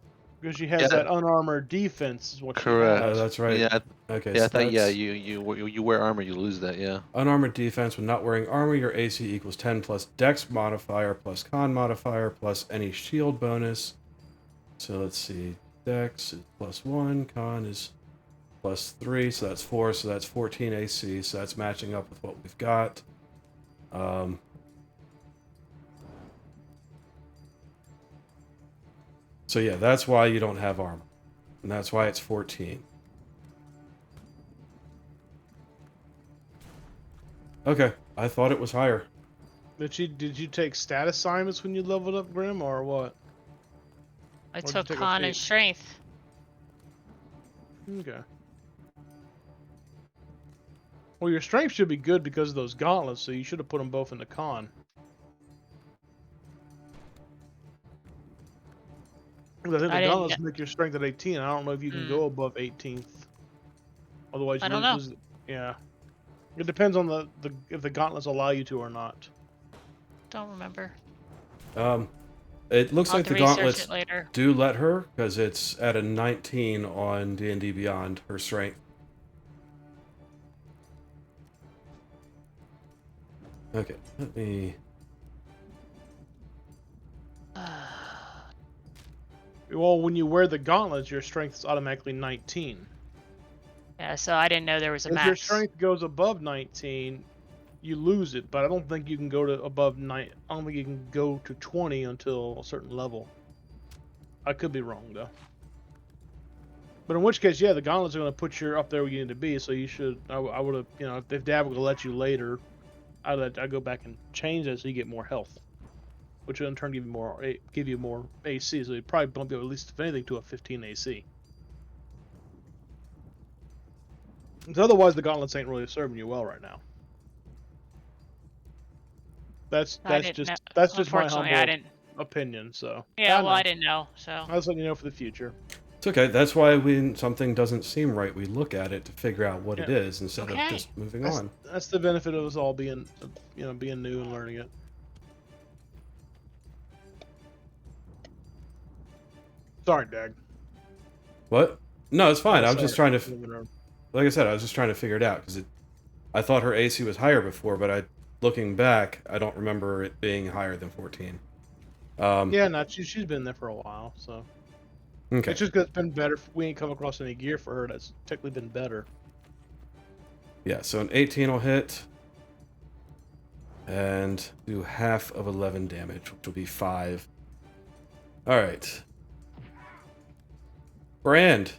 Because she has Yeah. that unarmored defense, is what she Correct. has. Oh, that's right. Yeah, Okay. yeah. I So thought yeah, that's you wear armor, you lose that. Yeah. unarmored defense. When not wearing armor, your AC equals 10 plus Dex modifier plus Con modifier plus any shield bonus. So let's see. Dex is +1. Con is +3. So that's 4. So that's 14 AC. So that's matching up with what we've got. So yeah, that's why you don't have armor. And that's why it's 14. Okay, I thought it was higher. Did you take stat assignments when you leveled up, Grim, or what? I Or did you took take a con and feat? strength. Okay. Well, your strength should be good because of those gauntlets, so you should have put them both in the con. 'Cause I think I the didn't gauntlets make your strength at 18. I don't know if you can go above 18th. Otherwise, I you don't know. lose. Yeah. It depends on the if the gauntlets allow you to or not. Don't remember. It looks I'll like have the to research gauntlets it later. do let her, because it's at a 19 on D&D Beyond, her strength. Okay, let me... Well, when you wear the gauntlets, your strength is automatically 19. Yeah, so I didn't know there was a If max. your strength goes above 19, you lose it. But I don't think you can go to above 9. I don't think you can go to 20 until a certain level. I could be wrong though. But in which case, yeah, the gauntlets are going to put you up there where you need to be. So you should. I would have. You know, if Dad would let you later, I'd go back and change that so you get more health, which will in turn give you more AC. So you'd probably bump you at least, if anything, to a 15 AC. Because otherwise, the gauntlets ain't really serving you well right now. That's I didn't just know. that's just my Unfortunately, humble I didn't. opinion. So Yeah, well, know. I didn't know. So I was letting you know for the future. It's okay, that's why when something doesn't seem right, we look at it to figure out what it Yeah. is, instead of Okay. just moving That's, on. that's the benefit of us all being, being new and learning it. Sorry, Dag. What? No, it's fine, Oh, I'm just sorry. trying to... Like I said, I was just trying to figure it out, because I thought her AC was higher before, but looking back, I don't remember it being higher than 14. Yeah, no, she's been there for a while, so Okay. it's just 'cause it's been better. We ain't come across any gear for her that's technically been better. Yeah, so an 18 will hit. And do half of 11 damage, which will be 5. Alright. Brand.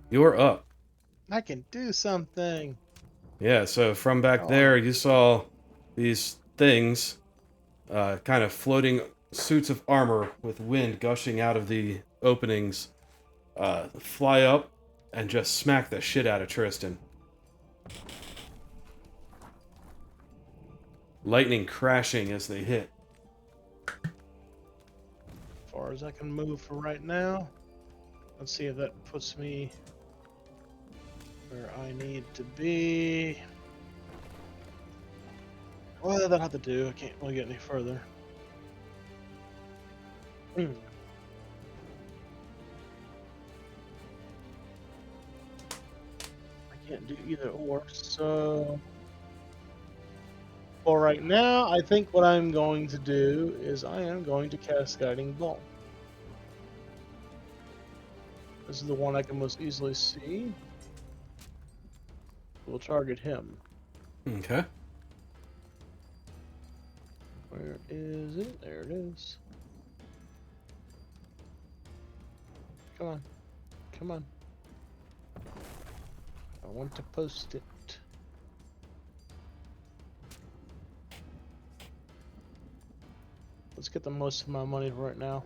You're up. I can do something. Yeah, so from back there, you saw these things, kind of floating suits of armor with wind gushing out of the openings, fly up and just smack the shit out of Tristan. Lightning crashing as they hit. As far as I can move for right now. Let's see if that puts me where I need to be. Well, that'll have to do. I can't really get any further. I can't do either or, so... For right now, I think what I'm going to do is I am going to cast Guiding Bolt. This is the one I can most easily see. We'll target him. Okay. Where is it? There it is. Come on. Come on. I want to post it. Let's get the most of my money right now.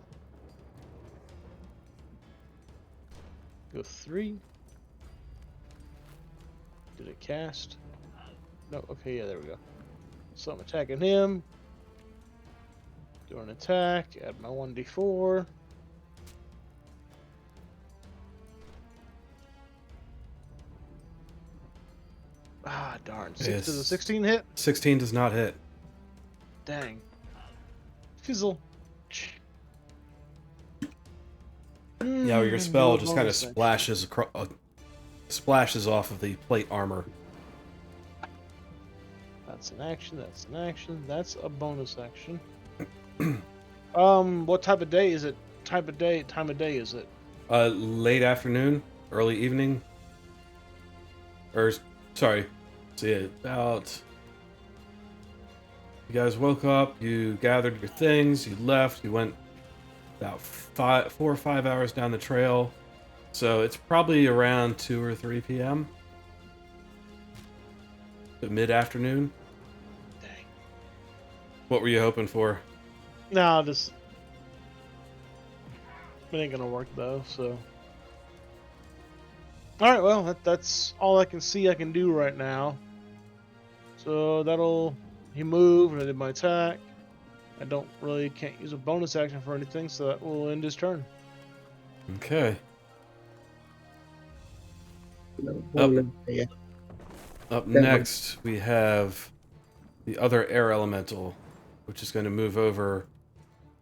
Go 3. Did it cast? No, okay, yeah, there we go. So I'm attacking him. Do an attack, add my 1d4. Ah, darn. Yes. Does a 16 hit? 16 does not hit. Dang. Fizzle. Yeah, your spell No just kind of bonus action. splashes off of the plate armor. That's an action. That's an action. That's a bonus action. What type of day is it? Time of day is it? Late afternoon, early evening, or sorry, see about. You guys woke up. You gathered your things. You left. You went about 4 or 5 hours down the trail, so it's probably around 2 or 3 p.m. Mid-afternoon. Dang. What were you hoping for? No, this it ain't gonna work though. So, all right. Well, that's all I can see I can do right now. So he moved and I did my attack. I can't use a bonus action for anything, so that will end his turn. Okay. Yeah. Up next, we have the other air elemental, which is going to move over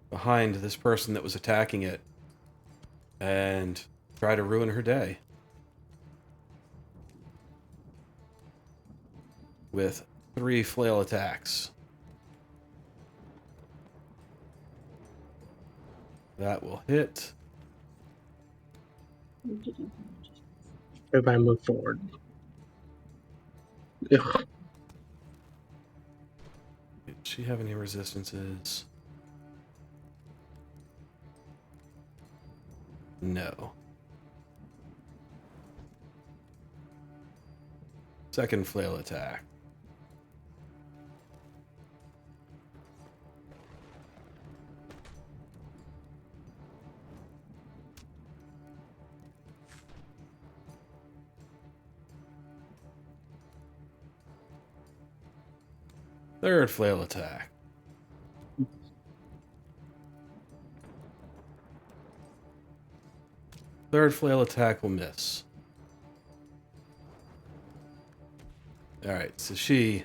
behind this person that was attacking it and try to ruin her day with 3 flail attacks. That will hit. Everybody move forward. Ugh. Did she have any resistances? No. Second flail attack. Third flail attack. Third flail attack will miss. Alright, so she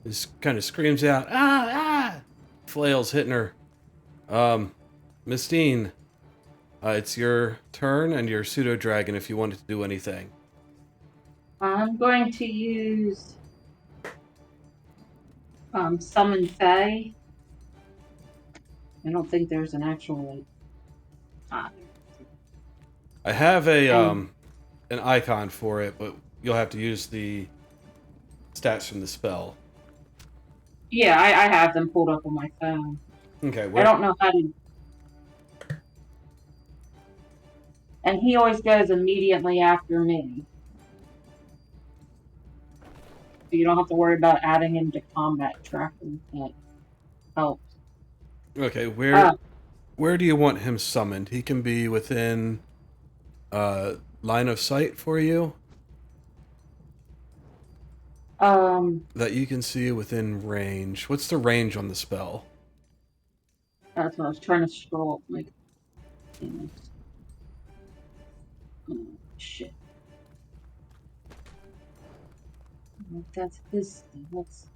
just kind of screams out, ah, ah! Flail's hitting her. Mistine, it's your turn and your pseudo dragon if you wanted to do anything. I'm going to use Summon Fae. I don't think there's an actual I have a an icon for it, but you'll have to use the stats from the spell. Yeah, I have them pulled up on my phone. Okay, I don't know how to. And he always goes immediately after me. So you don't have to worry about adding into combat tracking. That helps. Okay, where do you want him summoned? He can be within line of sight for you? That you can see within range. What's the range on the spell? That's what I was trying to scroll. Like, oh, shit. That's his. That's.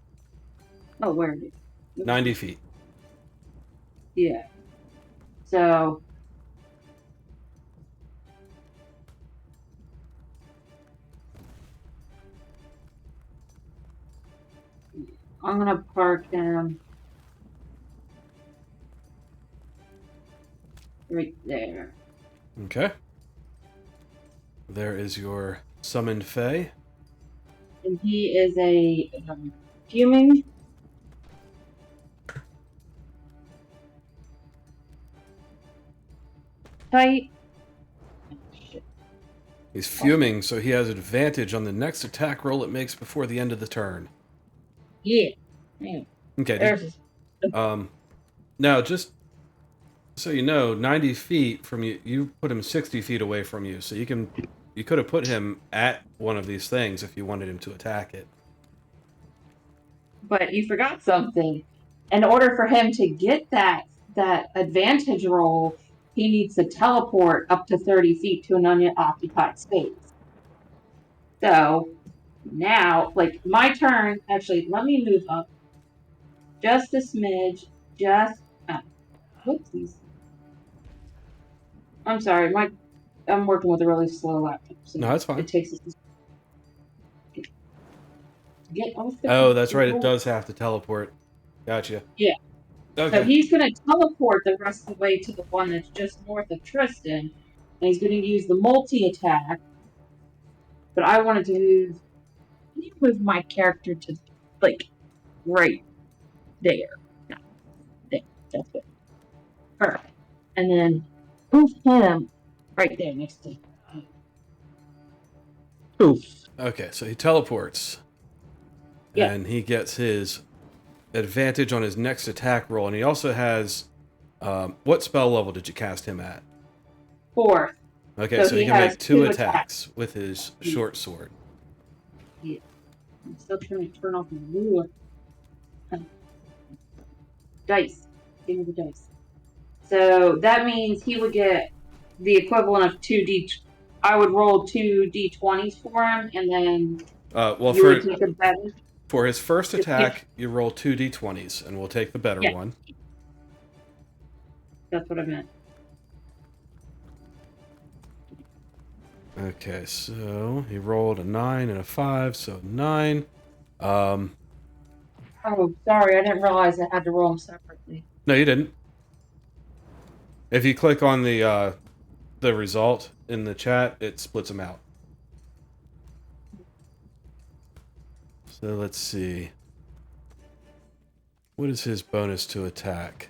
Oh, where is it? 90 feet. Yeah. So. I'm gonna park him right there. Okay. There is your summoned Fae. And he is a fuming. Type. Shit. He's fuming, so he has advantage on the next attack roll it makes before the end of the turn. Yeah. Man. Okay. There's his. Now, just so you know, 90 feet from you, you put him 60 feet away from you, so you could have put him at one of these things if you wanted him to attack it. But you forgot something. In order for him to get that advantage roll, he needs to teleport up to 30 feet to an unoccupied space. So now, like, my turn, actually, let me move up just a smidge, whoopsies. I'm sorry, I'm working with a really slow laptop. So No, that's fine. It takes us to get off the Oh, that's right. It control. does have to teleport. Gotcha. Yeah. So Okay. he's going to teleport the rest of the way to the one that's just north of Tristan, and he's going to use the multi-attack. But I wanted to move my character to, like, right there. No, there. That's good. Perfect. And then move him right there next to him. Poof. Okay, so he teleports. Yeah. And he gets his advantage on his next attack roll. And he also has... what spell level did you cast him at? 4th. Okay, so he can has make two 2 attacks with his short sword. Yeah. I'm still trying to turn off my ruler. Dice. Give me the dice. So that means he would get the equivalent of 2d. I would roll 2d20s for him, and then Well, you would take a better. for his first If- attack, you roll 2d20s, and we'll take the better Yeah. one. That's what I meant. Okay, so he rolled a 9 and a 5, so 9. Oh, sorry, I didn't realize I had to roll them separately. No, you didn't. If you click on the result in the chat, it splits them out. So let's see. What is his bonus to attack?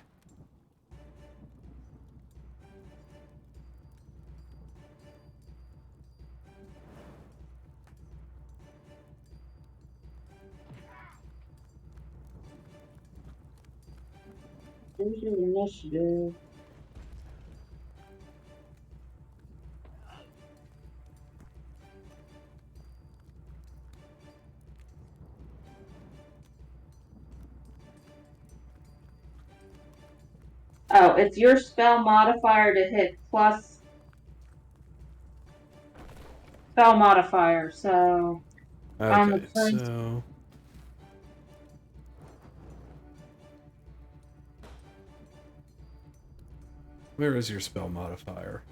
Where's your initiative? Oh, it's your spell modifier to hit plus spell modifier, so on the Okay, first- so... Where is your spell modifier?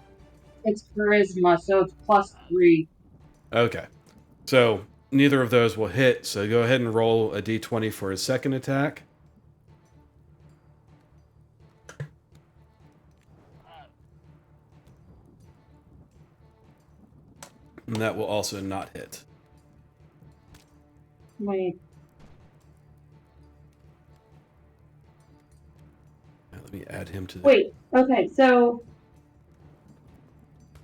it's charisma, so it's plus 3. Okay. So neither of those will hit, so go ahead and roll a d20 for his second attack. And that will also not hit. Wait, Now, let me add him to the... wait, okay, so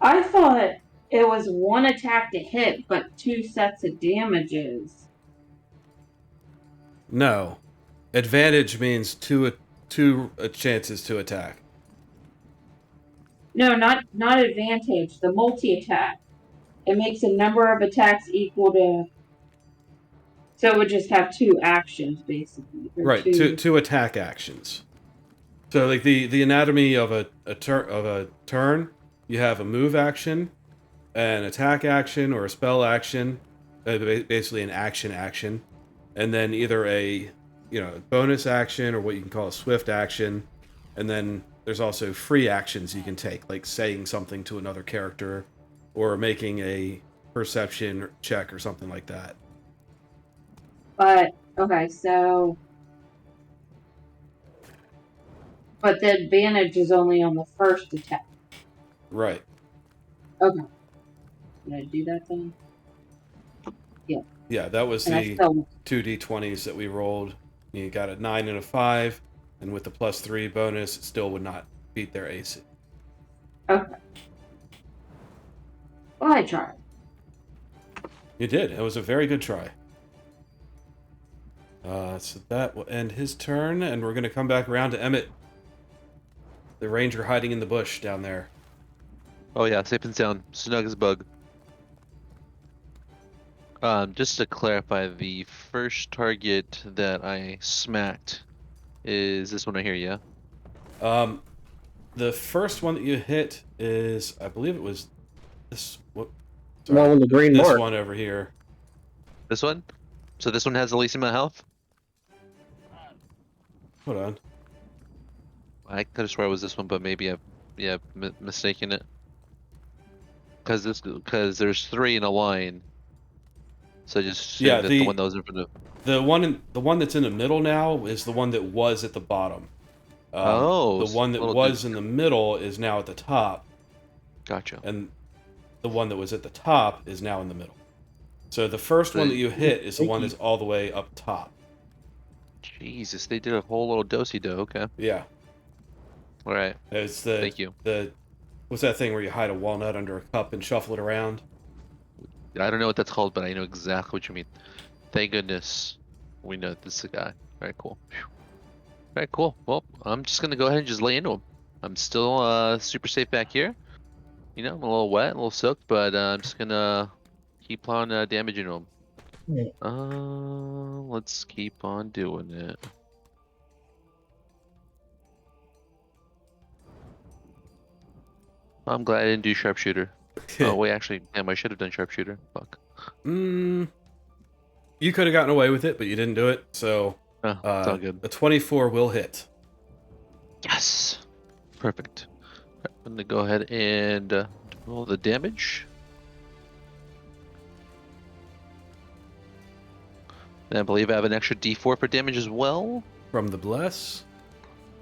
I thought it was 1 attack to hit, but 2 sets of damages. No. Advantage means two chances to attack. No, not advantage, the multi-attack. It makes a number of attacks equal to... So it would just have 2 actions, basically. Or Right, two attack actions. So like the anatomy of a turn, you have a move action, an attack action, or a spell action, basically an action, and then either a bonus action or what you can call a swift action, and then there's also free actions you can take, like saying something to another character, or making a perception check or something like that. But, okay, so... But the advantage is only on the first attack. Right. Okay. Did I do that then? Yeah, that was And I the still... 2d20s that we rolled. You got a 9 and a 5, and with the plus 3 bonus, it still would not beat their AC. Okay. Well, I tried. You did. It was a very good try. So that will end his turn, and we're going to come back around to Emmett. The ranger hiding in the bush down there. Oh yeah, safe and sound, snug as a bug. Just to clarify, the first target that I smacked is this one right here, yeah? The first one that you hit is, I believe it was this. What? The one with the green This mark. one over here. This one? So this one has the least amount of health? Hold on. I could have sworn it was this one, but maybe I yeah, mistaking it. Because there's 3 in a line. So just assume Yeah, that the one that was in front of. the one that's in the middle now is the one that was at the bottom. Oh, The one that little was dude. in the middle is now at the top, Gotcha. and the one that was at the top is now in the middle. So the first one that you hit is the one that's all the way up top. Jesus, they did a whole little do-si-do. Okay. Yeah, All right. it's Thank you. what's that thing where you hide a walnut under a cup and shuffle it around? I don't know what that's called, but I know exactly what you mean. Thank goodness we know this is the guy. All right, cool. Phew. All right, cool. Well, I'm just gonna go ahead and just lay into him. I'm still super safe back here. You know, I'm a little wet, a little soaked, but I'm just gonna keep on damaging him. Yeah. Let's keep on doing it. I'm glad I didn't do sharpshooter. Oh wait, actually, damn, I should have done sharpshooter. Fuck. You could have gotten away with it, but you didn't do it. So Oh, it's all good. a 24 will hit. Yes. Perfect. I'm gonna go ahead and roll the damage. And I believe I have an extra D4 for damage as well. From the bless.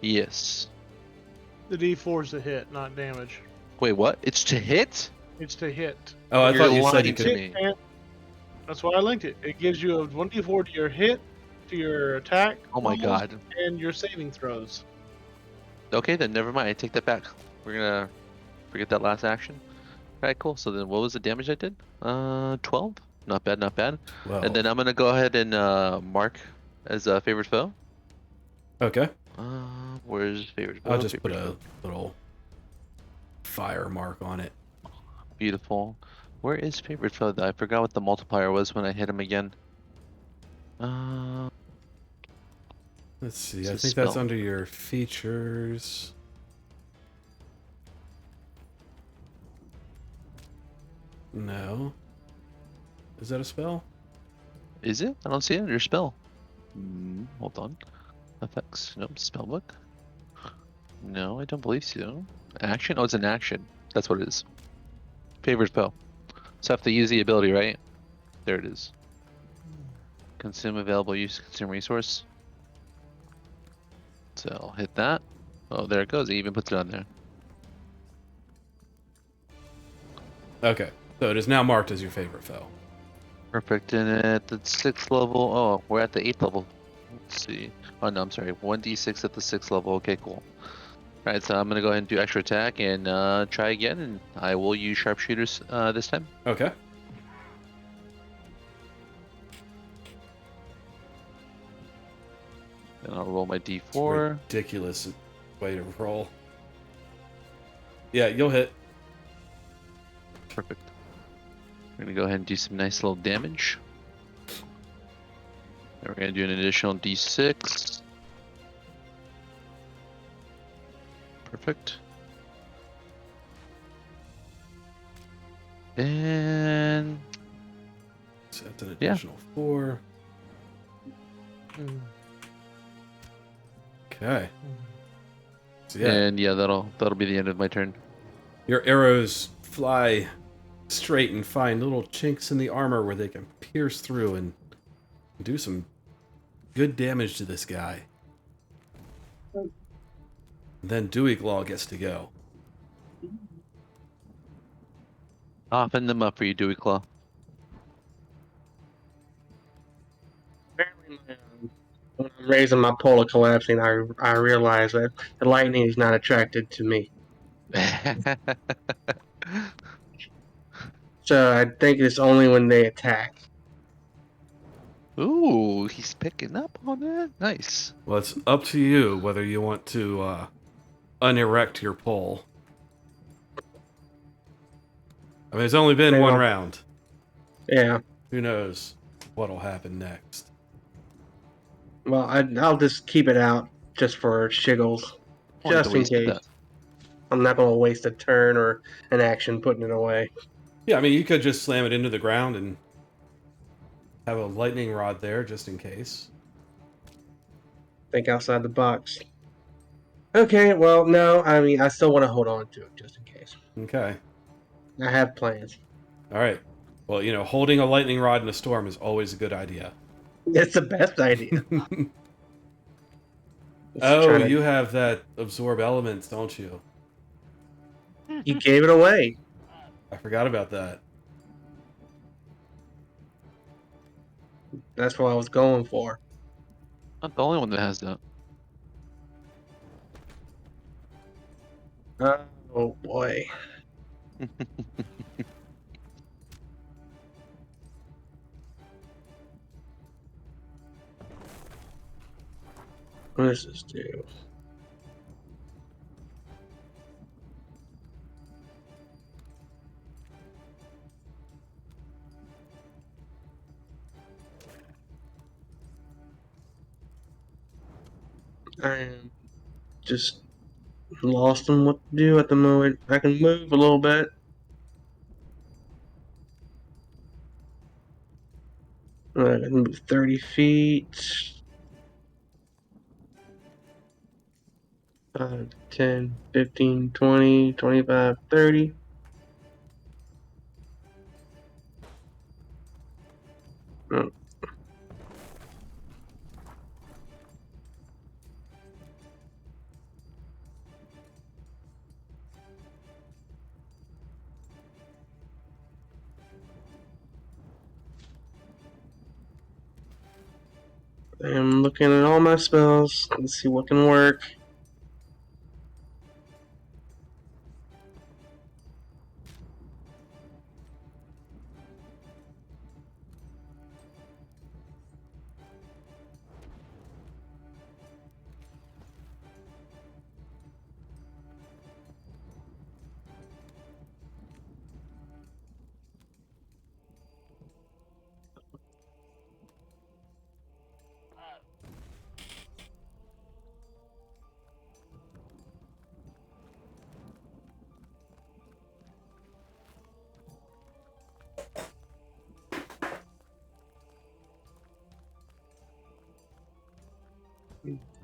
Yes. The D4 is to hit, not damage. Wait, what? It's to hit? It's to hit. Oh, I You're thought you said lying you to could. me. And that's why I linked it. It gives you a 1d4 to your hit, to your attack, Oh my rolls, god. and your saving throws. Okay, then never mind. I take that back. We're gonna forget that last action. Alright, cool. So then what was the damage I did? 12? Not bad, not bad. Well, And then I'm gonna go ahead and mark as a favorite foe. okay. Where's favorite foe? I'll just Favorite put a foe. little fire mark on it. Beautiful. Where is favorite foe though? I forgot what the multiplier was when I hit him again. Let's see. It's I a think that's spell. under your features. No. Is that a spell? Is it? I don't see it under spell. Hold on. Effects. Nope. Spellbook. No, I don't believe so. Action? Oh, it's an action. That's what it is. Favorite foe. So I have to use the ability, right? There it is. Consume available use, consume resource. So I'll hit that. Oh, there it goes. It even puts it on there. Okay. So it is now marked as your favorite foe. Perfect. And at the 6th level, oh, we're at the 8th level. Let's see. Oh no, I'm sorry. 1d6 at the 6th level. Okay, cool. Alright, so I'm gonna go ahead and do extra attack and try again, and I will use sharpshooters this time. Okay. And I'll roll my d4. Ridiculous way to roll. Yeah, you'll hit. Perfect. We're gonna go ahead and do some nice little damage. And we're gonna do an additional d6. Perfect. And So that's an Yeah. additional 4. Okay. So yeah, and yeah, that'll be the end of my turn. your arrows fly straight and find little chinks in the armor where they can pierce through and do some good damage to this guy. Then Dewey Claw gets to go. Open them up for you, Dewey Claw. When I'm raising my polar collapsing, I realize that the lightning is not attracted to me. So I think it's only when they attack. Ooh, he's picking up on it. Nice. Well, it's up to you whether you want to unerect your pole. I mean, it's only been Maybe one I'll- round. Yeah. Who knows what'll happen next? Well, I'll just keep it out just for shiggles, Oh, just the way in you said case. that. I'm not going to waste a turn or an action putting it away. Yeah, I mean, you could just slam it into the ground and have a lightning rod there just in case. Think outside the box. Okay, well, no, I mean, I still want to hold on to it just in case. Okay. I have plans. All right. Well, holding a lightning rod in a storm is always a good idea. It's the best idea. Just Oh, trying to- you have that absorb elements, don't you? You gave it away. I forgot about that. That's what I was going for. Not the only one that has that. Oh boy. What does this do? I am just lost on what to do at the moment. I can move a little bit. I can move 30 feet. 5, 10, 15, 20, 25, 30. Oh. I'm looking at all my spells. Let's see what can work.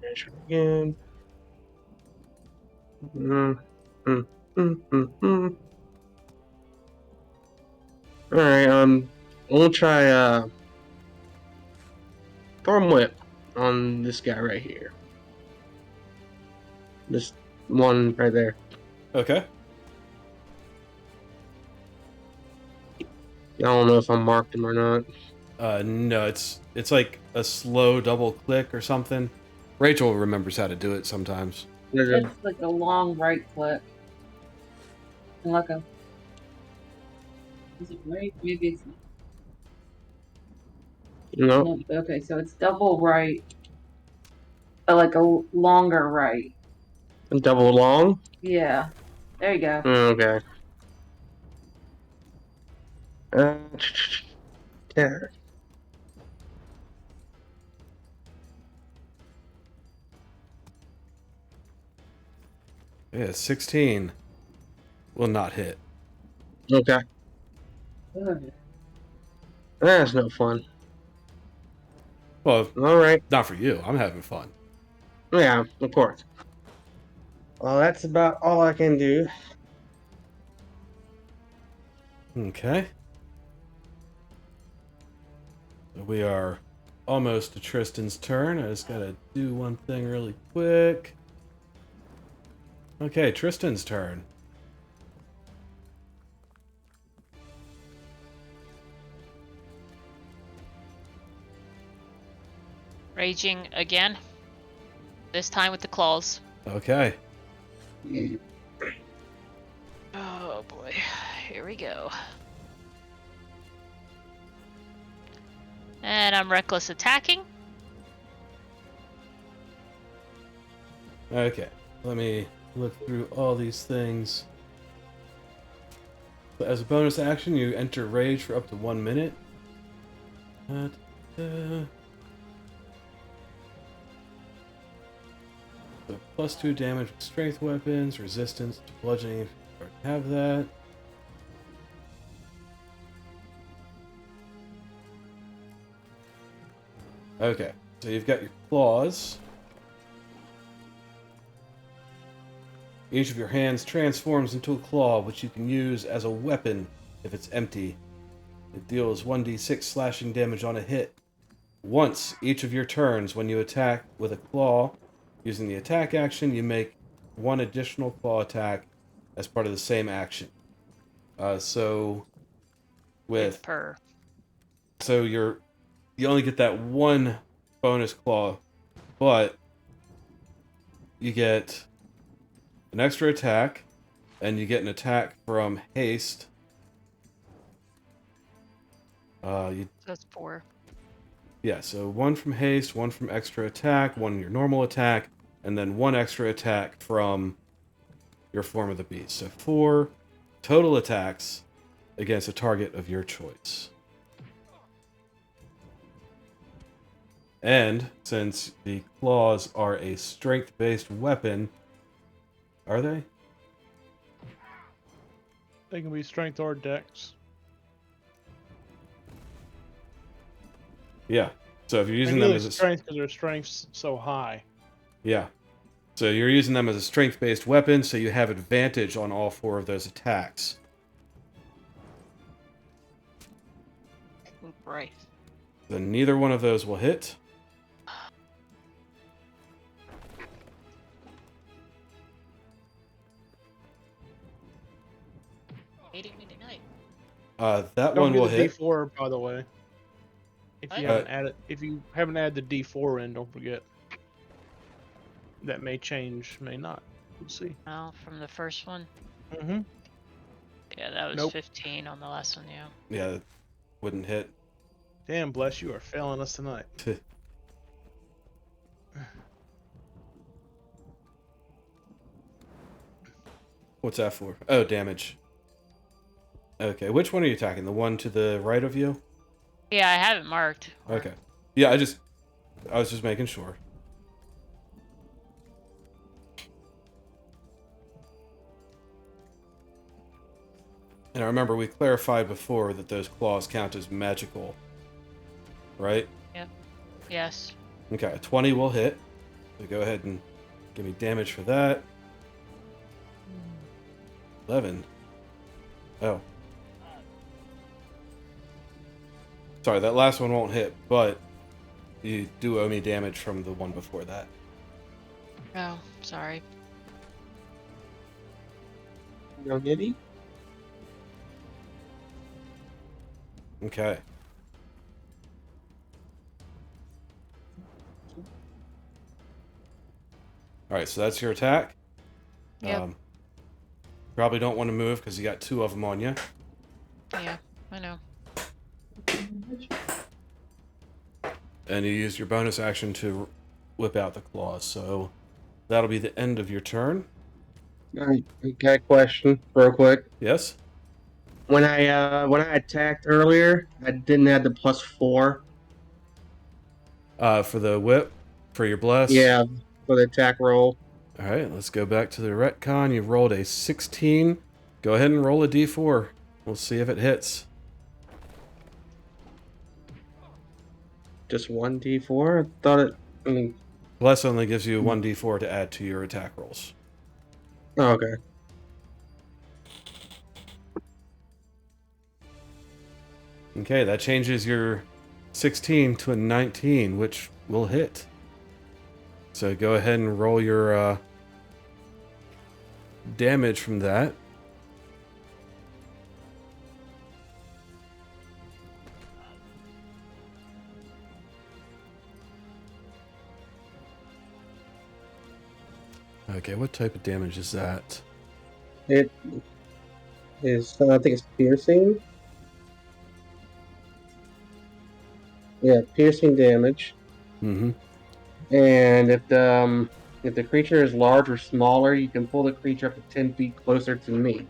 Measure again. Alright, we'll try Thorn Whip on this guy right here. This one right there. Okay. I don't know if I marked him or not. No, it's like a slow double click or something. Rachel remembers how to do it sometimes. It's like a long right click. And like a. Is it right? Maybe it's not. No. No, okay, so it's double right. Like a longer right. Double long? Yeah. There you go. Okay. Yeah. Yeah, 16 will not hit. Okay. Good. That's no fun. Well, Alright. not for you. I'm having fun. Yeah, of course. Well, that's about all I can do. Okay. We are almost to Tristan's turn. I just gotta do one thing really quick. Okay, Tristan's turn. Raging again. This time with the claws. Okay. Oh boy. Here we go. And I'm reckless attacking. Okay. Let me look through all these things. So as a bonus action, you enter rage for up to 1 minute. So +2 damage with strength weapons, resistance to bludgeoning if you already have that. Okay, so you've got your claws. Each of your hands transforms into a claw, which you can use as a weapon if it's empty. It deals 1d6 slashing damage on a hit. Once each of your turns, when you attack with a claw, using the attack action, you make one additional claw attack as part of the same action. So you only get that one bonus claw, but you get an extra attack, and you get an attack from haste. That's 4. Yeah, so one from haste, one from extra attack, one your normal attack, and then one extra attack from your form of the beast. So 4 total attacks against a target of your choice. And since the claws are a strength-based weapon, are they? They can be strength or dex. Yeah. So if you're using them as a strength because their strength's so high. yeah. So you're using them as a strength-based weapon, so you have advantage on all 4 of those attacks. Right. Then neither one of those will hit. That Don't one will hit. D4, by the way. If you What? haven't added the D4 in, don't forget. That may change, may not. We'll see. Oh, from the first one? Mm-hmm. Yeah, that was Nope. 15 on the last one, yeah. Yeah, that wouldn't hit. Damn, bless you are failing us tonight. What's that for? Oh, damage. Okay, which one are you attacking? The one to the right of you? Yeah, I have it marked. Okay. Yeah, I was just making sure. And I remember we clarified before that those claws count as magical. Right? Yes. Okay, a 20 will hit. So go ahead and give me damage for that. 11. Oh. Sorry, that last one won't hit, but you do owe me damage from the one before that. Oh, sorry. No nitty. Okay. Alright, so that's your attack. Yep. Probably don't want to move because you got 2 of them on you. Yeah, I know. And you use your bonus action to whip out the claws. So that'll be the end of your turn. I got a question, real quick. Yes? When I attacked earlier, I didn't have the +4. For the whip, for your bless. Yeah, for the attack roll. All right, let's go back to the retcon. You rolled a 16. Go ahead and roll a d4. We'll see if it hits. Just 1d4. I thought it. I mean, Bless only gives you 1d4 to add to your attack rolls. oh, okay. Okay, that changes your 16 to a 19, which will hit. So go ahead and roll your damage from that. Okay, what type of damage is that? It is. I think it's piercing. Yeah, piercing damage. Mm-hmm. And if the creature is large or smaller, you can pull the creature up to 10 feet closer to me.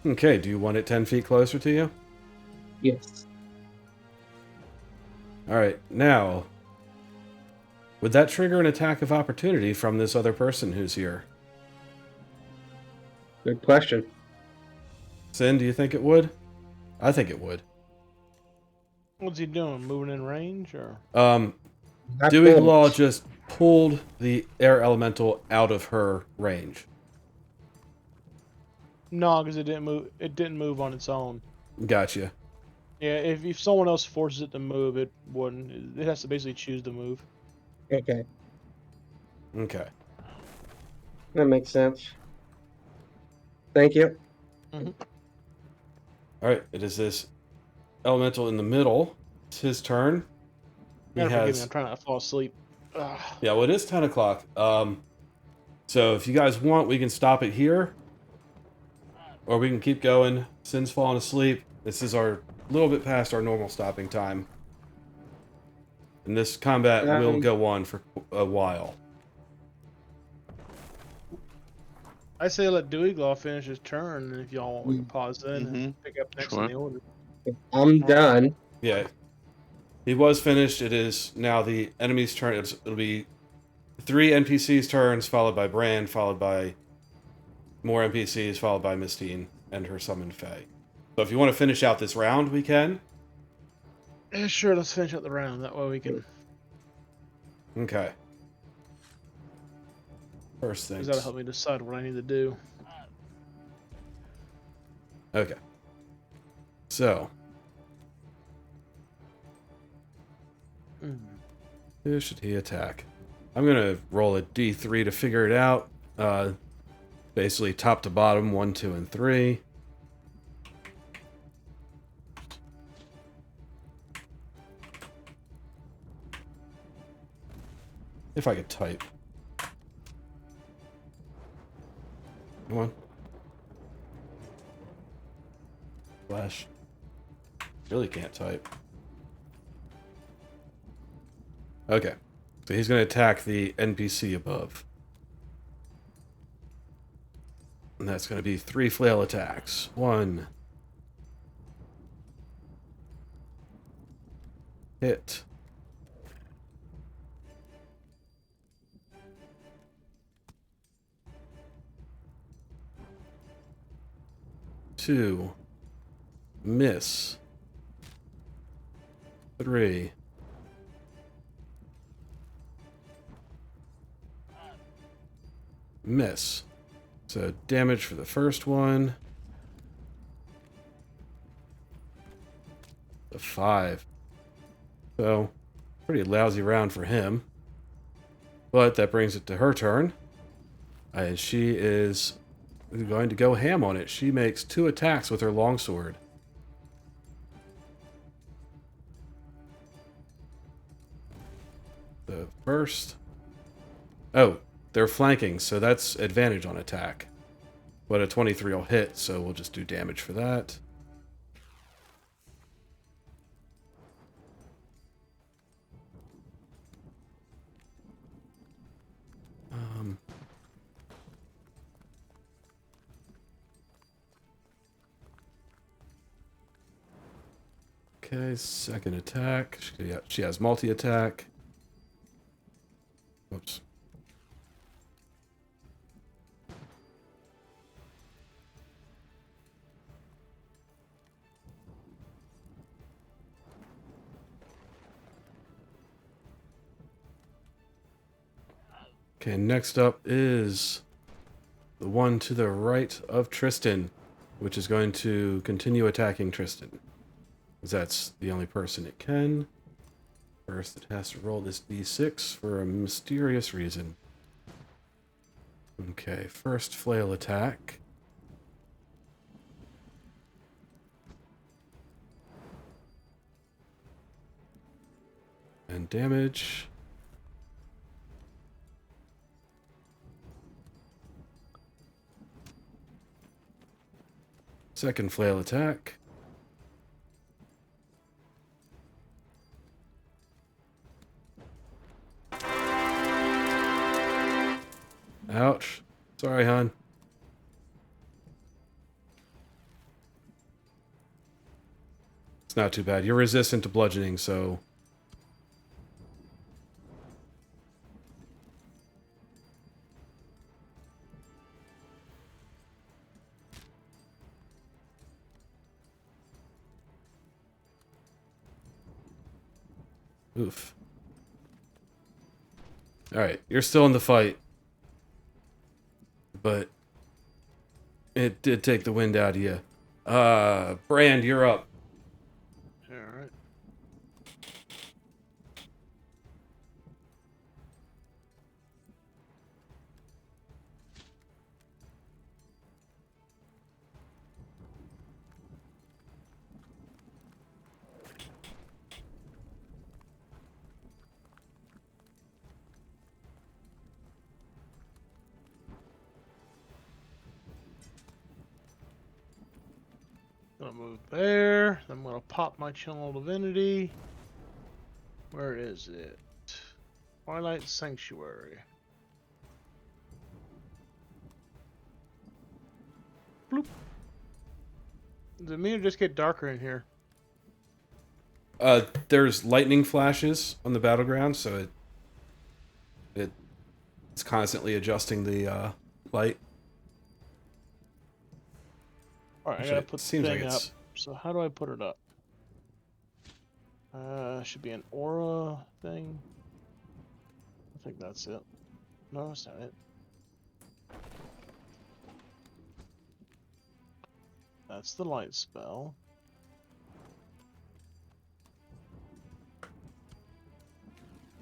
Okay, do you want it 10 feet closer to you? Yes. Alright, now, would that trigger an attack of opportunity from this other person who's here? Good question. Sin, do you think it would? I think it would. What's he doing? Moving in range or? Not Dewey close. Law just pulled the air elemental out of her range. No, because it didn't move. It didn't move on its own. Gotcha. Yeah, if someone else forces it to move, it wouldn't. It has to basically choose to move. Okay, Okay. that makes sense. Thank you. Alright, it is this elemental in the middle. It's his turn. He Gotta forgive me. has... I'm trying to fall asleep. Ugh. Yeah, well, it is 10 o'clock. So if you guys want, we can stop it here. Or we can keep going. Sin's falling asleep. This is our little bit past our normal stopping time. And this combat will go on for a while. I say let Dewey-Glaw finish his turn, and if y'all want, we can pause then Mhm. and pick up next Sure. in the order. I'm done. Yeah. He was finished. It is now the enemy's turn. It'll be 3 NPCs' turns, followed by Brand, followed by more NPCs, followed by Mistine and her summoned Fae. So if you want to finish out this round, we can. Yeah, sure. Let's finish up the round. That way we can. Okay. First Because things. that'll help me decide what I need to do. Okay. So, who should he attack? I'm gonna roll a d3 to figure it out. Basically top to bottom, 1, 2, and 3. If I could type. Come on. Flash. Really can't type. Okay. So he's going to attack the NPC above. And that's going to be 3 flail attacks. 1. Hit. 2. Miss. 3. Miss. So damage for the first one. A 5. So, pretty lousy round for him. But that brings it to her turn. And she is going to go ham on it. She makes 2 attacks with her longsword. The first... Oh, they're flanking, so that's advantage on attack. But a 23 will hit, so we'll just do damage for that. Okay, second attack. She has multi-attack. Whoops. Okay, next up is the one to the right of Tristan, which is going to continue attacking Tristan. Because that's the only person it can. First, it has to roll this d6 for a mysterious reason. Okay, first flail attack. And damage. Second flail attack. Ouch. Sorry, hon. It's not too bad. You're resistant to bludgeoning, so... Oof. Alright, you're still in the fight. But it did take the wind out of you. Brand, you're up. Alright. Gonna move there. I'm gonna pop my Channel Divinity. Where is it? Twilight Sanctuary. Bloop. Does it mean it just get darker in here? There's lightning flashes on the battleground, so it's constantly adjusting the light. Alright, I Actually, gotta it put the seems like thing up. it's So how do I put it up? Should be an aura thing. I think that's it. No, that's not it. That's the light spell.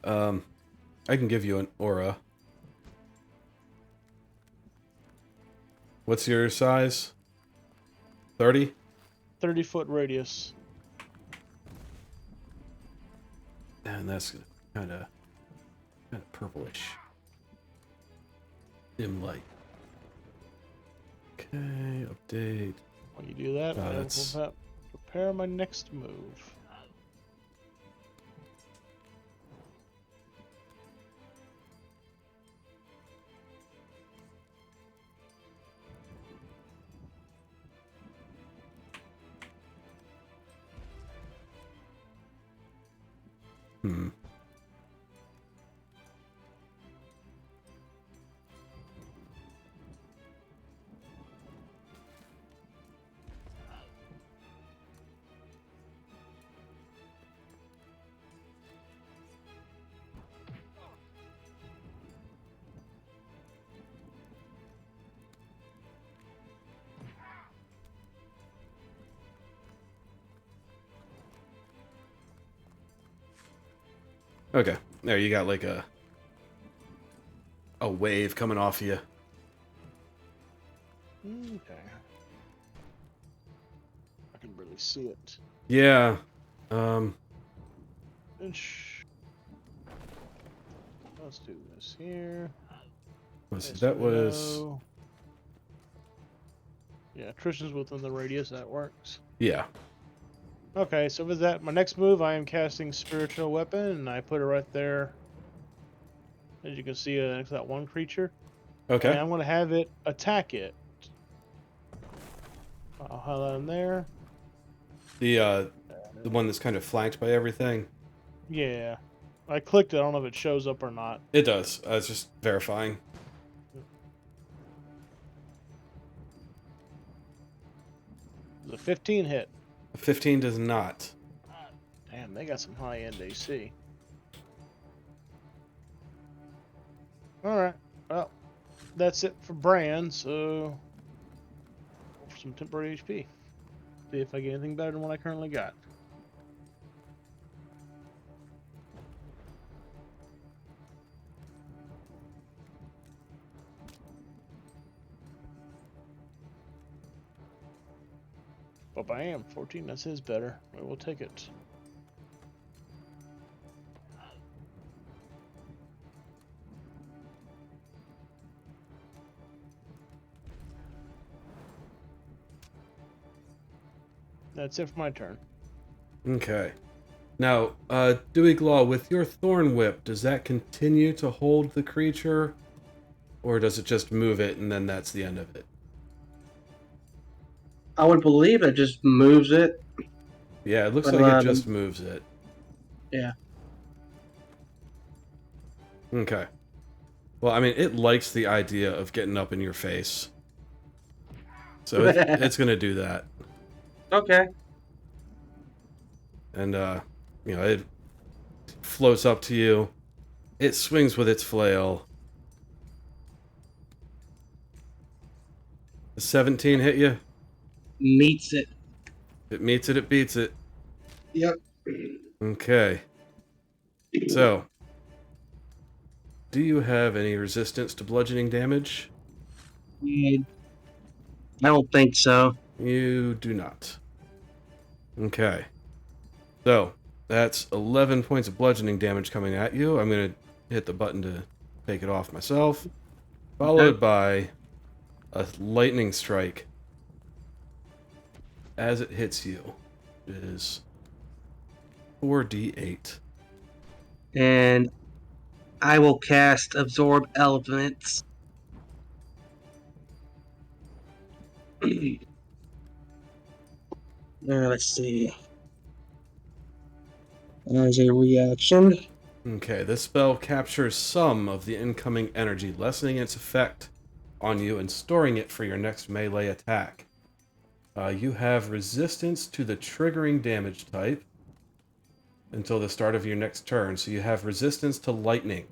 I can give you an aura. What's your size? 30? 30-foot radius. And that's kind of purplish. Dim light. Okay, update. When you do that, I will that's- prepare my next move. Hmm. Okay, there you got like a wave coming off you. Okay. I can really see it. Yeah. Ish. Let's do this here. Let's see, Nice that was window. Yeah, Tristan's within the radius, that works. yeah. Okay, so with that, my next move, I am casting Spiritual Weapon, and I put it right there. As you can see, next to that one creature. And Okay. I'm going to have it attack it. I'll highlight him there. The one that's kind of flanked by everything. Yeah. I clicked it, I don't know if it shows up or not. It does. It's just verifying. The 15 hit. 15 does not. Damn, they got some high-end AC. Alright, well, that's it for Bran, so... for some temporary HP. See if I get anything better than what I currently got. But I am 14, that's his better. We will take it. That's it for my turn. Okay. Now, Dewey Glaw, with your Thorn Whip, does that continue to hold the creature? Or does it just move it and then that's the end of it? I would believe it just moves it. Yeah, it looks But, like it just moves it. Yeah. Okay. Well, I mean, it likes the idea of getting up in your face. So it's going to do that. Okay. And, it floats up to you. It swings with its flail. The 17 hit you? Meets it. If it meets it, it beats it. Yep. Okay. So, do you have any resistance to bludgeoning damage? I don't think so. You do not. Okay. So, that's 11 points of bludgeoning damage coming at you. I'm going to hit the button to take it off myself. Followed by a lightning strike as it hits you. It is 4d8. And I will cast Absorb Elements. Let's see. As a reaction. Okay, this spell captures some of the incoming energy, lessening its effect on you and storing it for your next melee attack. You have resistance to the triggering damage type until the start of your next turn, so you have resistance to lightning.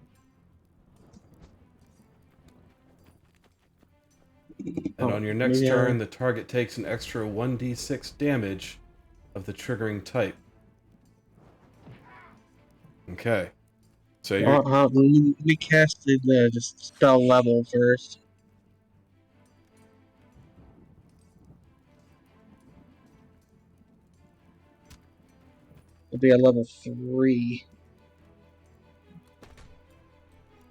And on your next turn, the target takes an extra 1d6 damage of the triggering type. Okay. So you're... we casted the spell level first. It'll be a level 3.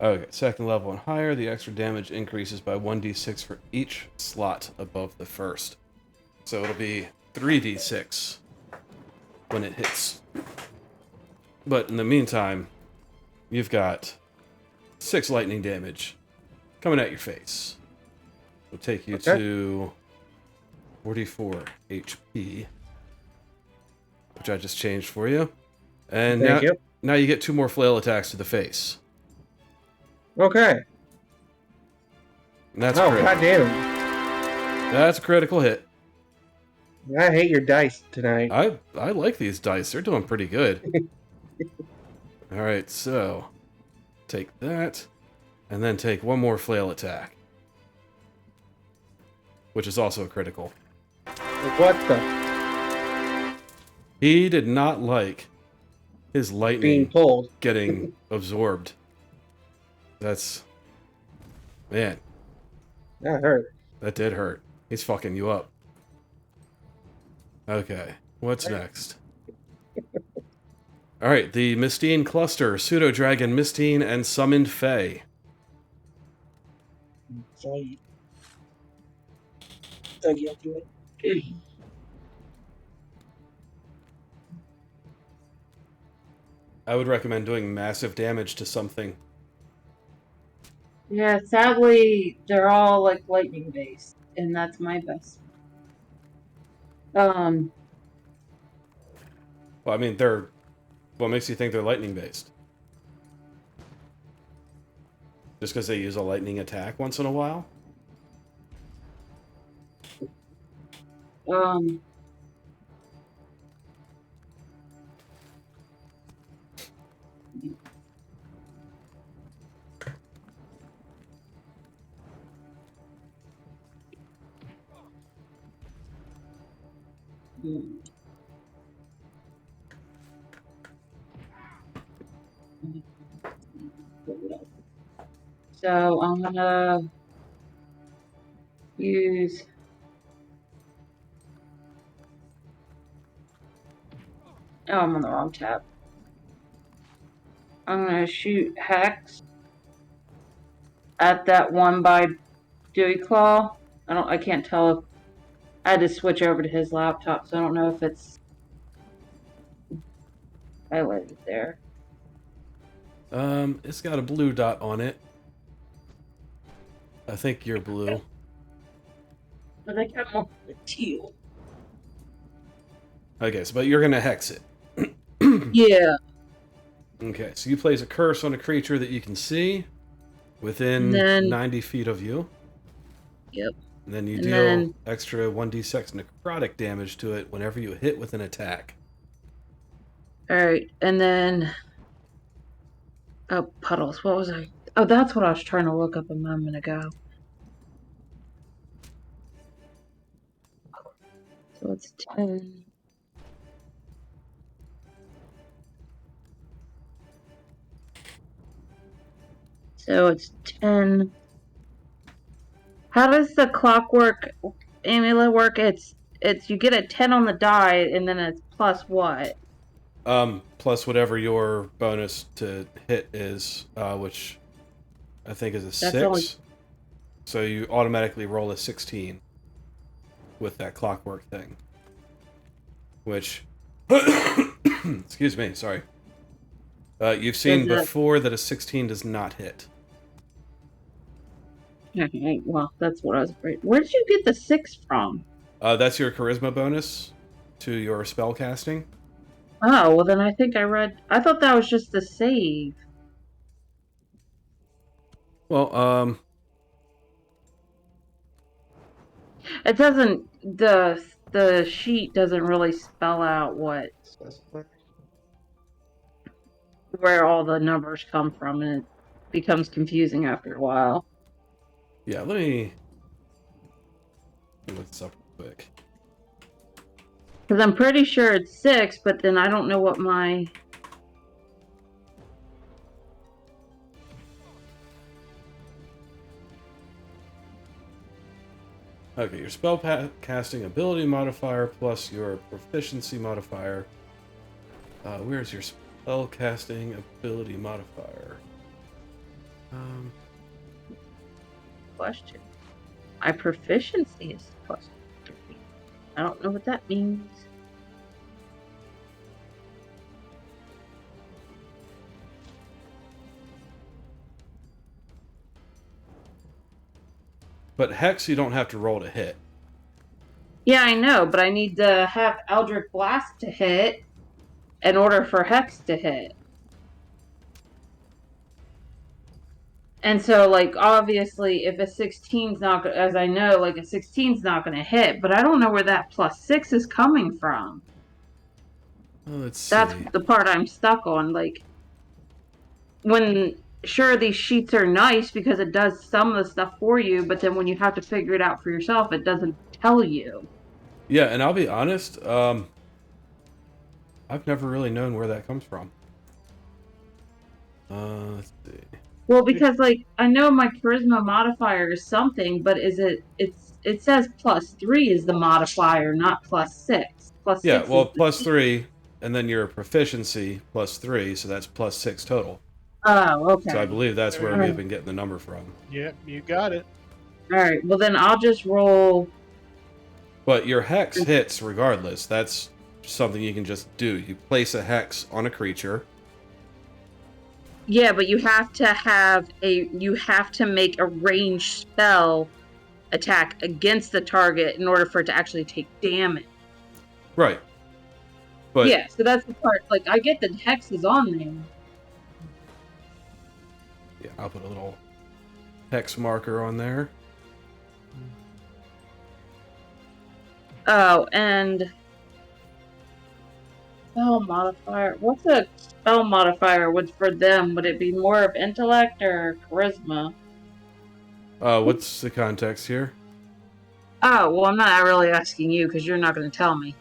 Okay, second level and higher, the extra damage increases by 1d6 for each slot above the first. So it'll be 3d6 when it hits. But in the meantime, you've got 6 lightning damage coming at your face. It'll take you to 44 HP, which I just changed for you. And now you get 2 more flail attacks to the face. Okay. And that's critical. Goddamn. That's a critical hit. I hate your dice tonight. I like these dice. They're doing pretty good. Alright, so take that, and then take 1 more flail attack. Which is also a critical. What the? He did not like his lightning being pulled. Getting absorbed. That's... Man. That hurt. That did hurt. He's fucking you up. Okay, what's next? Alright, the Mistine Cluster, Pseudo-Dragon, Mistine, and Summoned Fae. I would recommend doing massive damage to something. Yeah, sadly, they're all like lightning based, and that's my best. Well, I mean, they're... What makes you think they're lightning based? Just because they use a lightning attack once in a while? So I'm gonna use I'm on the wrong tab. I'm gonna shoot Hex at that one by Dewey Claw. I can't tell if I had to switch over to his laptop, so I don't know if it's highlighted there. It's got a blue dot on it. I think you're blue. But I got more the teal. Okay, so but you're gonna hex it. Yeah. Okay, so you place a curse on a creature that you can see within 90 feet of you. Yep. And then you deal extra 1d6 necrotic damage to it whenever you hit with an attack. Alright, and then Oh, puddles. What was I? Oh, that's what I was trying to look up a moment ago. So it's 10. So it's 10. How does the clockwork amulet work? It's you get a 10 on the die, and then it's plus what? Plus whatever your bonus to hit is, which I think is a 6. only- So you automatically roll a 16 with that clockwork thing. Which, excuse me, sorry. You've seen Does it- before that a 16 does not hit. Okay, well, that's what I was afraid. Where did you get the 6 from? That's your charisma bonus to your spell casting. Oh, well then I think I thought that was just the save. Well, It doesn't, the sheet doesn't really spell out where all the numbers come from, and it becomes confusing after a while. yeah, let me look this up real quick. Because I'm pretty sure it's 6, but then I don't know what my... Okay, your spell casting ability modifier plus your proficiency modifier. Where's your spell casting ability modifier? question. My proficiency is plus 3. I don't know what that means. But Hex, you don't have to roll to hit. Yeah, I know, but I need to have Eldritch Blast to hit in order for Hex to hit. And so, like, obviously, if a 16's not, as I know, like, a 16's not going to hit, but I don't know where that plus 6 is coming from. Let's see. That's the part I'm stuck on. Like, sure, these sheets are nice because it does some of the stuff for you, but then when you have to figure it out for yourself, it doesn't tell you. Yeah, and I'll be honest, I've never really known where that comes from. Let's see. Well, because, like, I know my charisma modifier is something, but it says plus 3 is the modifier, not plus 6. Plus Yeah, 6 well, is the plus 3, and then your proficiency plus 3, so that's plus 6 total. Oh, okay. So I believe that's where Alright. we've been getting the number from. Yep, you got it. Alright, well then I'll just roll... But your Hex hits regardless. That's something you can just do. You place a Hex on a creature. Yeah, but you have to make a ranged spell attack against the target in order for it to actually take damage. Right. But yeah, so that's the part, like, I get the Hex is on there. yeah, I'll put a little Hex marker on there. Oh, and spell modifier. What's a spell modifier for them? Would it be more of intellect or charisma? What's the context here? Oh, well, I'm not really asking you because you're not going to tell me.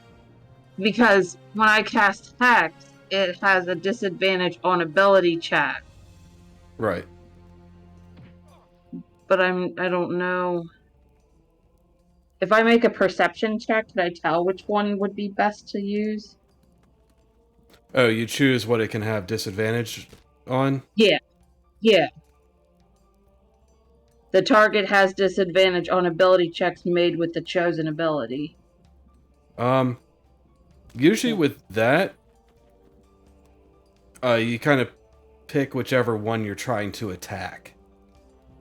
Because when I cast Hex, it has a disadvantage on ability check. Right. But I don't know. If I make a perception check, can I tell which one would be best to use? Oh, you choose what it can have disadvantage on? Yeah. The target has disadvantage on ability checks made with the chosen ability. Usually with that, you kind of pick whichever one you're trying to attack.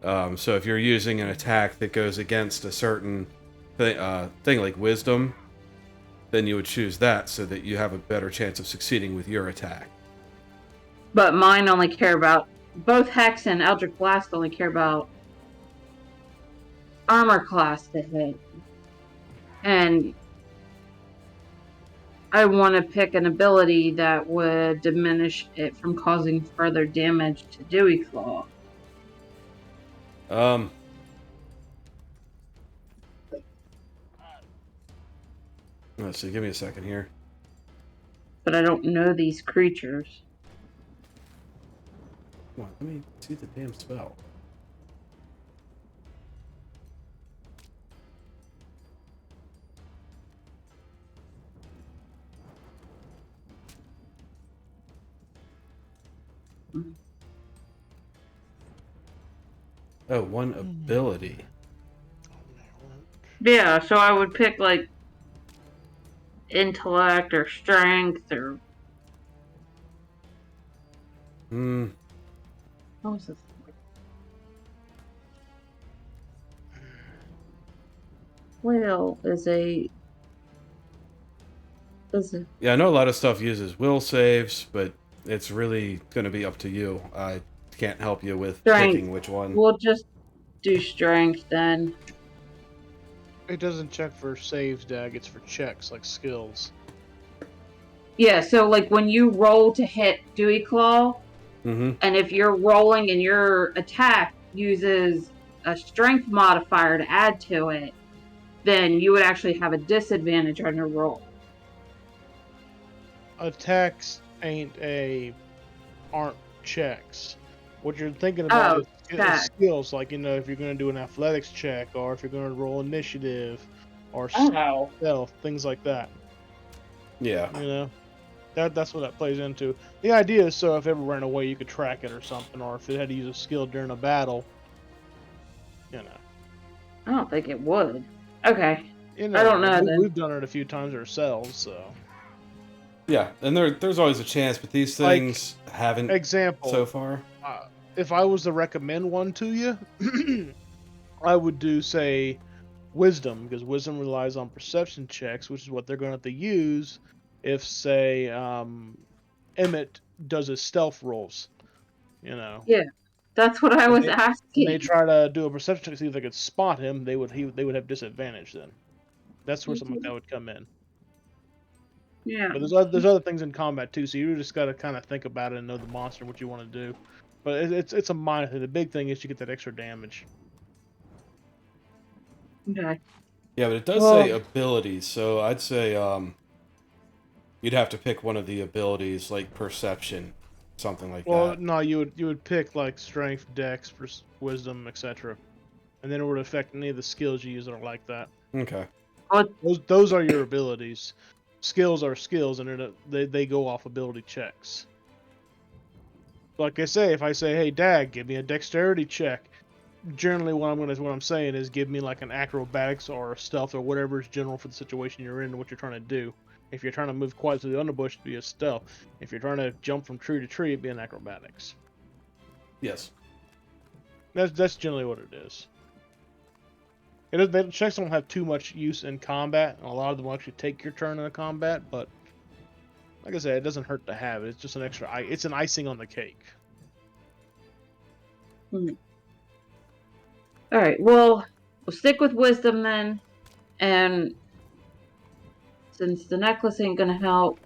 So if you're using an attack that goes against a certain thing like wisdom, then you would choose that so that you have a better chance of succeeding with your attack. But mine only care about... Both Hex and Eldritch Blast only care about armor class to hit. And I want to pick an ability that would diminish it from causing further damage to Dewey Claw. Let's see. Give me a second here. But I don't know these creatures. Come on, let me see the damn spell. Oh, one ability. Yeah, so I would pick like intellect or strength or Hmm. what was this? Whale is a Yeah, I know a lot of stuff uses will saves, but it's really going to be up to you. I can't help you with Strength. picking which one. We'll just do strength then. It doesn't check for saves, Dag. It's for checks, like skills. Yeah, so like when you roll to hit Dewey Claw, Mm-hmm. and if you're rolling and your attack uses a strength modifier to add to it, then you would actually have a disadvantage on your roll. Attacks aren't checks. What you're thinking about is checks. skills, like if you're going to do an athletics check, or if you're going to roll initiative, or Oh. stealth, things like that. Yeah. That's what that plays into. The idea is so if it ever ran away, you could track it or something, or if it had to use a skill during a battle. I don't think it would. Okay. I don't know then. We've done it a few times ourselves, so. Yeah, and there's always a chance, but these things haven't Example. so far. If I was to recommend one to you, I would do, say, Wisdom, because Wisdom relies on perception checks, which is what they're going to have to use if, say, Emmett does his stealth rolls. Yeah, that's what I was asking. They try to do a perception check to see if they could spot him. They would have disadvantage then. That's where something like that would come in. Yeah. But there's other things in combat too, so you just got to kind of think about it and know the monster and what you want to do. But it's a minor thing. The big thing is you get that extra damage. Okay. Yeah, but it does say abilities, so I'd say you'd have to pick one of the abilities, like perception, something like Well, that. no, you would pick like strength, dex, wisdom, etc. And then it would affect any of the skills you use that are like that. Okay. Those are your abilities. Skills are skills, and they go off ability checks. Like I say, if I say, "Hey, Dag, give me a dexterity check," generally what I'm saying is give me like an acrobatics or a stealth or whatever is general for the situation you're in and what you're trying to do. If you're trying to move quiet through the underbush, it'd be a stealth. If you're trying to jump from tree to tree, it'd be an acrobatics. Yes. That's generally what it is. The checks don't have too much use in combat, and a lot of them will actually take your turn in a combat, but like I said, it doesn't hurt to have it. It's just an extra. It's an icing on the cake. All right. Well, we'll stick with wisdom then, and since the necklace ain't gonna help,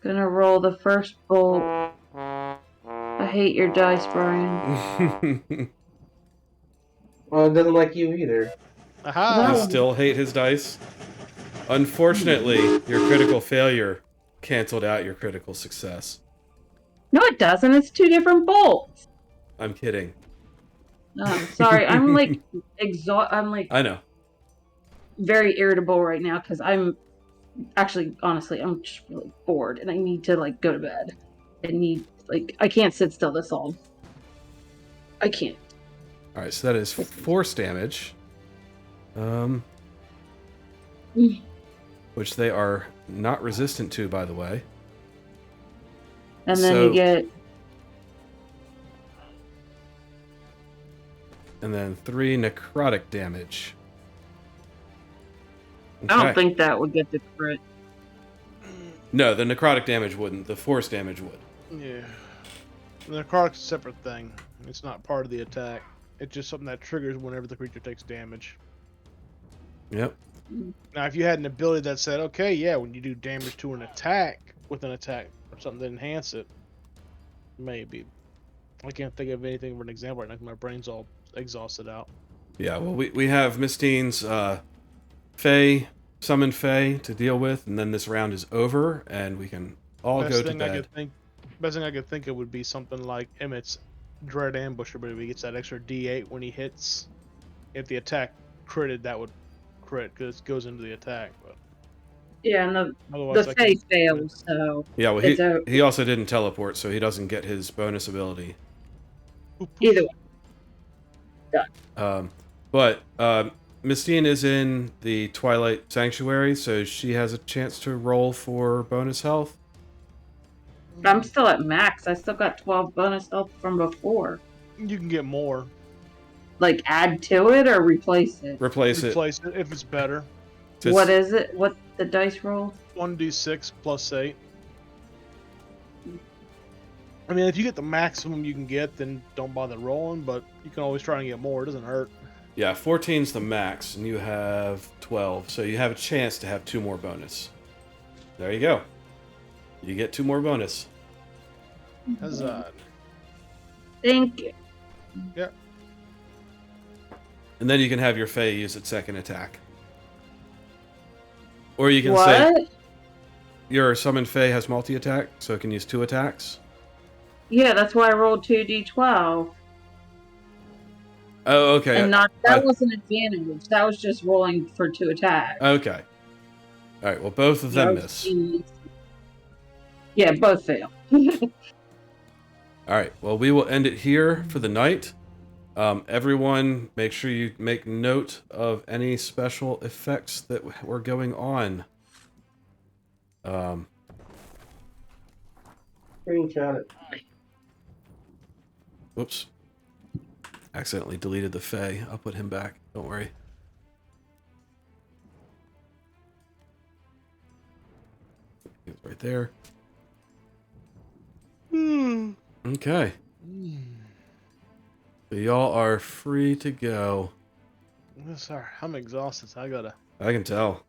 gonna roll the first bolt. I hate your dice, Brian. Well, it doesn't like you either. Aha! You still hate his dice? Unfortunately, your critical failure canceled out your critical success. No, it doesn't. It's two different bolts. I'm kidding. Sorry, I'm like I know. very irritable right now because I'm actually, honestly, I'm just really bored and I need to like go to bed. I can't sit still this long. I can't. All right, so that is force damage. Which they are not resistant to, by the way. And then you get. And then 3 necrotic damage. Okay. I don't think that would get the crit. No, the necrotic damage wouldn't. The force damage would. Yeah. The necrotic's a separate thing. It's not part of the attack. It's just something that triggers whenever the creature takes damage. Yep. Now, if you had an ability that said, okay, yeah, when you do damage to an attack with an attack or something to enhance it, maybe. I can't think of anything for an example right now 'cause my brain's all exhausted out. Yeah, well, we have Miss Dean's Fae, summon Fae to deal with, and then this round is over, and we can all go to bed. Best thing I could think of would be something like Emmett's Dread Ambusher, but if he gets that extra D8 when he hits, if the attack critted, that would crit because it goes into the attack. But Yeah, and the otherwise, I Fae can- fails, so Yeah, well, it's a, he also didn't teleport, so he doesn't get his bonus ability. either way. But Miss Dean is in the Twilight Sanctuary, so she has a chance to roll for bonus health. I'm still at max. I still got 12 bonus health from before. You can get more. Like, add to it or replace it? Replace it. Replace it if it's better. Just- What is it? What the dice roll? 1d6 plus 8. I mean, if you get the maximum you can get, then don't bother rolling, but you can always try and get more. It doesn't hurt. Yeah, 14's the max, and you have 12, so you have a chance to have 2 more bonus. There you go. You get 2 more bonus. Huzzah. Thank you. And then you can have your Fae use its second attack. Or you can say What? your summon Fae has multi-attack, so it can use 2 attacks. Yeah, that's why I rolled 2d12. Oh, okay. And that was an advantage. That was just rolling for 2 attacks. Okay. Alright, well, both of them miss. Yeah, both fail. Alright, well, we will end it here for the night. Everyone, make sure you make note of any special effects that were going on. Screenshot it. Whoops. Accidentally deleted the Fae. I'll put him back. Don't worry. He's right there. Okay. So y'all are free to go. Sorry, I'm exhausted. So I gotta. I can tell.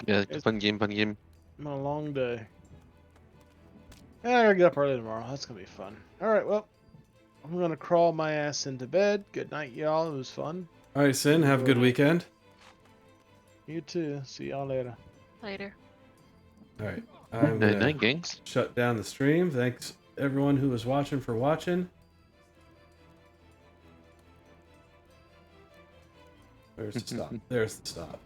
Yeah, It's- fun game, fun game. Been a long day. Yeah, I gotta get up early tomorrow. That's gonna be fun. All right, well, I'm gonna crawl my ass into bed. Good night, y'all. It was fun. Alright, Sin, have a good weekend. You too. See y'all later. Later. Alright. I'm Night, gonna night, gangs. shut down the stream. Thanks everyone who was watching for watching. There's the stop. There's the stop.